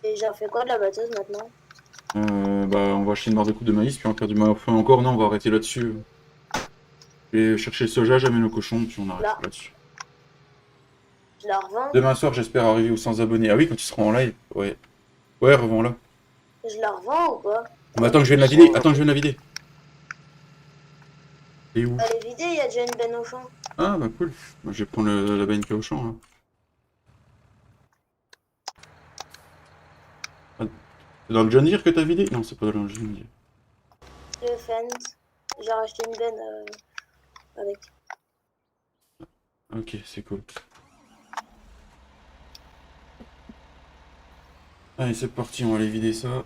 Et j'en fais quoi de la batteuse maintenant? Bah, on va acheter une barre de coups de maïs, puis on va faire du maïs. Enfin, encore, non, on va arrêter là-dessus. Et chercher le soja, jamais nos cochons, puis on arrête Là. là-dessus. Je la revends. Demain soir, j'espère arriver aux 100 abonnés. Ah oui, quand tu seras en live. Ouais. Ouais, revends-la. Je la revends ou pas? Mais attends que je vienne la vider. Attends que je vienne la vider. Et où? Elle est vidée, il y a déjà une benne au champ. Ah bah cool. Moi, je vais prendre la benne qui est au champ. Hein. Ah, c'est dans le John Deere que t'as vidé? Non, c'est pas dans le John Deere. Le fence. J'ai racheté une benne avec. Ok, c'est cool. Allez, c'est parti, on va aller vider ça.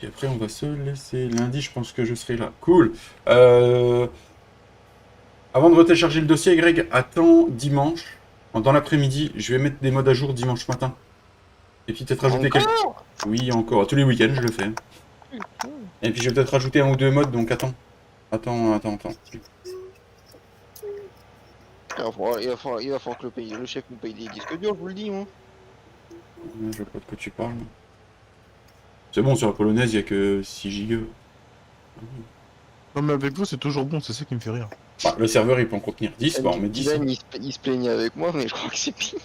Et après, on va se laisser. Lundi, je pense que je serai là. Cool. Avant de retélécharger le dossier, Greg, attends dimanche. Dans l'après-midi, je vais mettre des modes à jour dimanche matin. Et puis peut-être rajouter quelques... Oui, encore. Tous les week-ends, je le fais. Et puis je vais peut-être rajouter un ou deux modes, donc attends. Attends. Il va falloir que le chef nous paye des disques durs, je vous le dis, moi. Je vois pas de quoi tu parles. C'est bon, sur la polonaise, il n'y a que 6 gigas. Non, mais avec vous, c'est toujours bon, c'est ça qui me fait rire. Bah, le serveur, il peut en contenir 10, bah on met 10. Dylan, il se plaignait avec moi, mais je crois que c'est pire.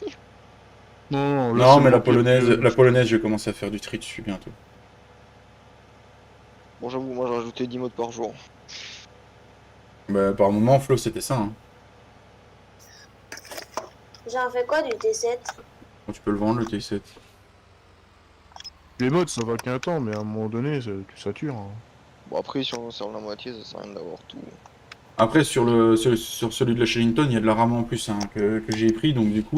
Non, là, Non, c'est mais moi qui- la polonaise, je vais commencer à faire du tri dessus bientôt. Bon, j'avoue, moi j'ai rajouté 10 modes par jour. Bah, par moment, Flo, c'était ça. Hein. J'en fais quoi du T7? Bon, tu peux le vendre, le T7. Les modes, ça va qu'un temps, mais à un moment donné, tu satures. Hein. Bon, après, si on sort la moitié, ça sert à rien d'avoir tout. Après, sur celui de la Shellington, il y a de la RAM en plus hein, que j'ai pris, donc du coup,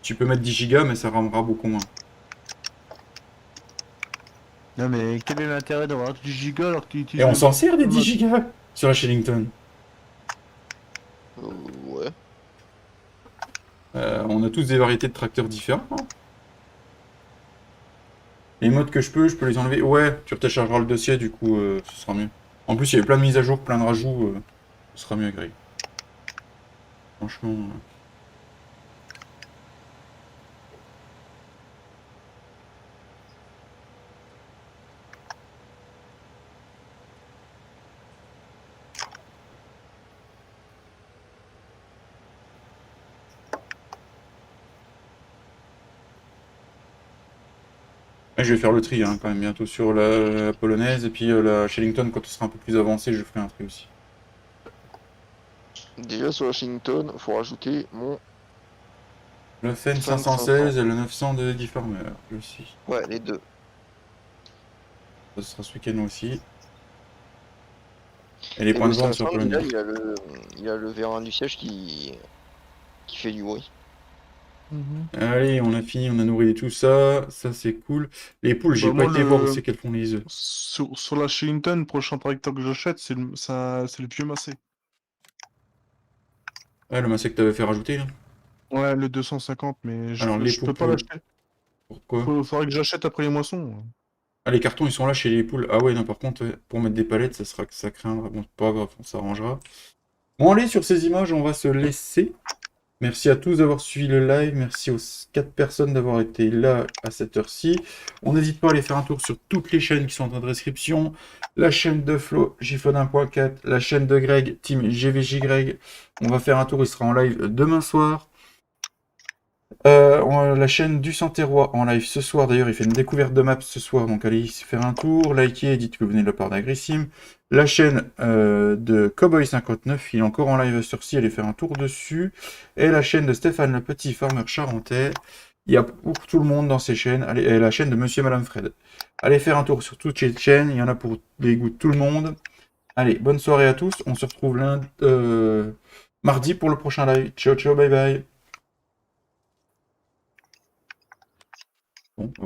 tu peux mettre 10 Go, mais ça ramera beaucoup moins. Non, mais quel est l'intérêt d'avoir 10 gigas alors que tu utilises... Et on s'en sert des 10 Go sur la Shellington. Ouais. On a tous des variétés de tracteurs différents. Hein. Les modes que je peux les enlever. Ouais, tu téléchargeras le dossier, du coup, ce sera mieux. En plus, il y avait plein de mises à jour, plein de rajouts. Ce sera mieux, Greg. Franchement... Et je vais faire le tri hein, quand même bientôt sur la polonaise et puis la Shellington quand ce sera un peu plus avancé je ferai un tri aussi. Déjà sur Washington, faut rajouter mon... Le FEN 516 et le 900 de Eddie Farmer aussi. Ouais, les deux. Ça sera ce week-end aussi. Et les points de vente sur polonaise. Il a le vérin du siège qui fait du bruit. Allez, on a fini, on a nourri tout ça. Ça c'est cool. Les poules, j'ai Bah, pas moi, été voir où c'est qu'elles font les œufs. Sur la Shillington, prochain tracteur que j'achète, c'est le pieux massé. Ah, le masset que t'avais fait rajouter là. Ouais, le 250, mais Alors, les je peux pas poules. l'acheter. Pourquoi? Faudrait que j'achète après les moissons. Ah, les cartons ils sont là chez les poules. Ah ouais, non, par contre, pour mettre des palettes, ça sera que ça craindra. Bon, c'est pas grave, on s'arrangera. Bon, allez, sur ces images, on va se laisser. Merci à tous d'avoir suivi le live. Merci aux 4 personnes d'avoir été là à cette heure-ci. On n'hésite pas à aller faire un tour sur toutes les chaînes qui sont dans la description. La chaîne de Flo, JFOD 1.4. La chaîne de Greg, Team GVJ Greg. On va faire un tour, il sera en live demain soir. La chaîne du Santerrois en live ce soir. D'ailleurs, il fait une découverte de maps ce soir. Donc allez y faire un tour. Likez et dites que vous venez de la part d'Agrissim. La chaîne de Cowboy59, il est encore en live sur ci. Allez faire un tour dessus. Et la chaîne de Stéphane le Petit Farmer Charentais. Il y a pour tout le monde dans ces chaînes. Allez, et la chaîne de Monsieur et Madame Fred. Allez faire un tour sur toutes ces chaînes. Il y en a pour les goûts de tout le monde. Allez, bonne soirée à tous. On se retrouve mardi pour le prochain live. Ciao, ciao, bye bye. Bon,